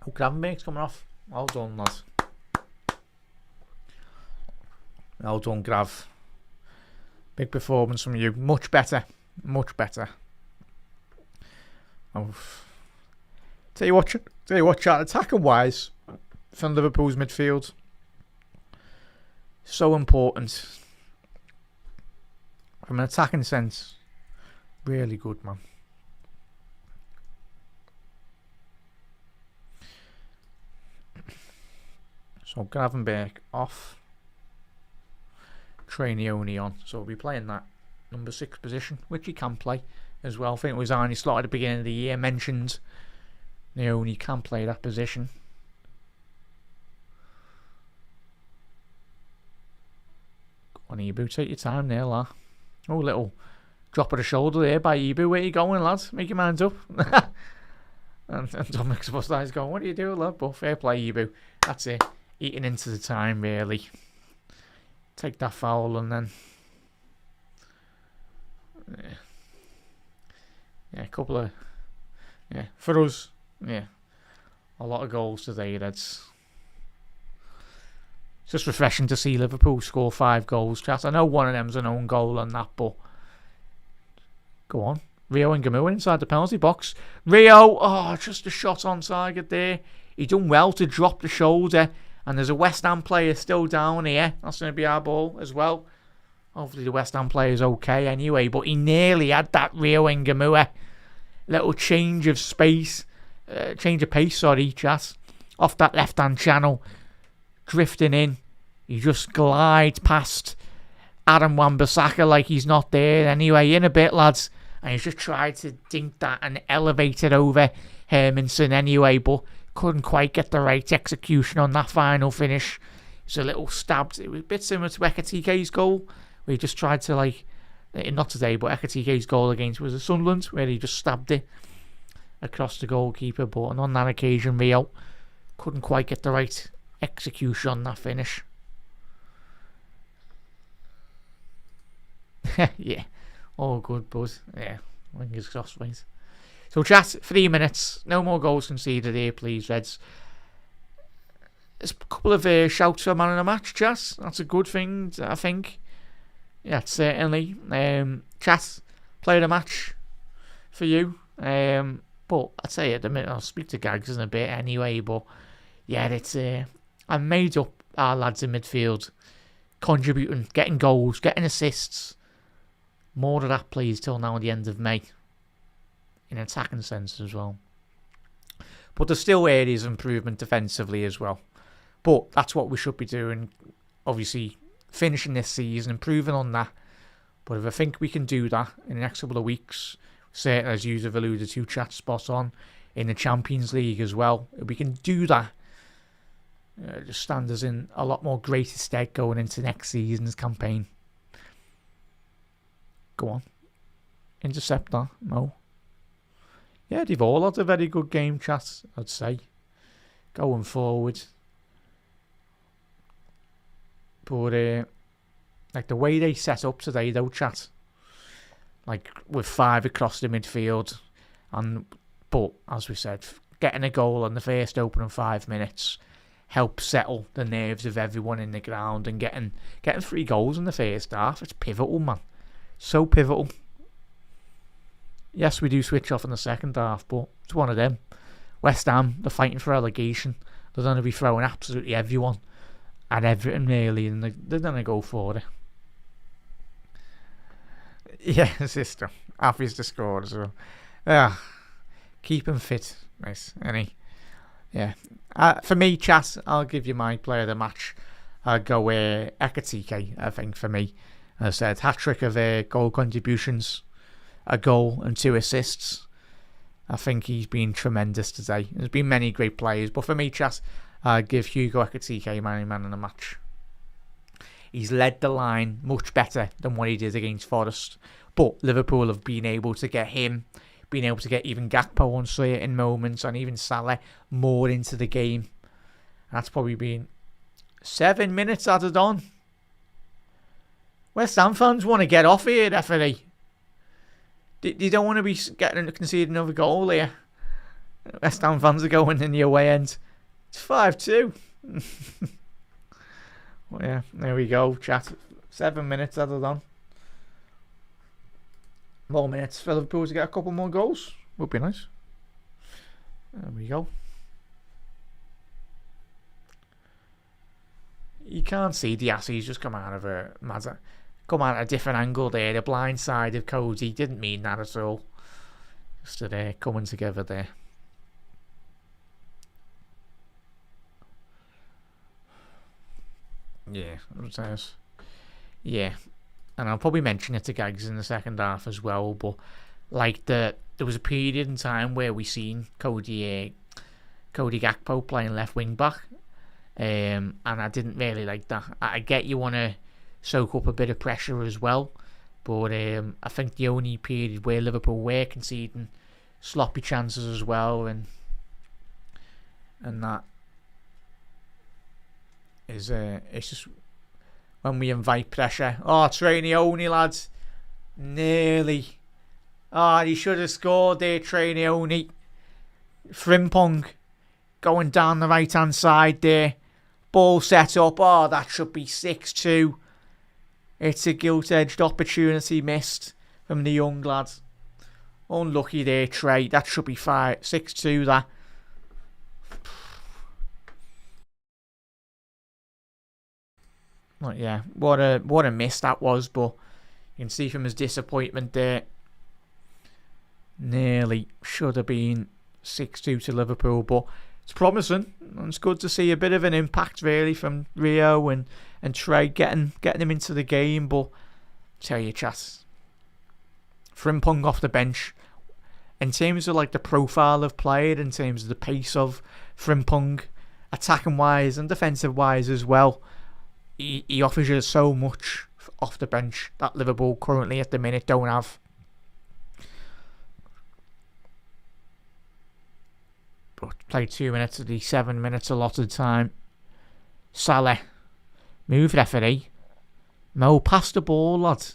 Oh, Gravenberg's coming off. Well done, lads. Well done, Grav. Big performance from you. Much better. Much better. Oh. Tell you what, chat, attacking wise, from Liverpool's midfield, so important. From an attacking sense, really good, man. So Gravenberg off. Trainioni on. So we'll be playing that number 6 position, which he can play as well. I think it was Arnie slot at the beginning of the year mentioned Nuno can play that position. Go on, Ibu, take your time there, lad. Oh, little drop of the shoulder there by Ibu. Where you going, lads? Make your mind up. and Dominic Szoboszlai's going, what are you doing, lad? But fair play, Ibu. That's it. Eating into the time, really. Take that foul and then... Yeah, a couple of... Yeah, for us... Yeah, a lot of goals today. That's just refreshing to see Liverpool score 5 goals. Chat. I know one of them's an own goal and that, but go on. Rio and Gamu inside the penalty box. Rio, just a shot on target there. He done well to drop the shoulder, and there's a West Ham player still down here. That's going to be our ball as well. Hopefully the West Ham player's okay anyway, but he nearly had that Rio and Gamu. Little change of space. Change of pace, chat. Off that left-hand channel, drifting in. He just glides past Adam Wan-Bissaka like he's not there. Anyway, in a bit, lads. And he's just tried to dink that and elevate it over Hermanson anyway, but couldn't quite get the right execution on that final finish. It's a little stabbed. It was a bit similar to Ekatike's goal, where he just tried to, not today, but Ekatike's goal against was a Sunderland, where he just stabbed it across the goalkeeper, but on that occasion Rio couldn't quite get the right execution on that finish. Yeah, all good, buzz. Yeah, fingers crossed, mate. So chat, 3 minutes, no more goals conceded here, please, Reds. There's a couple of shouts for man of the match, chat. That's a good thing, I think. Yeah, certainly. Chat, player of the match for you. But I'd say at the minute, I'll speak to Gags in a bit anyway, but yeah, it's I made up our lads in midfield, contributing, getting goals, getting assists. More of that, please, till now at the end of May, in an attacking sense as well. But there's still areas of improvement defensively as well. But that's what we should be doing, obviously, finishing this season, improving on that. But if I think we can do that in the next couple of weeks, certainly, as you have alluded to, chat, spot on, in the Champions League as well. If we can do that, just stand us in a lot more greater stead going into next season's campaign. Go on. Intercept that. No. Yeah, they've all had a very good game, chat, I'd say. Going forward. But, the way they set up today, though, chat, with 5 across the midfield, but as we said, getting a goal in the first opening 5 minutes helps settle the nerves of everyone in the ground, and getting 3 goals in the first half, it's pivotal, man. So pivotal. Yes, we do switch off in the second half, but it's one of them. West Ham, they're fighting for relegation. They're going to be throwing absolutely everyone and everything, really, and they're going to go for it. Yeah, sister. Happy to score as well. Yeah, keep him fit. Nice. Yeah. For me, chat, I'll give you my player of the match. I'll go Ekatike, I think, for me. As I said, hat-trick of goal contributions, a goal and 2 assists. I think he's been tremendous today. There's been many great players, but for me, chat, I'll give Hugo Ekatike man of the match. He's led the line much better than what he did against Forest. But Liverpool have been able to get him, been able to get even Gakpo on certain moments, and even Salah more into the game. That's probably been 7 minutes added on. West Ham fans want to get off here, referee. They don't want to be conceding another goal here. West Ham fans are going in the away end. It's 5-2. Well, yeah, there we go, chat. 7 minutes added on. More minutes for Liverpool to get a couple more goals. Would be nice. There we go. You can't see Diassi's just come out of a different angle there. The blind side of Cody didn't mean that at all. Just they're coming together there. Yeah, it says. Yeah, and I'll probably mention it to Gags in the second half as well. But like there was a period in time where we seen Cody Gakpo playing left wing back, and I didn't really like that. I get you want to soak up a bit of pressure as well, but I think the only period where Liverpool were conceding sloppy chances as well, and that is it's just when we invite pressure. Oh, Trainioni, lads, nearly. Oh, he should have scored there, Trainioni. Frimpong going down the right hand side there. Ball set up. Oh, that should be 6-2. It's a gilt-edged opportunity missed from the young lads. Unlucky there, Trey. That should be 6-2, that. But yeah, what a miss that was, but you can see from his disappointment there. Nearly should have been 6-2 to Liverpool, but it's promising. It's good to see a bit of an impact really from Rio and Trey getting him into the game. But tell you, chat, Frimpong off the bench, in terms of like the profile of player, in terms of the pace of Frimpong, attacking wise and defensive wise as well, he offers you so much off the bench that Liverpool currently at the minute don't have. But played 2 minutes of the 7 minutes allotted time. Salah, move referee. Mo, pass the ball, lad.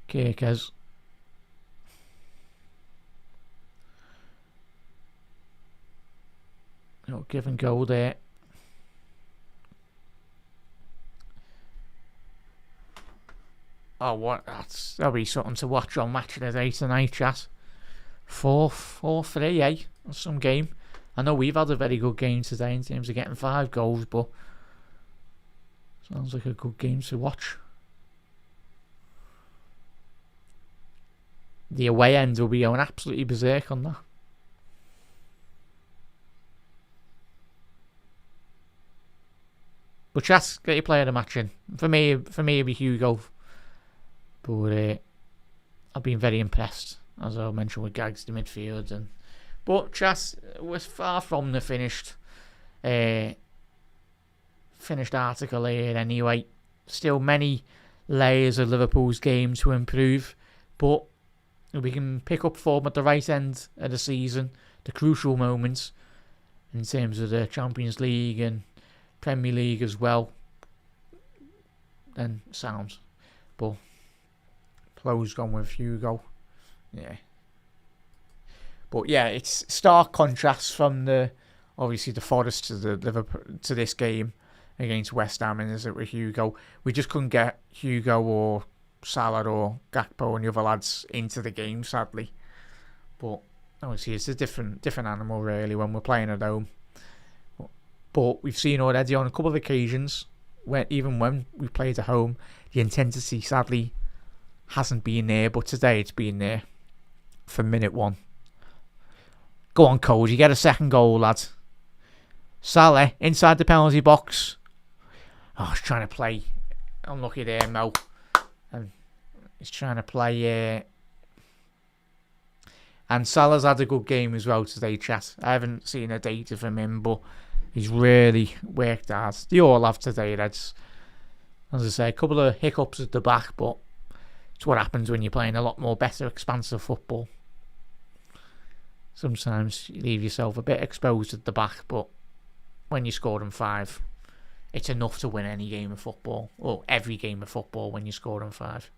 Kirkers. No, give and go there. Oh, what? That'll be something to watch on Match of the Day tonight, chat. 4-3, eh? That's some game. I know we've had a very good game today in terms of getting 5 goals, but sounds like a good game to watch. The away end will be going absolutely berserk on that. But chat, get your player of the match in. For me it'd be Hugo. But I've been very impressed, as I mentioned, with Gags, the midfield. But chat, was far from the finished article here anyway. Still many layers of Liverpool's game to improve. But we can pick up form at the right end of the season, the crucial moments in terms of the Champions League and Premier League as well, then sounds. But Flo's gone with Hugo. Yeah. But yeah, it's stark contrast from obviously the Forest to the Liverpool to this game against West Ham, and is it with Hugo? We just couldn't get Hugo or Salah or Gakpo and the other lads into the game, sadly. But obviously it's a different animal really when we're playing at home. But we've seen already on a couple of occasions, even when we played at home, the intensity sadly hasn't been there. But today it's been there from minute 1. Go on, Cody, get a second goal, lad. Salah inside the penalty box. Oh, he's trying to play. Unlucky there, Mo. And he's trying to play. And Salah's had a good game as well today, chat. I haven't seen a data from him, but he's really worked hard. They all have today, lads. As I say, a couple of hiccups at the back, but it's what happens when you're playing a lot more better, expansive football. Sometimes you leave yourself a bit exposed at the back, but when you score them 5, it's enough to win any game of football, or every game of football when you score them 5.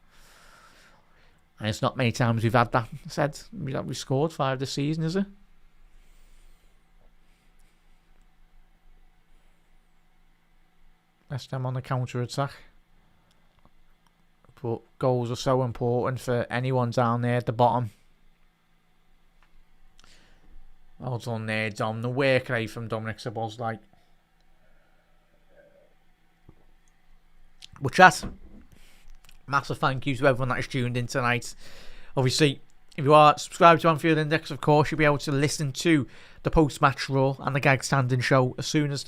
And it's not many times we've had that said. We've scored 5 this season, is it? West Ham on the counter-attack. But goals are so important for anyone down there at the bottom. Well done there, Dom. The work rate from Dominic Szoboszlai. But chat, massive thank you to everyone that has tuned in tonight. Obviously, if you are subscribed to Anfield Index, of course, you'll be able to listen to the post-match Raw and the Gag Standing Show as soon as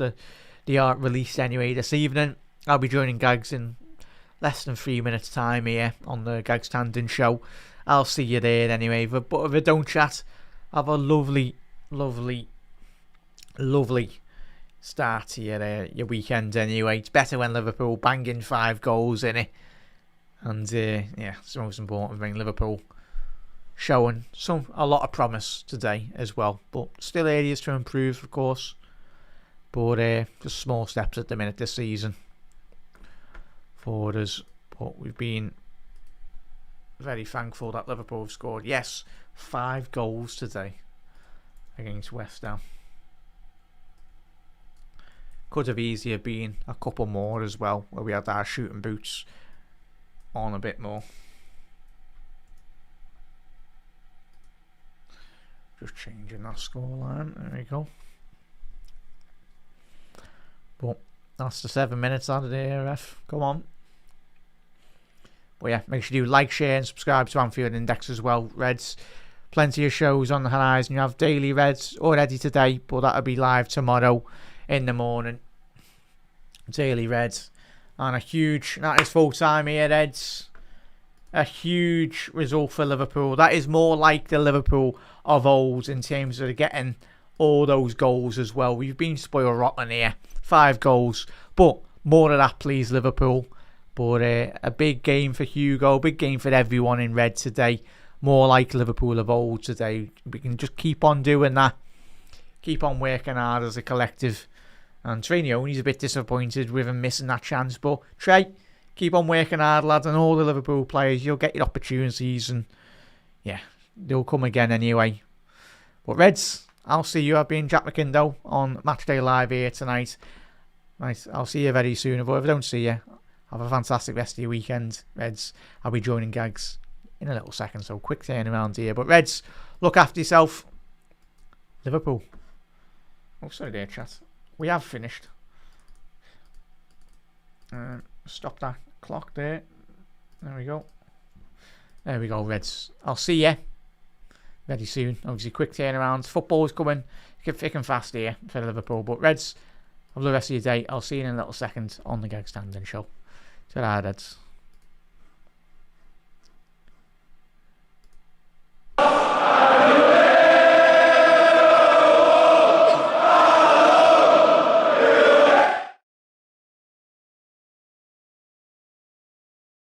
they are released anyway this evening. I'll be joining Gags in less than 3 minutes time here on the Gag Standing Show. I'll see you there anyway. But if I don't chat, have a lovely start to your weekend anyway. It's better when Liverpool banging 5 goals in it. And it's the most important thing. Liverpool showing a lot of promise today as well. But still areas to improve, of course. But just small steps at the minute this season for us. But we've been very thankful that Liverpool have scored, 5 goals today against West Ham. Could have easier been a couple more as well, where we had our shooting boots on a bit more. Just changing that scoreline. There we go. But that's the 7 minutes out of the ARF. Come on. But make sure you like, share and subscribe to Anfield Index as well, Reds. Plenty of shows on the horizon. You have Daily Reds already today, but that'll be live tomorrow in the morning. Daily Reds. And that is full time here, Reds. A huge result for Liverpool. That is more like the Liverpool of old in terms of getting all those goals as well. We've been spoiled rotten here. 5 goals. But more of that, please, Liverpool. But a big game for Hugo. Big game for everyone in red today. More like Liverpool of old today. We can just keep on doing that. Keep on working hard as a collective. And Trainioni's a bit disappointed with him missing that chance. But Trey, keep on working hard, lads. And all the Liverpool players, you'll get your opportunities. And they'll come again anyway. But Reds, I'll see you. I've been Jack McIndoe on Matchday Live here tonight. Right, I'll see you very soon. But if I don't see you, have a fantastic rest of your weekend, Reds. I'll be joining Gags in a little second, so quick turnaround here. But Reds, look after yourself. Liverpool. Oh, sorry there, chat. We have finished. Stop that clock there. There we go. There we go, Reds. I'll see you very soon. Obviously, quick turnaround. Football's coming thick and fast here for Liverpool. But Reds, have the rest of your day. I'll see you in a little second on the Gag Standing Show. Ta-ra, Reds.